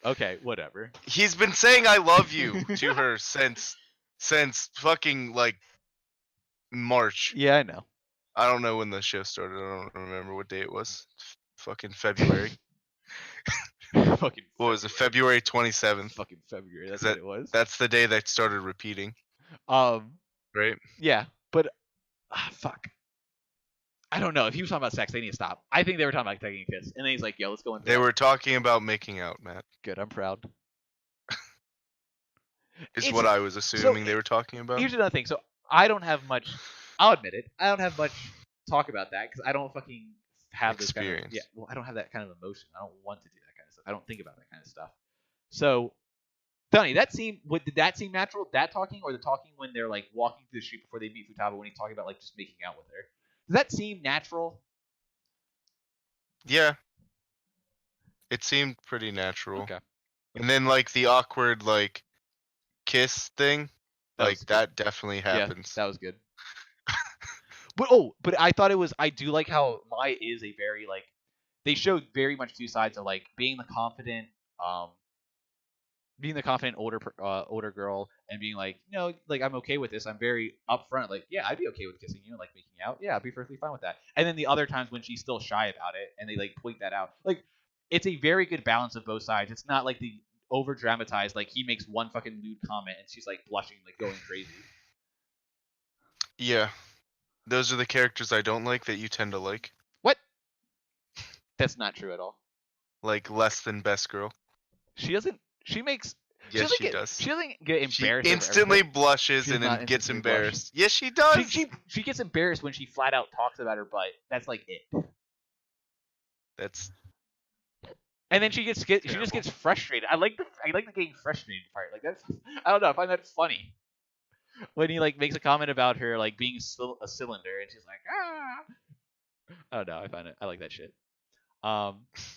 Okay, whatever. He's been saying "I love you" to her since fucking like March. Yeah, I know. I don't know when the show started. I don't remember what day it was. Fucking February. Fucking. What was it? February. February 27th. Fucking February. That's That- what it was. That's the day that started repeating, Um. right? Yeah, but fuck. I don't know if he was talking about sex. They need to stop. I think they were talking about taking a kiss, and then he's like, "Yo, let's go in." for They that." were talking about making out, Matt. Good. I'm proud. Is It's- what I was assuming they were talking about. Here's another thing. So I don't have much. I'll admit it. I don't have much talk about that because I don't fucking have this kind of. Experience. Yeah. Well, I don't have that kind of emotion. I don't want to do that kind of stuff. I don't think about that kind of stuff. So, Tony, did that seem natural? That talking or the talking when they're like walking through the street before they meet Futaba when he's talking about like just making out with her? Does that seem natural? Yeah. It seemed pretty natural. Okay. And then like the awkward like kiss thing, That like was good. that definitely happens. Yeah, that was good. but I thought it was. I do like how Mai is a very like. They showed very much two sides of like being the confident older girl and being like, like I'm okay with this. I'm very upfront. Like, yeah, I'd be okay with kissing you, like making out. Yeah, I'd be perfectly fine with that. And then the other times when she's still shy about it, and they like point that out. Like, it's a very good balance of both sides. It's not like the over dramatized. Like he makes one fucking lewd comment and she's like blushing, like going crazy. Yeah. Those are the characters I don't like that you tend to like. What? That's not true at all. Like less than best girl. She doesn't. She makes. Yes, doesn't she get, does. She doesn't get She embarrassed. over instantly everything. blushes She's and not then gets instantly blushing. embarrassed. Yes, she does. She gets embarrassed when she flat out talks about her butt. That's like it. That's And then she just Terrible. gets frustrated. I like the getting frustrated part. Like that's I don't know. I find that funny. When he like makes a comment about her like being a cylinder and she's like I don't know. I like that shit.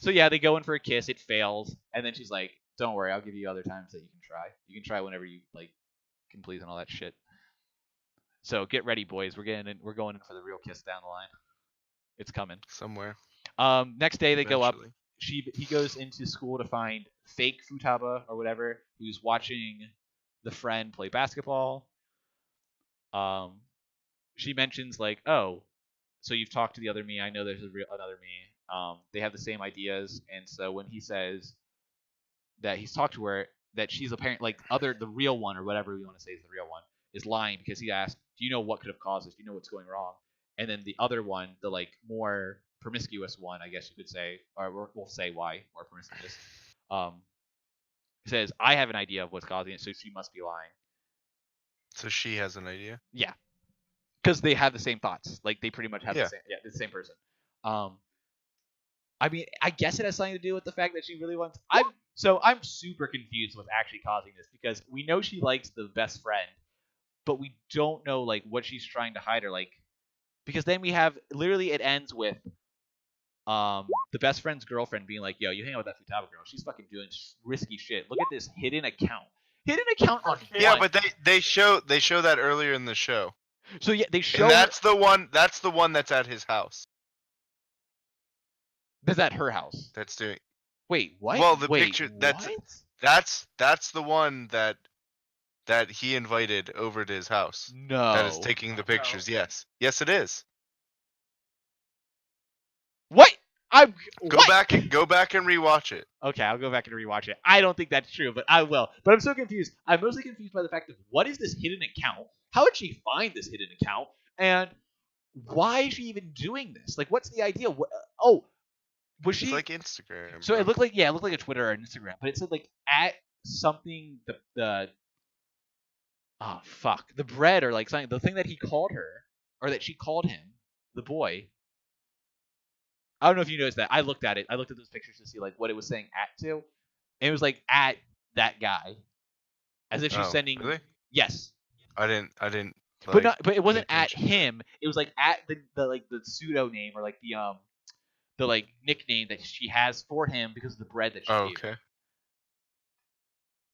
So yeah, they go in for a kiss. It fails, and then she's like, "Don't worry, I'll give you other times that you can try. You can try whenever you like can please and all that shit." So get ready, boys. We're going in for the real kiss down the line. It's coming. somewhere. Next day they go up. eventually. He goes into school to find fake Futaba or whatever who's watching the friend play basketball. She mentions like, "Oh, so you've talked to the other me. I know there's another me. They have the same ideas." And so when he says that he's talked to her, that she's apparently like the real one or whatever we want to say is the real one is lying because he asked, "Do you know what could have caused this? Do you know what's going wrong?" And then the other one, the like more promiscuous one, I guess you could say, or we'll say why more promiscuous, says, "I have an idea of what's causing it, so she must be lying." So she has an idea. Yeah, because they have the same thoughts. Like they pretty much have Yeah. the same person. I mean, I guess it has something to do with the fact that she really wants. I'm super confused what's actually causing this because we know she likes the best friend, but we don't know like what she's trying to hide or like because then we have literally it ends with the best friend's girlfriend being like, "Yo, you hang out with that Futaba girl. She's fucking doing risky shit. Look at this hidden account. Hidden account on Yeah, what?" but they show that earlier in the show. So yeah, they show And that's the one that's at his house. that's at her house. That's doing Wait, what? Well, the Wait, picture- what? that's the one that he invited over to his house. No. That is taking the pictures. Yes. Yes, it is. What? I'm Go back and rewatch it. Okay, I'll go back and rewatch it. I don't think that's true, but I will. But I'm so confused. I'm mostly confused by the fact of what is this hidden account? How did she find this hidden account? And why is she even doing this? Like, what's the idea? Was she? It's like Instagram. So bro. it looked like a Twitter or an Instagram, but it said like at something the oh fuck the bread or like something the thing that he called her or that she called him the boy. I don't know if you noticed that. I looked at it. I looked at those pictures to see like what it was saying at to, and it was like at that guy, as if she's Oh, sending. really? Yes, I didn't. but Like, not. But it wasn't pay at attention. him. It was like at the like the pseudo name or like the like nickname that she has for him because of the bread that she Oh, gave. okay.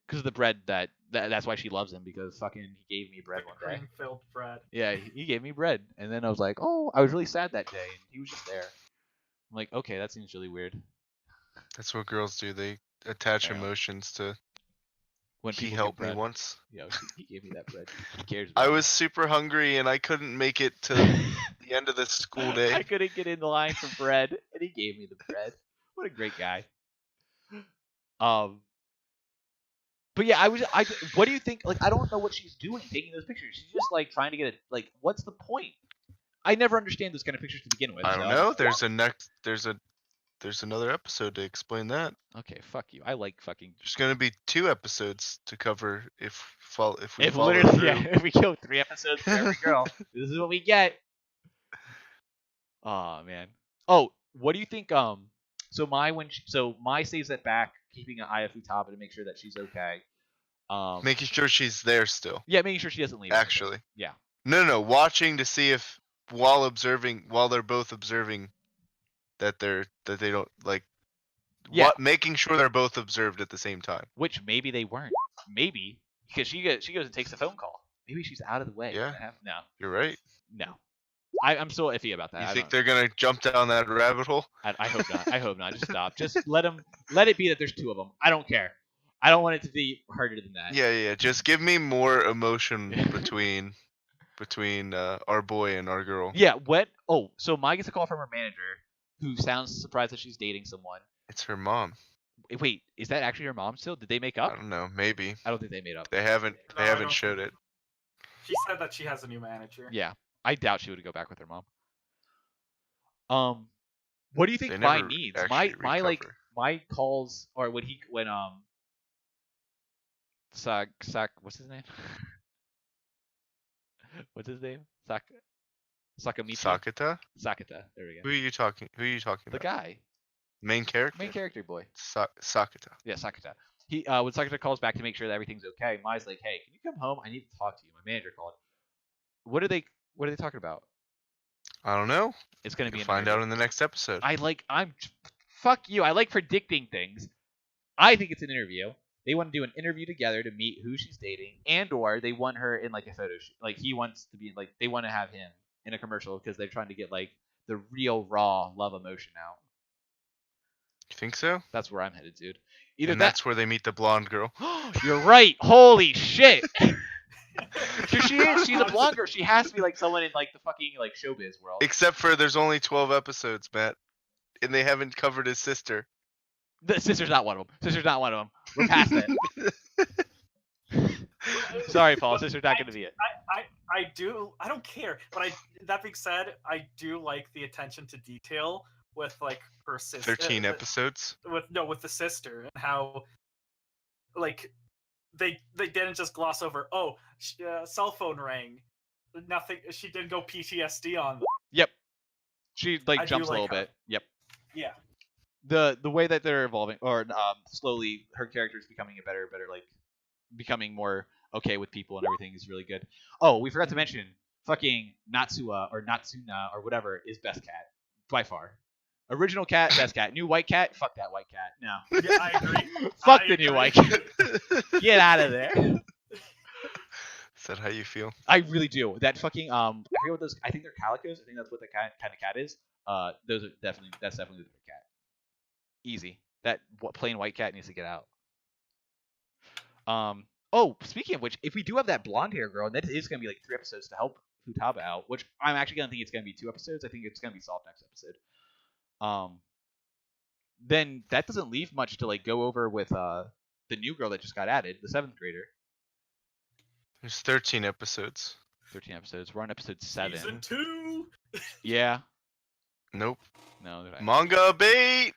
Because of the bread that's why she loves him because fucking he gave me bread one day. Cream-filled bread. Yeah, he gave me bread, and then I was like, oh, I was really sad that day, and he was just there. I'm like, okay, that seems really weird. That's what girls do. They attach Yeah. emotions to. When He people helped give me bread. once. Yeah, he gave me that bread. He cares. I about was super hungry and I couldn't make it to me. the end of the school I day. couldn't get in the line for bread, and he gave me the bread. What a great guy. But yeah, what do you think? Like, I don't know what she's doing taking those pictures. She's just like trying to get it. Like, what's the point? I never understand those kind of pictures to begin with. I don't know. There's another episode to explain that. Okay, fuck you. I like fucking. There's gonna be 2 episodes to cover if we If follow literally, through. yeah, if we kill 3 episodes for every girl, this is what we get. Oh man. Oh, what do you think? So Mai stays at back, keeping an eye on Futaba to make sure that she's okay. Making sure she's there still. Yeah, making sure she doesn't leave. Actually. Yeah. No. Watching to see if while they're both observing that they don't like. Yeah. Making sure they're both observed at the same time. Which maybe they weren't. Maybe because she goes and takes a phone call. Maybe she's out of the way. Yeah. No. You're right. No. I'm still iffy about that. You think they're gonna jump down that rabbit hole? I hope not. I hope not. Just stop. Just let it be that there's 2 of them. I don't care. I don't want it to be harder than that. Yeah. Just give me more emotion between our boy and our girl. Yeah. So Mai gets a call from her manager, who sounds surprised that she's dating someone. It's her mom. Wait, is that actually her mom still? Did they make I up? don't know. Maybe I don't think they made up. they haven't. No, I don't showed think- it. She said that she has a new manager. Yeah, I doubt she would go back with her mom. What do you think They Mai never needs? actually Mai recover. Mai calls, or when what's his name? What's his name? Sakamichi? Sakata. Sakata. There we go. Who are you talking The about? guy, Main character. main character boy. Sakata. Yeah, Sakata. When Sakata calls back to make sure that everything's okay, Mai's like, "Hey, can you come home? I need to talk to you." My manager called. What are they talking about? I don't know. It's gonna be You'll an find interview. out in the next episode. Fuck you. I like predicting things. I think it's an interview. They want to do an interview together to meet who she's dating, and/or they want her in like a photo shoot. Like he wants to be like they want to have him in a commercial because they're trying to get like the real raw love emotion out. You think so? That's where I'm headed, dude. Either And that's where they meet the blonde girl. You're right. Holy shit. Because she is. She's a blonde girl. She has to be like someone in like the fucking like showbiz world. Except for there's only 12 episodes, Matt, and they haven't covered his sister. The sister's not one of them. Sister's not one of them. We're past it. Sorry, Paul. Sister's not going to be it. I don't care. But that being said, I do like the attention to detail with like her sister. 13 episodes. With the sister and how like they didn't just gloss over. Oh, cell phone rang. Nothing. She didn't go PTSD on them. Yep. She like I do jumps a like little her. bit. Yep. Yeah. The way that they're evolving, or slowly, her character is becoming better, like becoming more okay with people and everything is really good. Oh, we forgot to mention, fucking Natsua or Natsuna or whatever is best cat by far. Original cat, best cat. New white cat, fuck that white cat. No. Yeah, I agree. Fuck I the new agree. white cat. Get out of there. Is that how you feel? I really do. That fucking I forget what those. I think they're calicos. I think that's what the kind of cat is. That's definitely the cat. Easy. That plain white cat needs to get out. Oh, speaking of which, if we do have that blonde hair girl, and that is gonna be like 3 episodes to help Futaba out, which I'm actually gonna think it's gonna be 2 episodes. I think it's gonna be solved next episode. Then that doesn't leave much to like go over with the new girl that just got added, the 7th grader. There's 13 episodes. 13 episodes. We're on episode 7. Season 2. Yeah. Nope. No, they're not. Manga bait.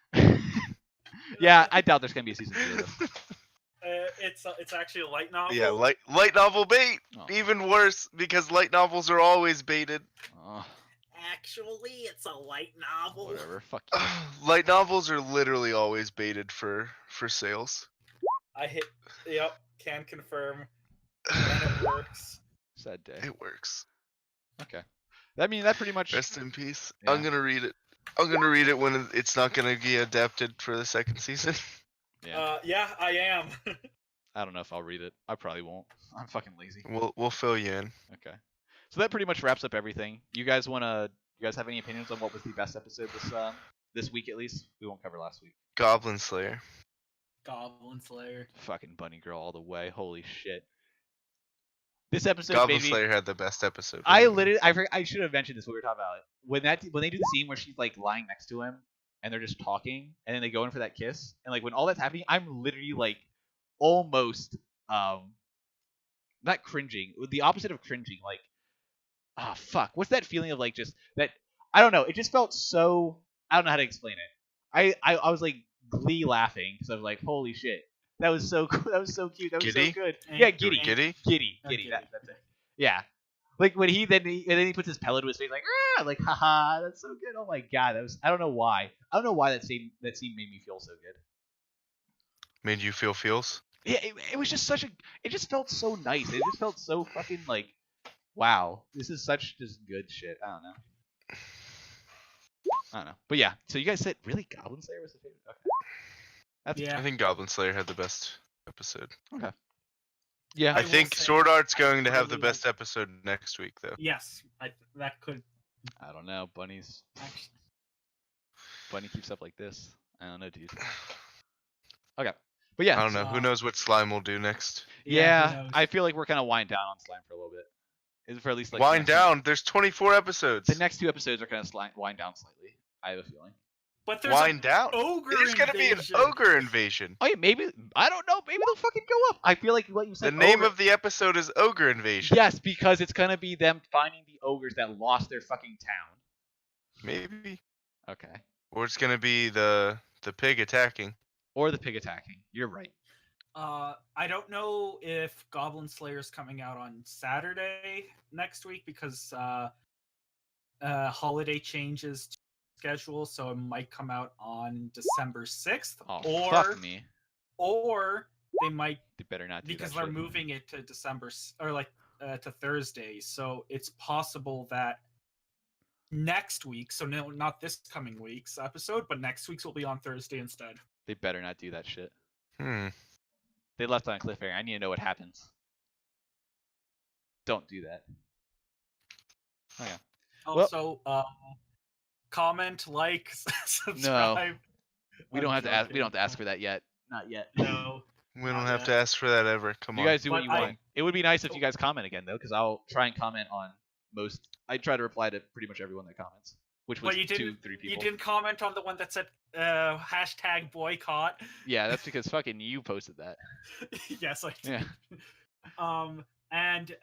Yeah, I doubt there's gonna be a season 2 of this. It's actually a light novel. Yeah, light novel bait. Oh. Even worse because light novels are always baited. Oh, Actually, it's a light novel. whatever. Fuck you. Light novels are literally always baited for sales. Yep, can confirm. And it works. Sad day. It works. Okay. I mean, that pretty much. Rest in peace. Yeah. I'm gonna read it. I'm gonna read it when it's not gonna be adapted for the 2nd season. Yeah. Yeah, I am. I don't know if I'll read it. I probably won't. I'm fucking lazy. We'll fill you in. Okay. So that pretty much wraps up everything. You guys have any opinions on what was the best episode this week at least? We won't cover last week. Goblin Slayer. Goblin Slayer. Fucking bunny girl all the way. Holy shit. This episode, Goblin baby. Slayer had the best episode. I should have mentioned this when we were talking about it. When they do the scene where she's like lying next to him, and they're just talking, and then they go in for that kiss, and like when all that's happening, I'm literally like almost not cringing, the opposite of cringing, like fuck, what's that feeling of like just that? I don't know. It just felt so. I don't know how to explain it. I was like glee laughing because I was like, holy shit, that was so cool. That was so cute. That was Giddy? so good. And- Yeah, You were giddy. giddy? Giddy. Giddy. That's it. Yeah. Like when and then he puts his pillow to his face, like haha, that's so good. Oh my god, that was. I don't know why. That scene made me feel so good. Made you feel feels? Yeah, it was just such a. It just felt so nice. It just felt so fucking like, wow, this is such just good shit. I don't know. But yeah, so you guys said really Goblin Slayer was the favorite. Okay. That's Yeah. I think Goblin Slayer had the best episode. yeah. I will think say Sword Art's I going to have the really best episode next week, though. Yes, that could I don't know. actually. Bunny keeps up like this. I don't know, dude. Okay. But yeah. I don't know. Who knows what Slime will do next? Yeah, who knows? I feel like we're kind of wind down on Slime for a little bit. Is for at least like Wind down. There's 24 episodes. The next 2 episodes are kind of wind down slightly. I have a feeling. But there's Wind down. ogre There's gonna be an invasion. ogre invasion. Oh yeah, maybe I don't know. Maybe they'll fucking go up. I feel like what you The said. name ogre- of the episode is Ogre Invasion. yes, because it's gonna be them finding the ogres that lost their fucking town. Maybe. Okay. Or it's gonna be the pig attacking. Or the pig attacking. You're right. I don't know if Goblin Slayer's coming out on Saturday next week because holiday changes to schedule, so it might come out on December 6th. Oh or fuck me. or they might They better not do because that they're shit. moving it to to Thursday. So it's possible that next week, so no, not this coming week's episode, but next week's will be on Thursday instead. They better not do that shit. Hmm. They left on a cliffhanger. I need to know what happens. Don't do that. Oh yeah. Well- Also, comment, like, subscribe. We I'm don't have to ask. We joking. don't have to ask for that yet. Not yet. No. We don't Not have yet. to ask for that ever. Come You on. guys do what But you I- want. It would be nice if you guys comment again though, because I'll try and comment on most. I try to reply to pretty much everyone that comments, which was But you 2-3 didn't. people. You didn't comment on the one that said hashtag boycott. Yeah, that's because fucking you posted that. Yes, I did. Yeah. And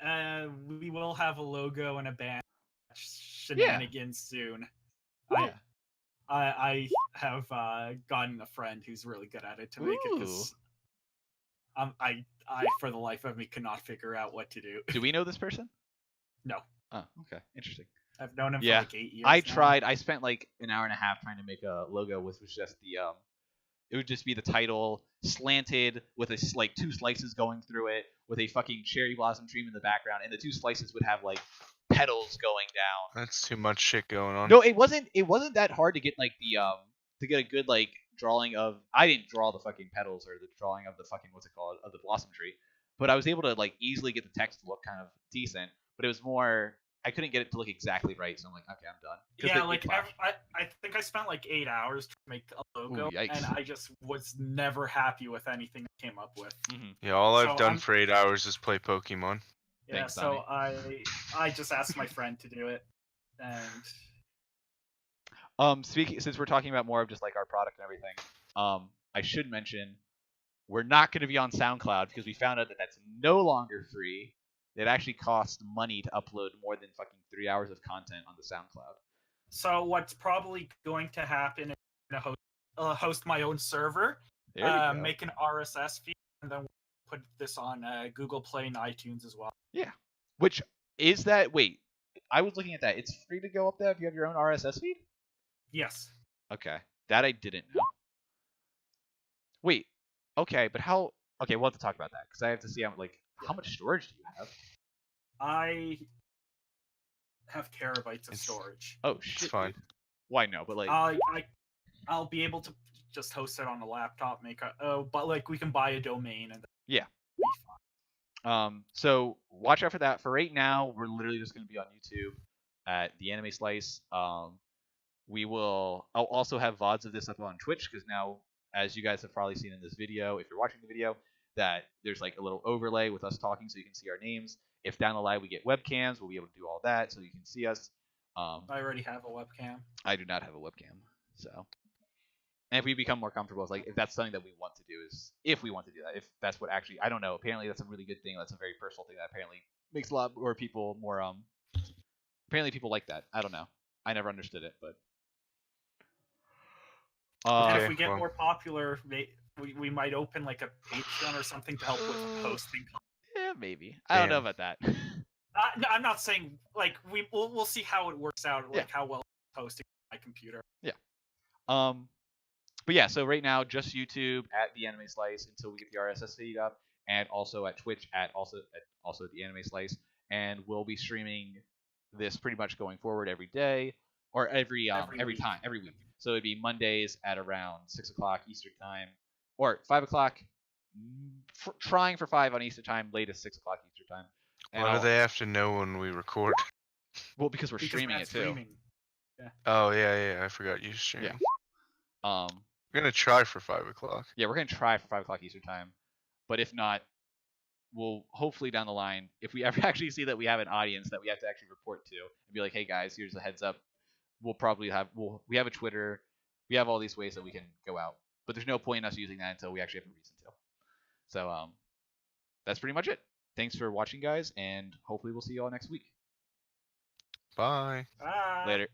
we will have a logo and a band shenanigans soon. Yeah. I have gotten a friend who's really good at it to make it because I for the life of me cannot figure out what to do. Do we know this person? No. Oh, okay, interesting. I've known him Yeah, for like 8 years. I now. tried. I spent like an hour and a half trying to make a logo, which was just the It would just be the title slanted with like 2 slices going through it, with a fucking cherry blossom tree in the background, and the 2 slices would have like petals going down. That's too much shit going on. No, it wasn't. It wasn't that hard to get like the to get a good like drawing of. I didn't draw the fucking petals or the drawing of the fucking what's it called of the blossom tree, but I was able to like easily get the text to look kind of decent. But it was more. I couldn't get it to look exactly right, so I'm like, okay, I'm done. 'Cause Yeah, they like clash. I think I spent like 8 hours to make a logo, yikes. and I just was never happy with anything I came up with. Mhm. Yeah, all I've So done I'm- for 8 hours is play Pokemon. Yeah, Thanks, so I just asked my friend to do it, and Speaking since we're talking about more of just like our product and everything, I should mention we're not going to be on SoundCloud because we found out that that's no longer free. It actually costs money to upload more than fucking 3 hours of content onto SoundCloud. so what's probably going to happen is I'm gonna host my own server, There we go. make an RSS feed, and then put this on Google Play and iTunes as well. Which is that? Wait, I was looking at that. It's free to go up there if you have your own RSS feed. Yes. Okay, that I didn't know. Wait, okay, but how? Okay, we'll have to talk about that because I have to see how much storage do you have? I have terabytes of It's- storage. Oh shit, fine. dude. Why no? But like, I'll be able to just host it on a laptop, but like we can buy a domain and Yeah. be fine. So watch out for that. For right now, we're literally just going to be on YouTube at the Anime Slice. I'll also have VODs of this up on Twitch because now, as you guys have probably seen in this video, if you're watching the video, that there's like a little overlay with us talking so you can see our names. If down the line we get webcams, we'll be able to do all that so you can see us. I already have a webcam. I do not have a webcam, so And if we become more comfortable, it's like if that's something that we want to do, is if we want to do that, if that's what actually, I don't know. Apparently, that's a really good thing. That's a very personal thing that apparently makes a lot more people more. Apparently, people like that. I don't know. I never understood it, but. And Okay, if we get well. more popular, we might open like a Patreon or something to help with hosting. Yeah, maybe. I don't know Damn. about that. No, I'm not saying like we'll see how it works out, like Yeah. how well it's hosting my computer. But yeah, so right now just YouTube at the Anime Slice until we get the RSS feed up, and also at Twitch at also the Anime Slice, and we'll be streaming this pretty much going forward every day or every week. So it'd be Mondays at around 6 o'clock Eastern time or 5 o'clock. Trying for 5 on Eastern time, latest 6 o'clock Eastern time. And Why do they have to know when we record? Well, because we're streaming it Matt's too. streaming. Oh yeah, I forgot you stream. Yeah. We're gonna try for 5 o'clock. Yeah, we're gonna try for 5 o'clock Eastern time, but if not, we'll hopefully down the line, if we ever actually see that we have an audience that we have to actually report to and be like, hey guys, here's a heads up. We'll probably have we have a Twitter, we have all these ways that we can go out, but there's no point in us using that until we actually have a reason to. So that's pretty much it. Thanks for watching, guys, and hopefully we'll see you all next week. Bye. Bye. Later.